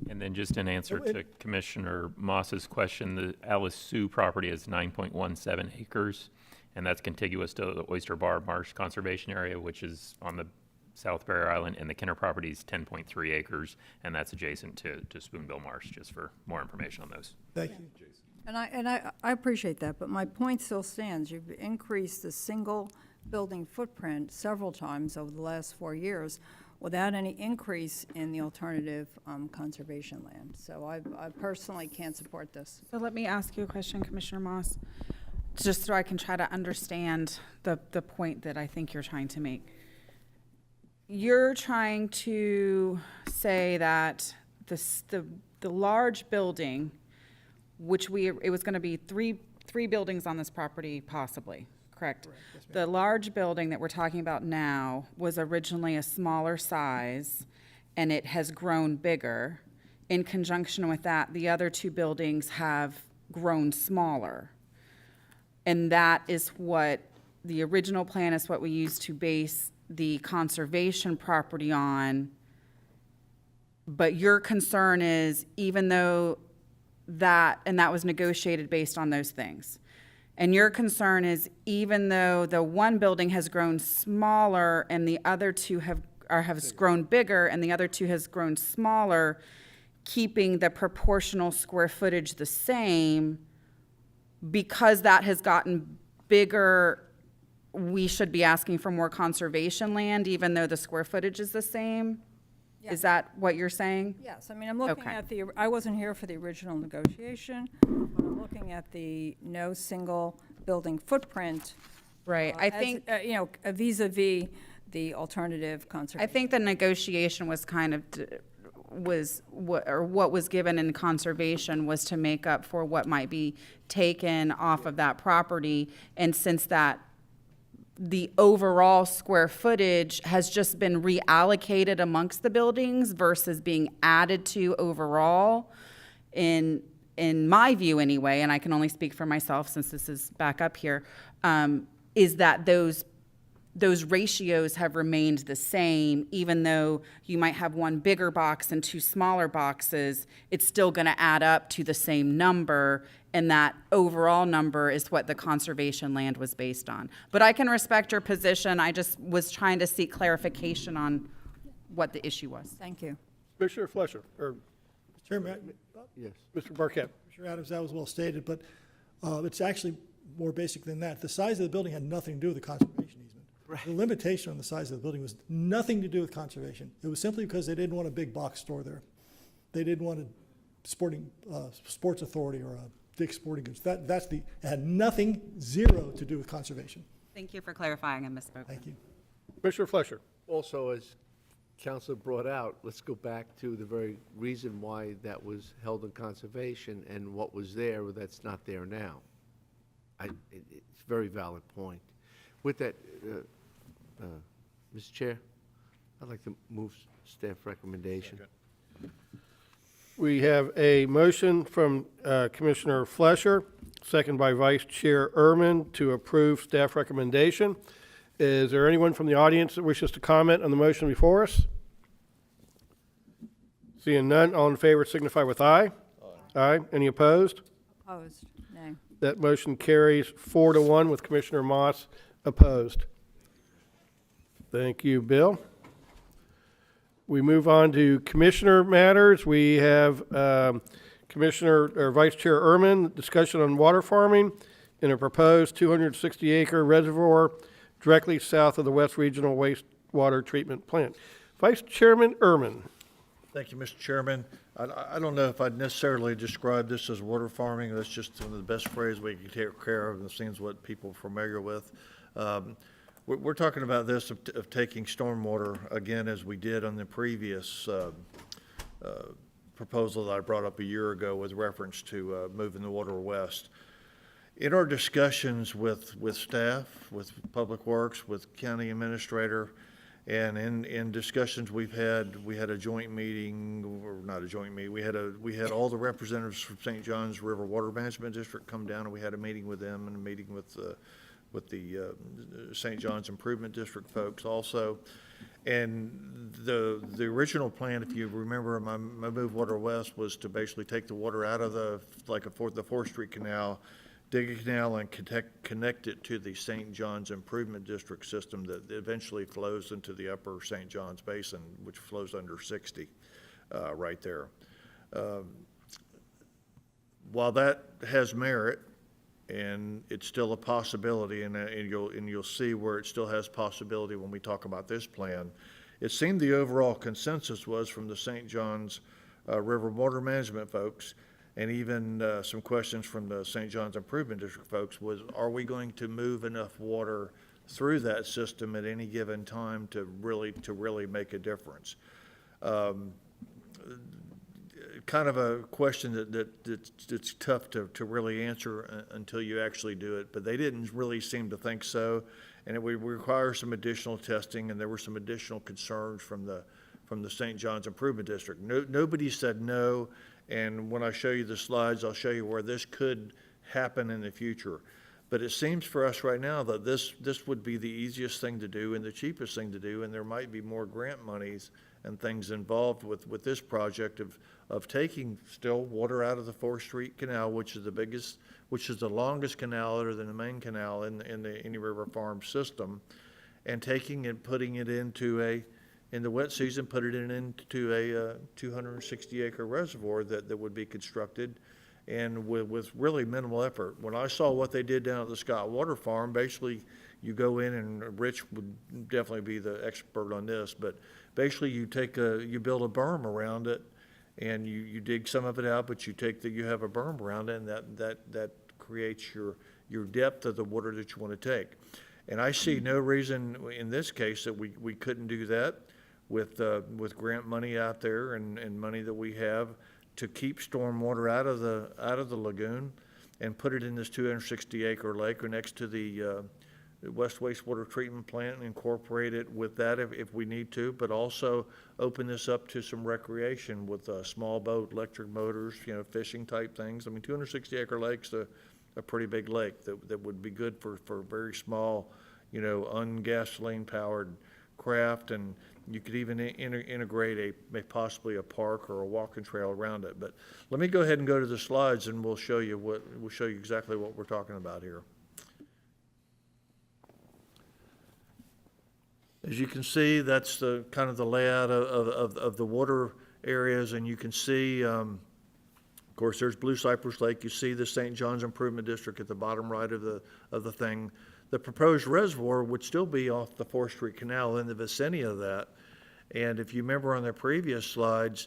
And then just in answer to Commissioner Moss's question, the Alice Sioux property is 9.17 acres, and that's contiguous to the Oyster Bar Marsh Conservation Area, which is on the South Barrier Island, and the Kenner property is 10.3 acres, and that's adjacent to Spoonbill Marsh, just for more information on those. Thank you. And I appreciate that, but my point still stands. You've increased the single building footprint several times over the last 4 years without any increase in the alternative conservation land. So I personally can't support this. So let me ask you a question, Commissioner Moss, just so I can try to understand the point that I think you're trying to make. You're trying to say that the large building, which it was going to be three buildings on this property possibly, correct? The large building that we're talking about now was originally a smaller size, and it has grown bigger. In conjunction with that, the other two buildings have grown smaller. And that is what the original plan is, what we used to base the conservation property on. But your concern is, even though that was negotiated based on those things. And your concern is, even though the one building has grown smaller and the other two have grown bigger and the other two has grown smaller, keeping the proportional square footage the same, because that has gotten bigger, we should be asking for more conservation land, even though the square footage is the same? Yeah. Is that what you're saying? Yes, I mean, I'm looking Okay. at I wasn't here for the original negotiation, but I'm looking at the no single building footprint. Right, I think, vis-à-vis the alternative conservation. I think the negotiation was kind of, what was given in conservation was to make up for what might be taken off of that property. And since that the overall square footage has just been reallocated amongst the buildings versus being added to overall. In my view anyway, and I can only speak for myself since this is back up here, is that those ratios have remained the same, even though you might have one bigger box and two smaller boxes, it's still going to add up to the same number, and that overall number is what the conservation land was based on. But I can respect your position. I just was trying to seek clarification on what the issue was. Thank you. Commissioner Fletcher, or Chairman, Yes. Mr. Barquette. Commissioner Adams, that was well stated, but it's actually more basic than that. The size of the building had nothing to do with the conservation easement. The limitation on the size of the building was nothing to do with conservation. It was simply because they didn't want a big box store there. They didn't want a sports authority or a Dick's Sporting Goods. It had nothing, zero to do with conservation. Thank you for clarifying. I misspoke. Thank you. Commissioner Fletcher. Also, as Council brought out, let's go back to the very reason why that was held in conservation and what was there that's not there now. It's a very valid point. With that, Mr. Chair, I'd like to move staff recommendation. We have a motion from Commissioner Fletcher, second by Vice Chair Ehrman, to approve staff recommendation. Is there anyone from the audience that wishes to comment on the motion before us? Seeing none, all in favor signify with aye. Aye. Any opposed? Opposed? Nay. That motion carries 4-1 with Commissioner Moss opposed. Thank you, Bill. We move on to commissioner matters. We have Commissioner or Vice Chair Ehrman, discussion on water farming in a proposed 260-acre reservoir directly south of the West Regional Wastewater Treatment Plant. Vice Chairman Ehrman. Thank you, Mr. Chairman. I don't know if I'd necessarily describe this as water farming. That's just one of the best phrases we can take care of, and it seems what people are familiar with. We're talking about this of taking stormwater, again, as we did on the previous proposal that I brought up a year ago with reference to moving the water west. In our discussions with staff, with Public Works, with County Administrator, and in discussions we had a joint meeting, or not a joint meeting, we had all the representatives from St. John's River Water Management District come down, and we had a meeting with them and a meeting with the St. John's Improvement District folks also. And the original plan, if you remember, my move water west was to basically take the water out of the 4th Street Canal, dig a canal and connect it to the St. John's Improvement District system that eventually flows into the upper St. John's Basin, which flows under 60 right there. While that has merit, and it's still a possibility, and you'll see where it still has possibility when we talk about this plan, it seemed the overall consensus was from the St. John's River Water Management folks, and even some questions from the St. John's Improvement District folks, was, are we going to move enough water through that system at any given time to really make a difference? Kind of a question that's tough to really answer until you actually do it, but they didn't really seem to think so, and it would require some additional testing, and there were some additional concerns from the St. John's Improvement District. Nobody said no. And when I show you the slides, I'll show you where this could happen in the future. But it seems for us right now that this would be the easiest thing to do and the cheapest thing to do, and there might be more grant monies and things involved with this project of taking still water out of the 4th Street Canal, which is the longest canal other than the main canal in the Indian River Farm system, and taking it, putting it into in the wet season, put it into a 260-acre reservoir that would be constructed, and with really minimal effort. When I saw what they did down at the Scott Water Farm, basically you go in, and Rich would definitely be the expert on this, but basically you build a berm around it, and you dig some of it out, but you have a berm around it, and that creates your depth of the water that you want to take. And I see no reason in this case that we couldn't do that with grant money out there and money that we have to keep stormwater out of the lagoon and put it in this 260-acre lake or next to the West Wastewater Treatment Plant and incorporate it with that if we need to, but also open this up to some recreation with small boat, electric motors, fishing type things. I mean, 260-acre lake's a pretty big lake that would be good for very small, ungasoline powered craft, and you could even integrate possibly a park or a walking trail around it. But let me go ahead and go to the slides, and we'll show you exactly what we're talking about here. As you can see, that's the kind of the layout of the water areas, and you can see, of course, there's Blue Cypress Lake. You see the St. John's Improvement District at the bottom right of the thing. The proposed reservoir would still be off the 4th Street Canal in the vicinity of that. And if you remember on the previous slides,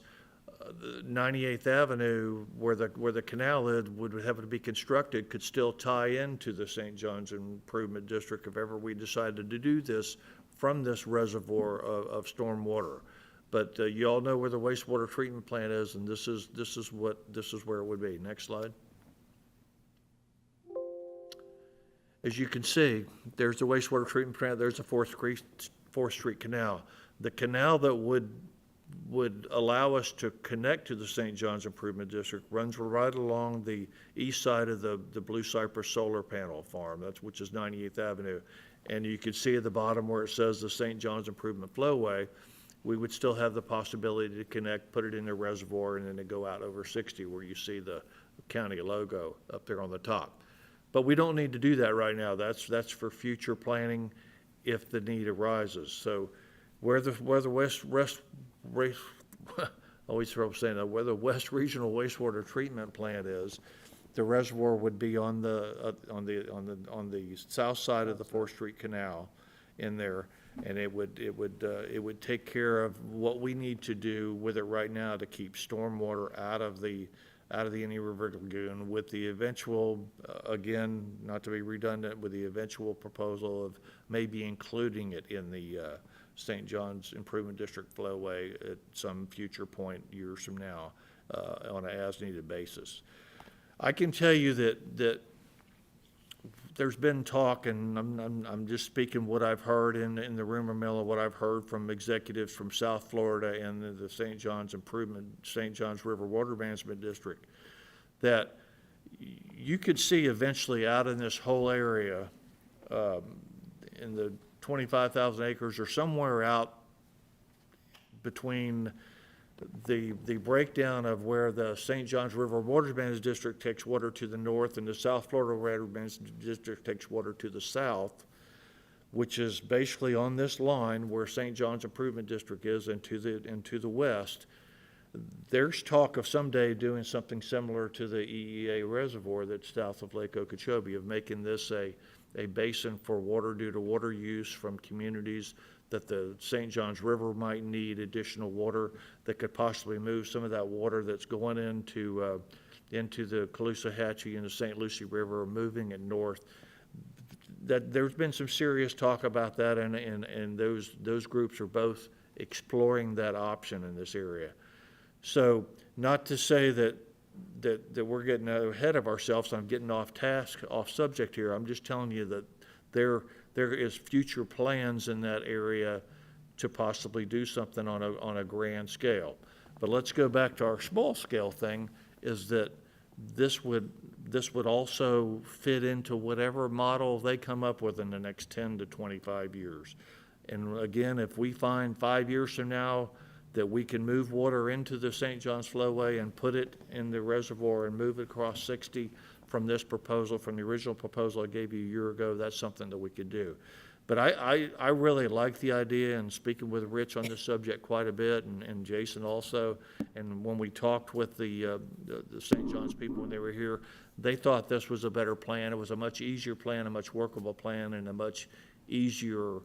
98th Avenue, where the canal would have to be constructed, could still tie into the St. John's Improvement District if ever we decided to do this from this reservoir of storm water. But you all know where the wastewater treatment plant is, and this is where it would be. Next slide. As you can see, there's the wastewater treatment plant. There's the 4th Street Canal. The canal that would allow us to connect to the St. John's Improvement District runs right along the east side of the Blue Cypress solar panel farm, which is 98th Avenue. And you can see at the bottom where it says the St. John's Improvement Flowway, we would still have the possibility to connect, put it in the reservoir, and then to go out over 60 where you see the county logo up there on the top. But we don't need to do that right now. That's for future planning if the need arises. So where the West Regional Wastewater Treatment Plant is, the reservoir would be on the south side of the 4th Street Canal in there, and it would take care of what we need to do with it right now to keep stormwater out of the Indian River Lagoon, with the eventual, again, not to be redundant, with the eventual proposal of maybe including it in the St. John's Improvement District flowway at some future point years from now on an as-needed basis. I can tell you that there's been talk, and I'm just speaking what I've heard in the rumor mill and what I've heard from executives from South Florida and the St. John's River Water Management District, that you could see eventually out in this whole area, in the 25,000 acres or somewhere out between the breakdown of where the St. John's River Water Management District takes water to the north and the South Florida Water Management District takes water to the south, which is basically on this line where St. John's Improvement District is, and to the west. There's talk of someday doing something similar to the EEA reservoir that's south of Lake Okeechobee, of making this a basin for water due to water use from communities that the St. John's River might need additional water that could possibly move some of that water that's going into the Caloosahatchee and the St. Lucie River, moving it north. That there's been some serious talk about that, and those groups are both exploring that option in this area. So not to say that we're getting ahead of ourselves. I'm getting off subject here. I'm just telling you that there is future plans in that area to possibly do something on a grand scale. But let's go back to our small scale thing, is that this would also fit into whatever model they come up with in the next 10 to 25 years. And again, if we find 5 years from now that we can move water into the St. John's Flowway and put it in the reservoir and move it across 60 from this proposal, from the original proposal I gave you a year ago, that's something that we could do. But I really like the idea, and speaking with Rich on this subject quite a bit, and Jason also, and when we talked with the St. John's people when they were here, they thought this was a better plan. It was a much easier plan, a much workable plan, and a much easier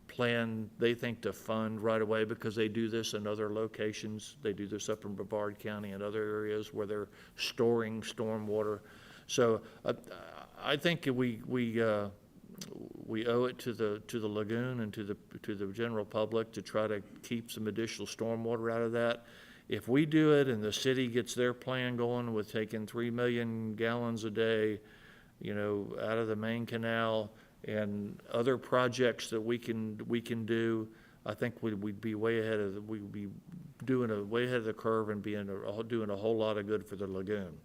plan, they think, to fund right away, because they do this in other locations. They do this up in Brevard County and other areas where they're storing storm water. So I think we owe it to the lagoon and to the general public to try to keep some additional stormwater out of that. If we do it and the city gets their plan going with taking 3 million gallons a day, out of the main canal and other projects that we can do, I think we'd be way ahead of, we'd be way ahead of the curve and doing a whole lot of good for the lagoon.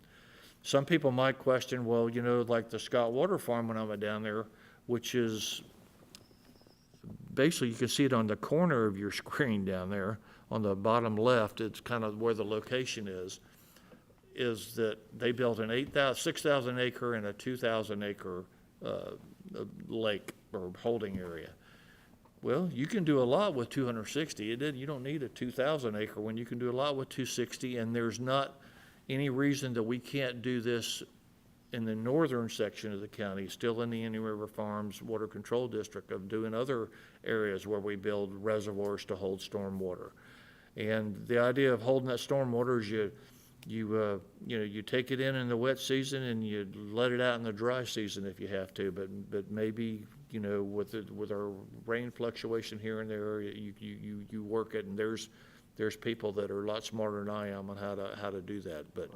Some people might question, well, you know, like the Scott Water Farm when I went down there, which is, basically you can see it on the corner of your screen down there on the bottom left. It's kind of where the location is that they built an 6,000 acre and a 2,000 acre lake or holding area. Well, you can do a lot with 260. You don't need a 2,000 acre one. You can do a lot with 260, and there's not any reason that we can't do this in the northern section of the county, still in the Indian River Farms Water Control District, of doing other areas where we build reservoirs to hold stormwater. And the idea of holding that stormwater is you take it in the wet season and you let it out in the dry season if you have to, but maybe, you know, with our rain fluctuation here and there, you work it, and there's people that are a lot smarter than I am on how to do that. But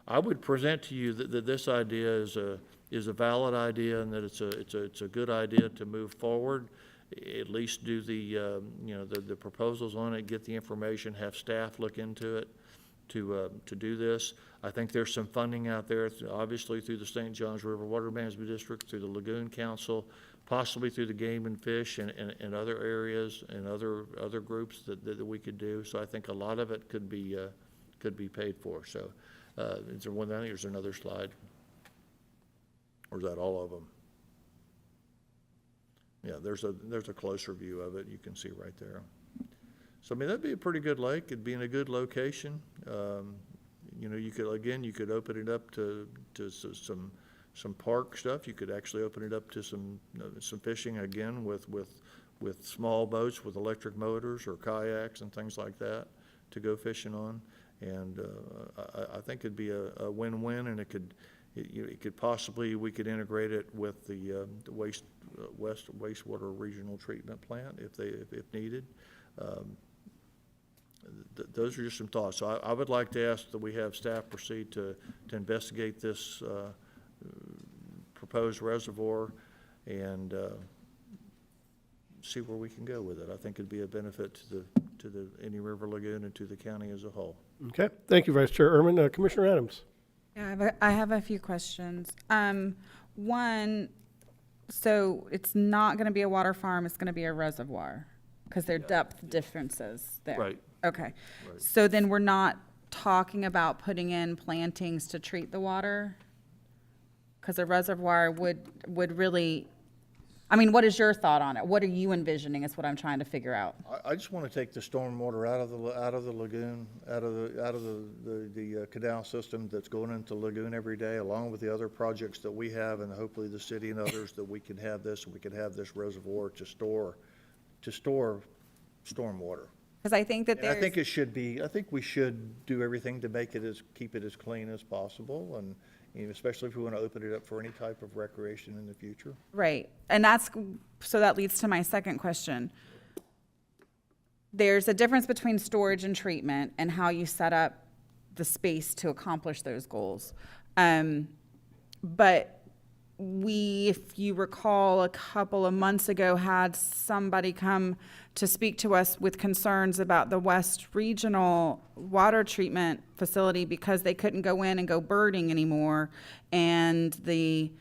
I would present to you that this idea is a valid idea, and that it's a good idea to move forward. At least do the proposals on it, get the information, have staff look into it to do this. I think there's some funding out there, obviously through the St. Johns River Water Management District, through the Lagoon Council, possibly through the Game and Fish and other areas and other groups that we could do. So I think a lot of it could be paid for. So is there one? I think there's another slide. Or is that all of them? Yeah, there's a closer view of it. You can see right there. So I mean, that'd be a pretty good lake. It'd be in a good location. You know, you could open it up to some park stuff. You could actually open it up to some fishing again with small boats with electric motors or kayaks and things like that to go fishing on. And I think it'd be a win-win, and it could possibly, we could integrate it with the wastewater regional treatment plant if needed. Those are just some thoughts. So I would like to ask that we have staff proceed to investigate this proposed reservoir and see where we can go with it. I think it'd be a benefit to the Indian River Lagoon and to the county as a whole. Okay, thank you, Vice Chair Ehrman. Commissioner Adams. Yeah, I have a few questions. One, so it's not going to be a water farm, it's going to be a reservoir, because there are depth differences there. Right. Okay. Right. So then we're not talking about putting in plantings to treat the water? Because a reservoir would really, I mean, what is your thought on it? What are you envisioning is what I'm trying to figure out. I just want to take the stormwater out of the lagoon, out of the canal system that's going into the lagoon every day, along with the other projects that we have, and hopefully the city and others, that we can have this reservoir to store stormwater. Because I think that And I think we should do everything to keep it as clean as possible, and especially if we want to open it up for any type of recreation in the future. Right. And so that leads to my second question. There's a difference between storage and treatment and how you set up the space to accomplish those goals. But we, if you recall, a couple of months ago had somebody come to speak to us with concerns about the West Regional Water Treatment Facility because they couldn't go in and go birding anymore. And the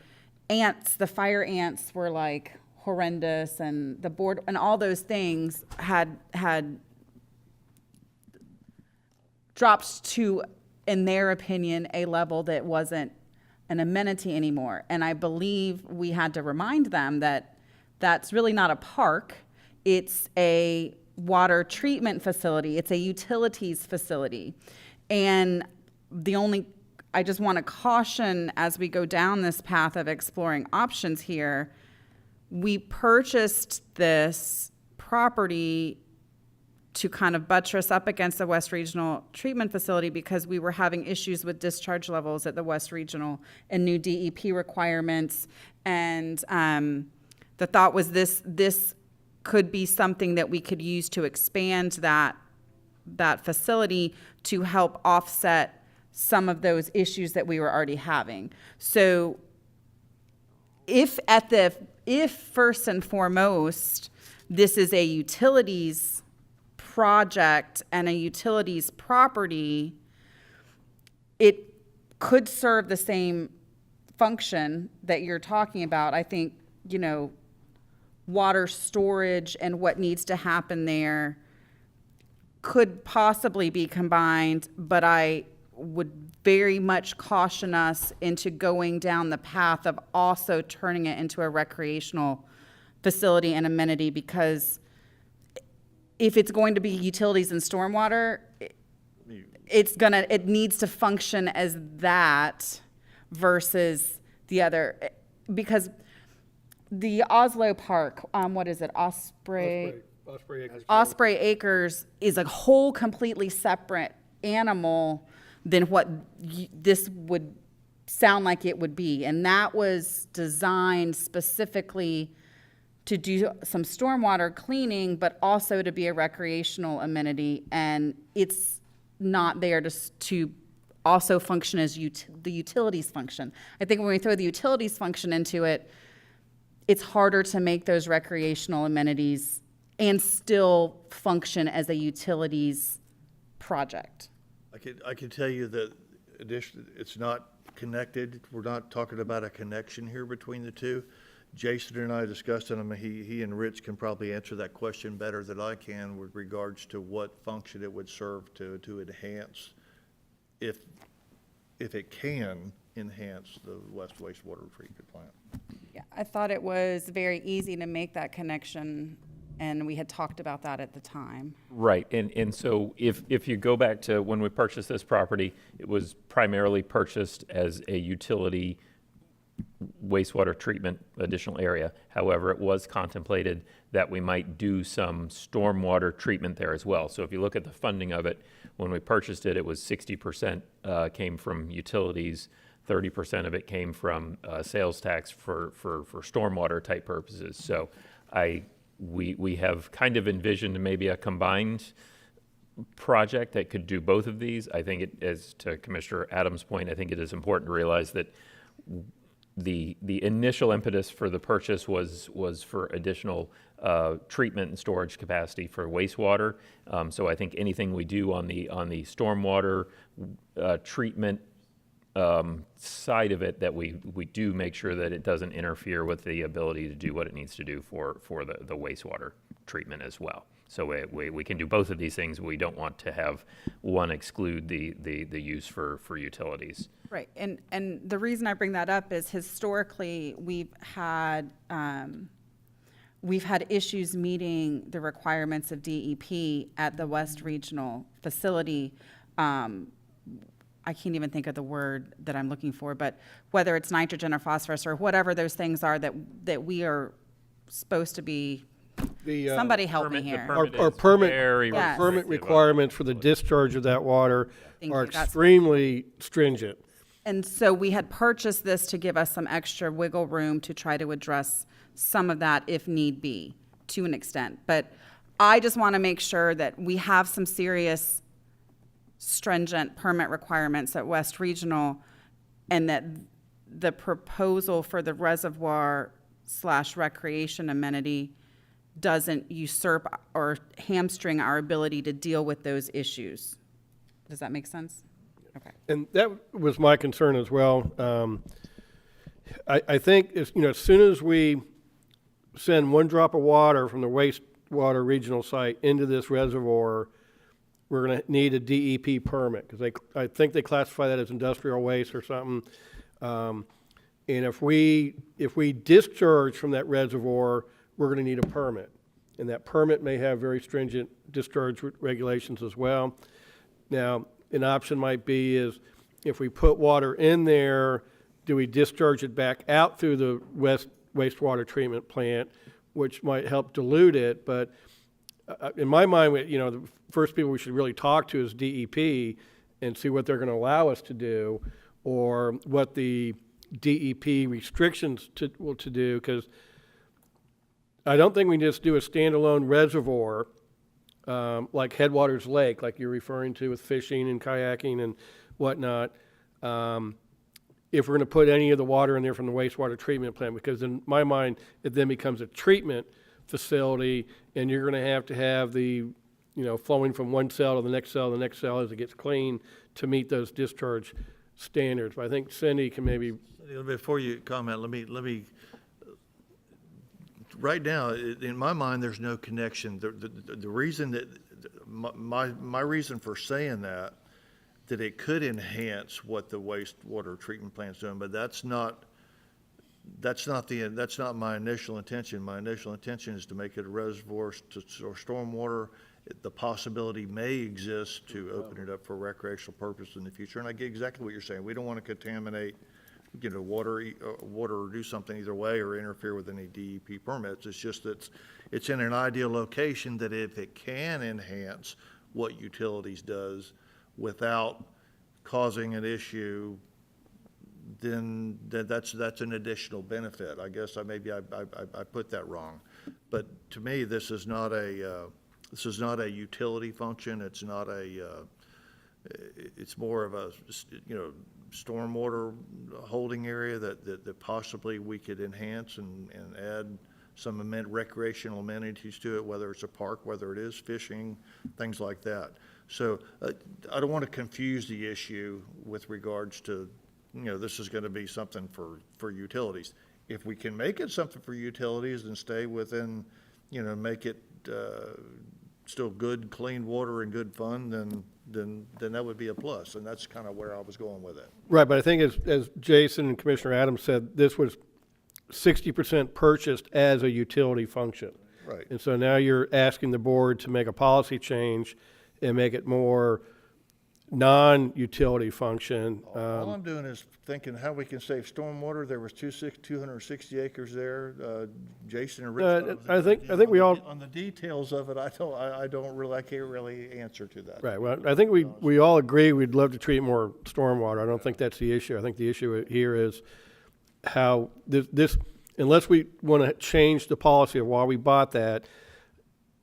fire ants were like horrendous, and the board and all those things had dropped to, in their opinion, a level that wasn't an amenity anymore. And I believe we had to remind them that that's really not a park. It's a water treatment facility. It's a utilities facility. And I just want to caution as we go down this path of exploring options here, we purchased this property to kind of buttress up against the West Regional Treatment Facility because we were having issues with discharge levels at the West Regional and new DEP requirements. And the thought was this could be something that we could use to expand that facility to help offset some of those issues that we were already having. So if if first and foremost, this is a utilities project and a utilities property, it could serve the same function that you're talking about. I think, you know, water storage and what needs to happen there could possibly be combined, but I would very much caution us into going down the path of also turning it into a recreational facility and amenity, because if it's going to be utilities and stormwater, it needs to function as that versus the other, because the Oslo Park, what is it, Osprey Acres. Osprey Acres is a whole completely separate animal than what this would sound like it would be. And that was designed specifically to do some stormwater cleaning, but also to be a recreational amenity. And it's not there to also function as the utilities function. I think when we throw the utilities function into it, it's harder to make those recreational amenities and still function as a utilities project. I can tell you that it's not connected. We're not talking about a connection here between the two. Jason and I discussed it. I mean, he and Rich can probably answer that question better than I can with regards to what function it would serve to enhance, if it can enhance the West Wastewater Treatment Plant. Yeah, I thought it was very easy to make that connection, and we had talked about that at the time. Right, and so if you go back to when we purchased this property, it was primarily purchased as a utility wastewater treatment additional area. However, it was contemplated that we might do some stormwater treatment there as well. So if you look at the funding of it, when we purchased it, it was 60% came from utilities, 30% of it came from sales tax for stormwater type purposes. So we have kind of envisioned maybe a combined project that could do both of these. I think it, as to Commissioner Adams' point, I think it is important to realize that the initial impetus for the purchase was for additional treatment and storage capacity for wastewater. So I think anything we do on the stormwater treatment side of it, that we do make sure that it doesn't interfere with the ability to do what it needs to do for the wastewater treatment as well. So we can do both of these things. We don't want to have one exclude the use for utilities. Right, and the reason I bring that up is historically we've had issues meeting the requirements of DEP at the West Regional facility. I can't even think of the word that I'm looking for, but whether it's nitrogen or phosphorus or whatever those things are that we are supposed to be. Somebody help me here. Our permit requirements for the discharge of that water are extremely stringent. And so we had purchased this to give us some extra wiggle room to try to address some of that if need be, to an extent. But I just want to make sure that we have some serious stringent permit requirements at West Regional, and that the proposal for the reservoir/recreation amenity doesn't usurp or hamstring our ability to deal with those issues. Does that make sense? Okay. And that was my concern as well. I think as soon as we send one drop of water from the wastewater regional site into this reservoir, we're going to need a DEP permit, because I think they classify that as industrial waste or something. And if we discharge from that reservoir, we're going to need a permit. And that permit may have very stringent discharge regulations as well. Now, an option might be is if we put water in there, do we discharge it back out through the wastewater treatment plant, which might help dilute it. But in my mind, the first people we should really talk to is DEP and see what they're going to allow us to do, or what the DEP restrictions to do, because I don't think we can just do a standalone reservoir like Headwaters Lake, like you're referring to with fishing and kayaking and whatnot. if we're going to put any of the water in there from the wastewater treatment plant, because in my mind, it then becomes a treatment facility, and you're going to have the, flowing from one cell to the next cell, as it gets clean to meet those discharge standards. But I think Cindy can maybe. Before you comment, let me, right now, in my mind, there's no connection. The reason that, my reason for saying that it could enhance what the wastewater treatment plant's doing, but that's not my initial intention. My initial intention is to make it a reservoir to store stormwater. The possibility may exist to open it up for recreational purpose in the future. And I get exactly what you're saying. We don't want to contaminate, water or do something either way or interfere with any DEP permits. It's just that it's in an ideal location that if it can enhance what utilities does without causing an issue, then that's an additional benefit. I guess maybe I put that wrong, but to me, this is not a utility function. It's not it's more of a stormwater holding area that possibly we could enhance and add some recreational amenities to it, whether it's a park, whether it is fishing, things like that. So I don't want to confuse the issue with regards to, this is going to be something for utilities. If we can make it something for utilities and stay within, make it still good, clean water and good fun, then that would be a plus. And that's kind of where I was going with it. Right, but I think as Jason and Commissioner Adams said, this was 60% purchased as a utility function. Right. And so now you're asking the board to make a policy change and make it more non-utility function. All I'm doing is thinking how we can save stormwater. There was 260 acres there. Jason and Rich. I think we all on the details of it. I can't really answer to that. Right. Well, I think we all agree we'd love to treat more stormwater. I don't think that's the issue. I think the issue here is how this unless we want to change the policy of why we bought that,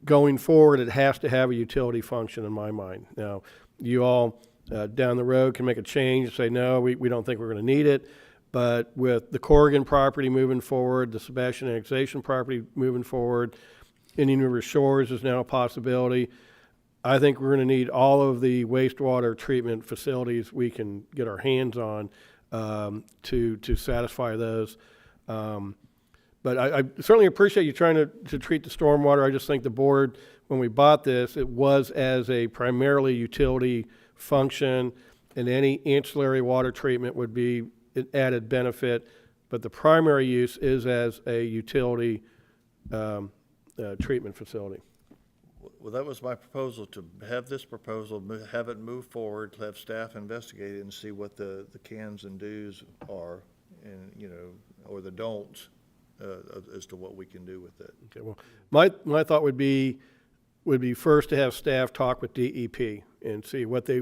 going forward, it has to have a utility function in my mind. Now, you all down the road can make a change and say, no, we don't think we're going to need it. But with the Corrigan property moving forward, the Sebastian annexation property moving forward, Indian River Shores is now a possibility. I think we're going to need all of the wastewater treatment facilities we can get our hands on to satisfy those. But I certainly appreciate you trying to treat the stormwater. I just think the board, when we bought this, it was as a primarily utility function, and any ancillary water treatment would be an added benefit. But the primary use is as a utility treatment facility. Well, that was my proposal, to have this proposal, have it move forward, to have staff investigate it and see what the cans and do's are, and or the don'ts as to what we can do with it. Okay. Well, my thought would be first to have staff talk with DEP and see what they,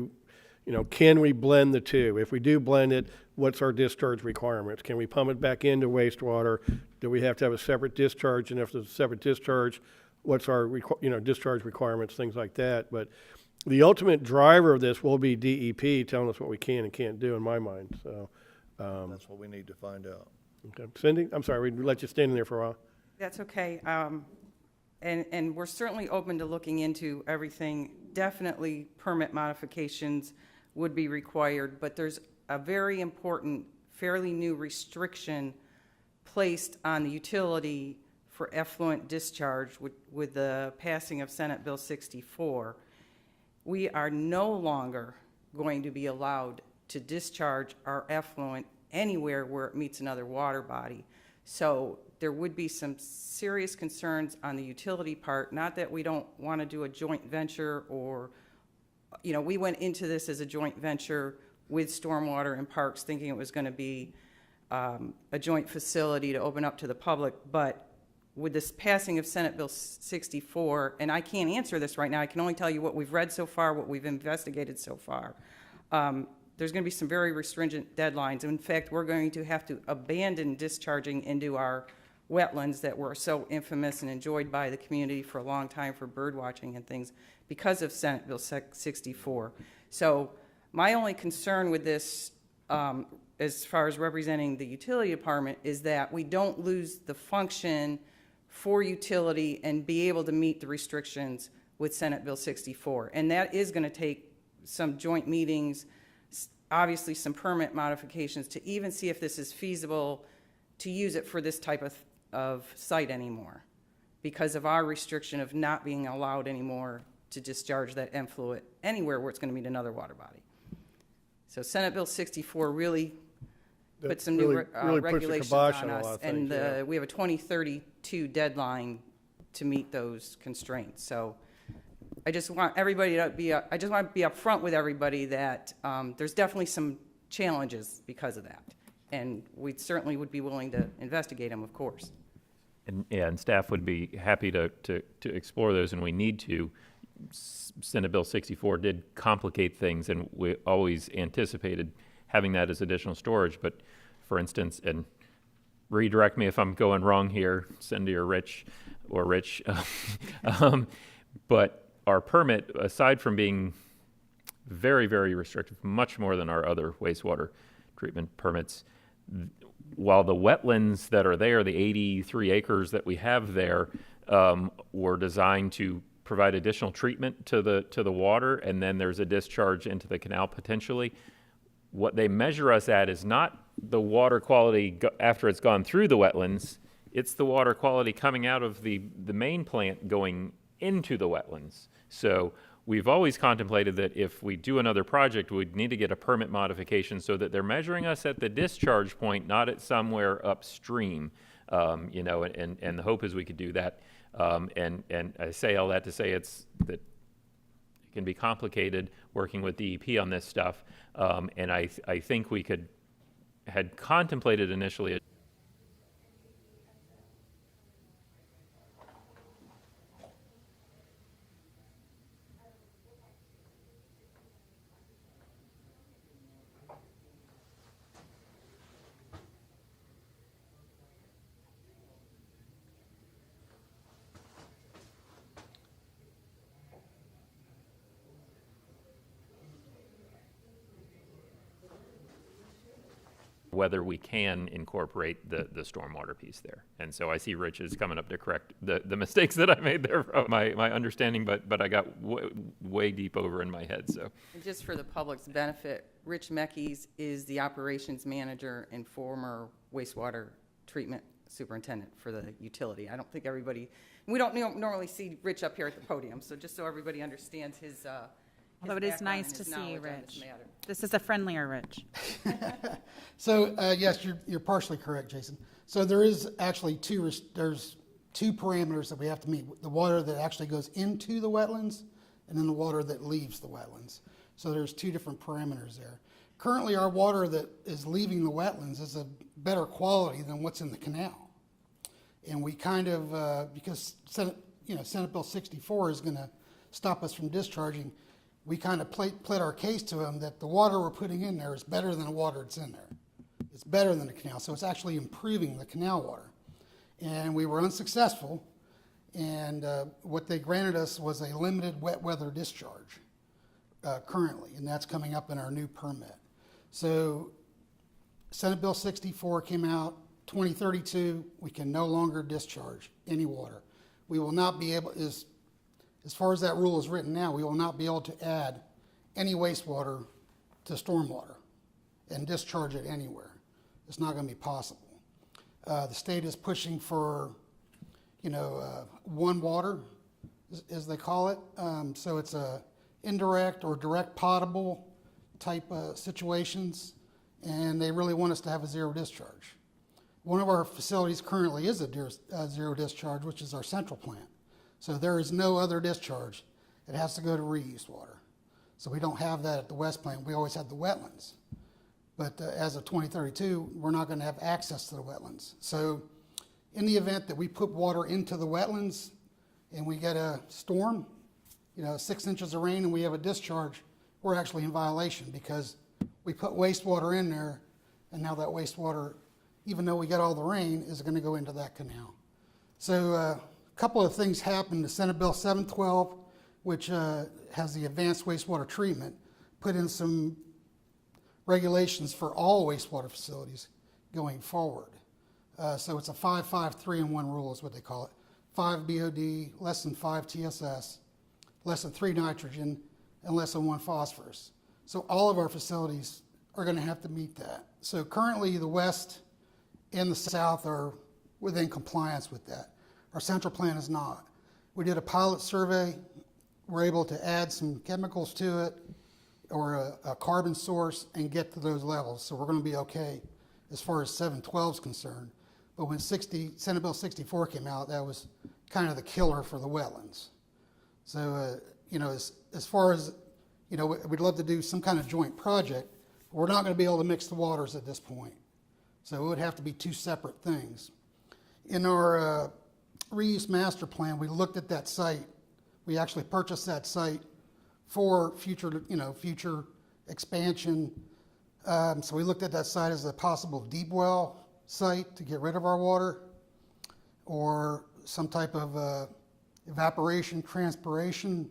can we blend the two? If we do blend it, what's our discharge requirements? Can we pump it back into wastewater? Do we have to have a separate discharge? And if there's a separate discharge, what's our discharge requirements, things like that. But the ultimate driver of this will be DEP telling us what we can and can't do, in my mind. So that's what we need to find out. Okay. Cindy, I'm sorry, we let you stand in there for a while. That's okay. And we're certainly open to looking into everything. Definitely permit modifications would be required, but there's a very important, fairly new restriction placed on the utility for effluent discharge with the passing of Senate Bill 64. We are no longer going to be allowed to discharge our effluent anywhere where it meets another water body. So there would be some serious concerns on the utility part, not that we don't want to do a joint venture or, we went into this as a joint venture with Stormwater and Parks thinking it was going to be a joint facility to open up to the public, but with this passing of Senate Bill 64, and I can't answer this right now, I can only tell you what we've read so far, what we've investigated so far. There's going to be some very restringent deadlines. In fact, we're going to have to abandon discharging into our wetlands that were so infamous and enjoyed by the community for a long time for bird watching and things because of Senate Bill 64. So my only concern with this as far as representing the utility department, is that we don't lose the function for utility and be able to meet the restrictions with Senate Bill 64. And that is going to take some joint meetings, obviously some permit modifications to even see if this is feasible to use it for this type of site anymore, because of our restriction of not being allowed anymore to discharge that effluent anywhere where it's going to meet another water body. So Senate Bill 64 really put some new really puts the regulations kibosh on on a us, lot of and things, yeah. we have a 2032 deadline to meet those constraints. So I just want everybody to be, I just want to be upfront with everybody that there's definitely some challenges because of that. And we certainly would be willing to investigate them, of course. And staff would be happy to explore those, and we need to. Senate Bill 64 did complicate things, and we always anticipated having that as additional storage. But for instance, and redirect me if I'm going wrong here, Cindy or Rich, but our permit, aside from being very, very restrictive, much more than our other wastewater treatment permits, while the wetlands that are there, the 83 acres that we have there, were designed to provide additional treatment to the water, and then there's a discharge into the canal potentially. What they measure us at is not the water quality after it's gone through the wetlands, it's the water quality coming out of the main plant going into the wetlands. So we've always contemplated that if we do another project, we'd need to get a permit modification so that they're measuring us at the discharge point, not at somewhere upstream. And the hope is we could do that. And I say all that to say that it can be complicated working with DEP on this stuff. And I think we had contemplated initially whether we can incorporate the stormwater piece there. And so I see Rich is coming up to correct the mistakes that I made there from my understanding, but I got way deep over in my head, so. And just for the public's benefit, Rich Meckies is the operations manager and former wastewater treatment superintendent for the utility. I don't think everybody, we don't normally see Rich up here at the podium, so just so everybody understands his Although it is nice to see you, Rich. This is a friendlier Rich. So, yes, you're partially correct, Jason. So there is actually there's two parameters that we have to meet. The water that actually goes into the wetlands and then the water that leaves the wetlands. So there's two different parameters there. Currently, our water that is leaving the wetlands is a better quality than what's in the canal. And we kind of, because Senate Bill 64 is going to stop us from discharging, we kind of played our case to them that the water we're putting in there is better than the water that's in there. It's better than the canal, so it's actually improving the canal water. And we were unsuccessful, and what they granted us was a limited wet weather discharge currently, and that's coming up in our new permit. So Senate Bill 64 came out, 2032, we can no longer discharge any water. We will not be able, as far as that rule is written now, we will not be able to add any wastewater to stormwater and discharge it anywhere. It's not going to be possible. The state is pushing for, one water, as they call it. So it's a indirect or direct potable type situations, and they really want us to have a zero discharge. One of our facilities currently is a zero discharge, which is our central plant. So there is no other discharge. It has to go to reused water. So we don't have that at the West Plant. We always had the wetlands. But as of 2032, we're not going to have access to the wetlands. So in the event that we put water into the wetlands and we get a storm, 6 inches of rain and we have a discharge, we're actually in violation because we put wastewater in there, and now that wastewater, even though we get all the rain, is going to go into that canal. So a couple of things happened. The Senate Bill 712, which has the advanced wastewater treatment, put in some regulations for all wastewater facilities going forward. So it's a 5-5-3-1 rule is what they call it. 5 BOD, less than 5 TSS, less than 3 nitrogen, and less than 1 phosphorus. So all of our facilities are going to have to meet that. So currently the west and the south are within compliance with that. Our central plant is not. We did a pilot survey. We're able to add some chemicals to it or a carbon source and get to those levels. So we're going to be okay as far as 712 is concerned. But when Senate Bill 64 came out, that was kind of the killer for the wetlands. So, you know, as far as, you know, we'd love to do some kind of joint project. But we're not going to be able to mix the waters at this point. So it would have to be 2 separate things. In our reuse master plan, we looked at that site. We actually purchased that site for future, you know, future expansion. So we looked at that site as a possible deep well site to get rid of our water, or some type of evaporation, transpiration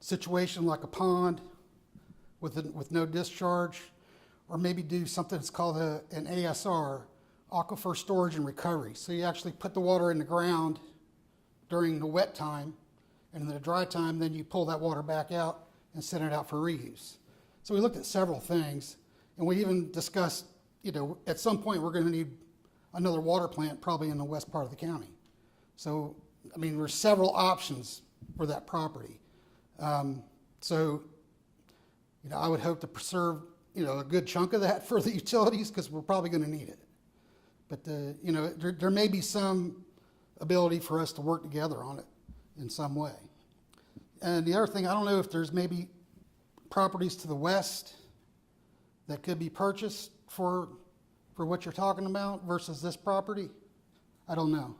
situation like a pond with no discharge, or maybe do something that's called an ASR, aquifer storage and recovery. So you actually put the water in the ground during the wet time, and in the dry time, then you pull that water back out and send it out for reuse. So we looked at several things, and we even discussed, you know, at some point we're going to need another water plant probably in the west part of the county. So, I mean, there's several options for that property. So, you know, I would hope to preserve, you know, a good chunk of that for the utilities because we're probably going to need it. But, you know, there may be some ability for us to work together on it in some way. And the other thing, I don't know if there's maybe properties to the west that could be purchased for what you're talking about versus this property. I don't know.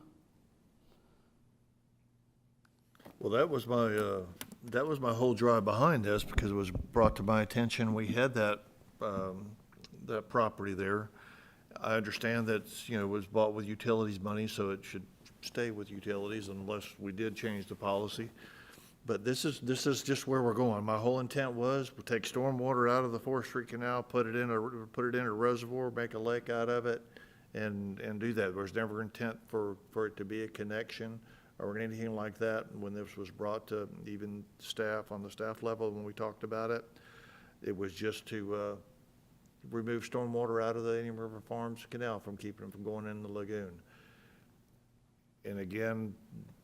Well, that was my whole drive behind this, because it was brought to my attention. We had that property there. I understand that, you know, it was bought with utilities money, so it should stay with utilities unless we did change the policy. But this is just where we're going. My whole intent was we'll take stormwater out of the 4th Street Canal, put it in a reservoir, make a lake out of it, and do that. There was never intent for it to be a connection or anything like that. When this was brought to even staff on the staff level, when we talked about it, it was just to remove stormwater out of the Indian River Farms Canal from keeping them from going in the lagoon. And again,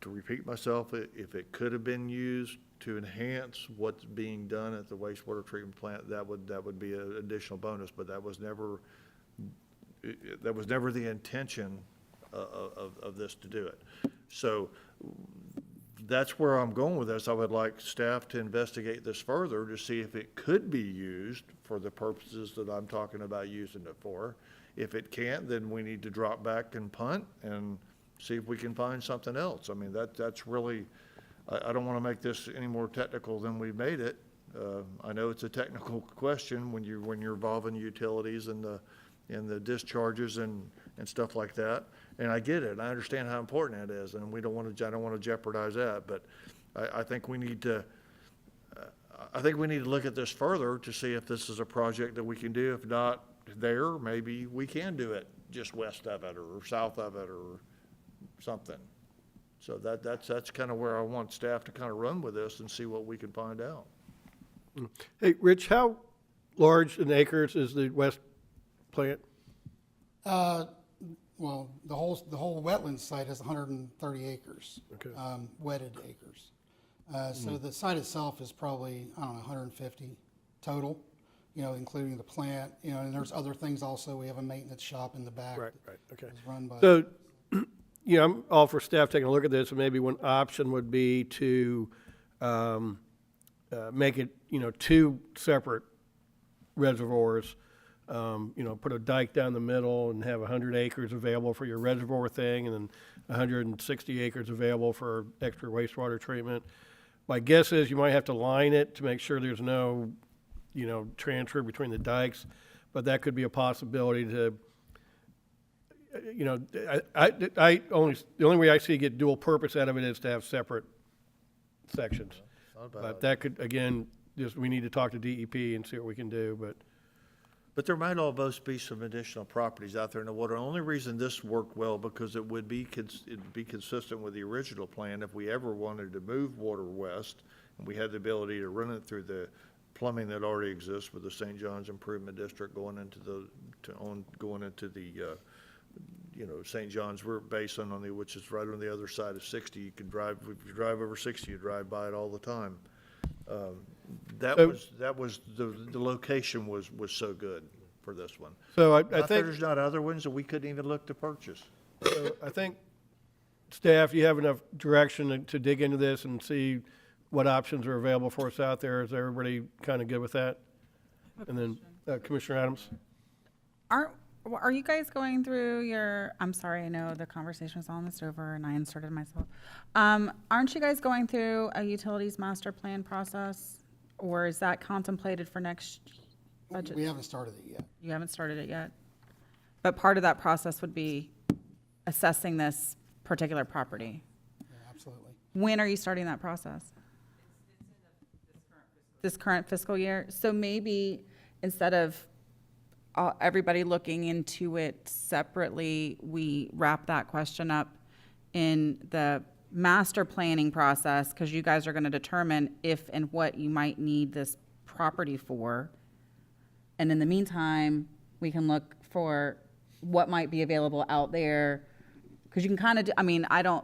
to repeat myself, if it could have been used to enhance what's being done at the wastewater treatment plant, that would be an additional bonus. But that was never the intention of this to do it. So that's where I'm going with this. I would like staff to investigate this further to see if it could be used for the purposes that I'm talking about using it for. If it can't, then we need to drop back and punt and see if we can find something else. I mean, that's really, I don't want to make this any more technical than we've made it. I know it's a technical question when you're involving utilities and the discharges and stuff like that. And I get it, and I understand how important that is, and I don't want to jeopardize that. But I think we need to look at this further to see if this is a project that we can do. If not there, maybe we can do it just west of it or south of it or something. So that's kind of where I want staff to kind of run with this and see what we can find out. Hey, Rich, how large in acres is the west plant? Well, the whole wetland site is 130 acres, Okay. Wetted acres. So the site itself is probably, I don't know, 150 total, you know, including the plant, you know, and there's other things also. We have a maintenance shop in the back. Right, okay. That's run by. So, you know, I'm all for staff taking a look at this, and maybe one option would be to make it, you know, 2 separate reservoirs. You know, put a dike down the middle and have 100 acres available for your reservoir thing, and then 160 acres available for extra wastewater treatment. My guess is you might have to line it to make sure there's no, you know, transfer between the dikes, but that could be a possibility to, you know, the only way I see get dual purpose out of it is to have separate sections. But that could, again, just we need to talk to DEP and see what we can do, but But there might almost be some additional properties out there in the water. The only reason this worked well, because it would be, it'd be consistent with the original plan if we ever wanted to move water west, and we had the ability to run it through the plumbing that already exists with the St. John's Improvement District going into the, St. John's Basin which is right on the other side of 60. You can drive, if you drive over 60, you drive by it all the time. The location was so good for this one. So I Not that think, there's not other ones that we couldn't even look to purchase. so I think, staff, you have enough direction to dig into this and see what options are available for us out there. Is everybody kind of good with that? And then Commissioner Adams? Are you guys going through your, I'm sorry, I know the conversation was almost over and I inserted myself. Aren't you guys going through a utilities master plan process? Or is that contemplated for next budget? We haven't started it yet. You haven't started it yet? But part of that process would be assessing this particular property. Yeah, absolutely. When are you starting that process? This current fiscal year? So maybe instead of everybody looking into it separately, we wrap that question up in the master planning process, because you guys are going to determine if and what you might need this property for. And in the meantime, we can look for what might be available out there. Because you can kind of do,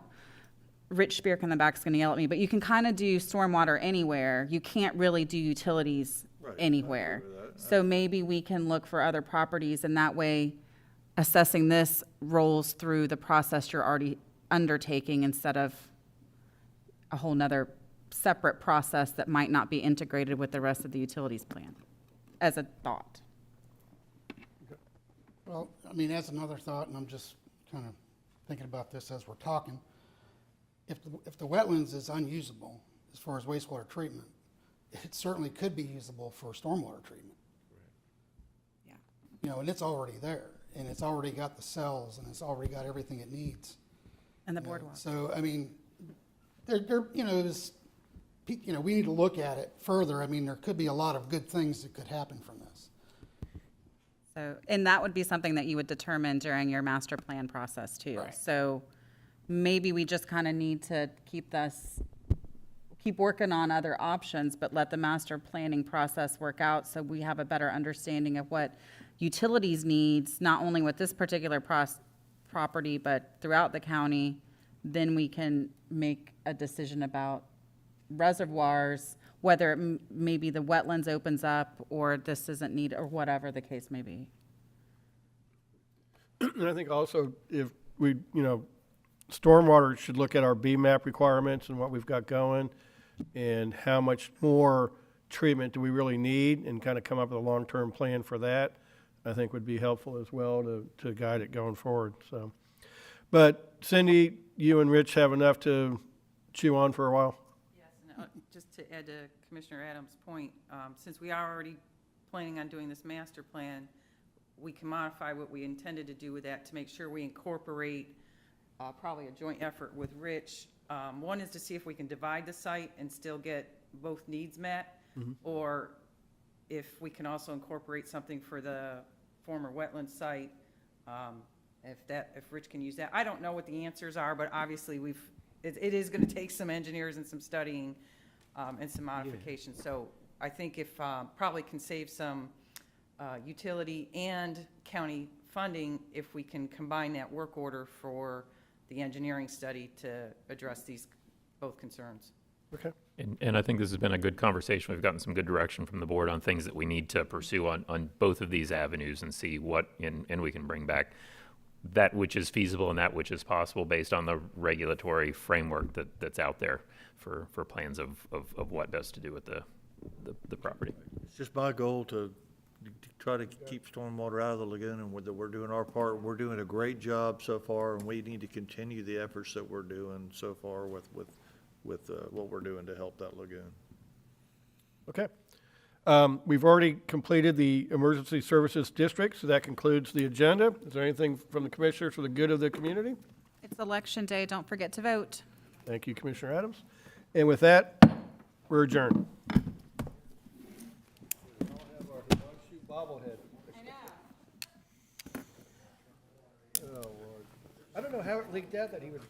Rich Speark in the back is going to yell at me, but you can kind of do stormwater anywhere. You can't really do utilities anywhere. So maybe we can look for other properties, and that way assessing this rolls through the process you're already undertaking instead of a whole nother separate process that might not be integrated with the rest of the utilities plan, as a thought. Well, as another thought, and I'm just kind of thinking about this as we're talking, if the wetlands is unusable as far as wastewater treatment, it certainly could be usable for stormwater treatment. Yeah. And it's already there, and it's already got the cells, and it's already got everything it needs. And the boardwalk. So, we need to look at it further. There could be a lot of good things that could happen from this. So, and that would be something that you would determine during your master plan process too. Right. So maybe we just kind of need to keep working on other options, but let the master planning process work out so we have a better understanding of what utilities needs, not only with this particular property, but throughout the county. Then we can make a decision about reservoirs, whether maybe the wetlands opens up or this isn't needed, or whatever the case may be. And I think also if we, stormwater should look at our BMAP requirements and what we've got going and how much more treatment do we really need, and kind of come up with a long-term plan for that, I think would be helpful as well to guide it going forward. So, but Cindy, you and Rich have enough to chew on for a while? Yes, and just to add to Commissioner Adams' point, since we are already planning on doing this master plan, we can modify what we intended to do with that to make sure we incorporate probably a joint effort with Rich. One is to see if we can divide the site and still get both needs met, or if we can also incorporate something for the former wetland site, if Rich can use that. I don't know what the answers are, but obviously it is going to take some engineers and some studying and some modifications. So I think if probably can save some utility and county funding if we can combine that work order for the engineering study to address these both concerns. Okay. And I think this has been a good conversation. We've gotten some good direction from the board on things that we need to pursue on both of these avenues, and see what, and we can bring back that which is feasible and that which is possible based on the regulatory framework that's out there for plans of what best to do with the property. It's just my goal to try to keep stormwater out of the lagoon, and we're doing our part. We're doing a great job so far, and we need to continue the efforts that we're doing so far with what we're doing to help that lagoon. Okay. We've already completed the emergency services district, so that concludes the agenda. Is there anything from the commissioners for the good of the community? It's election day. Don't forget to vote. Thank you, Commissioner Adams. And with that, we're adjourned. Bobblehead. know how it leaked out that he was.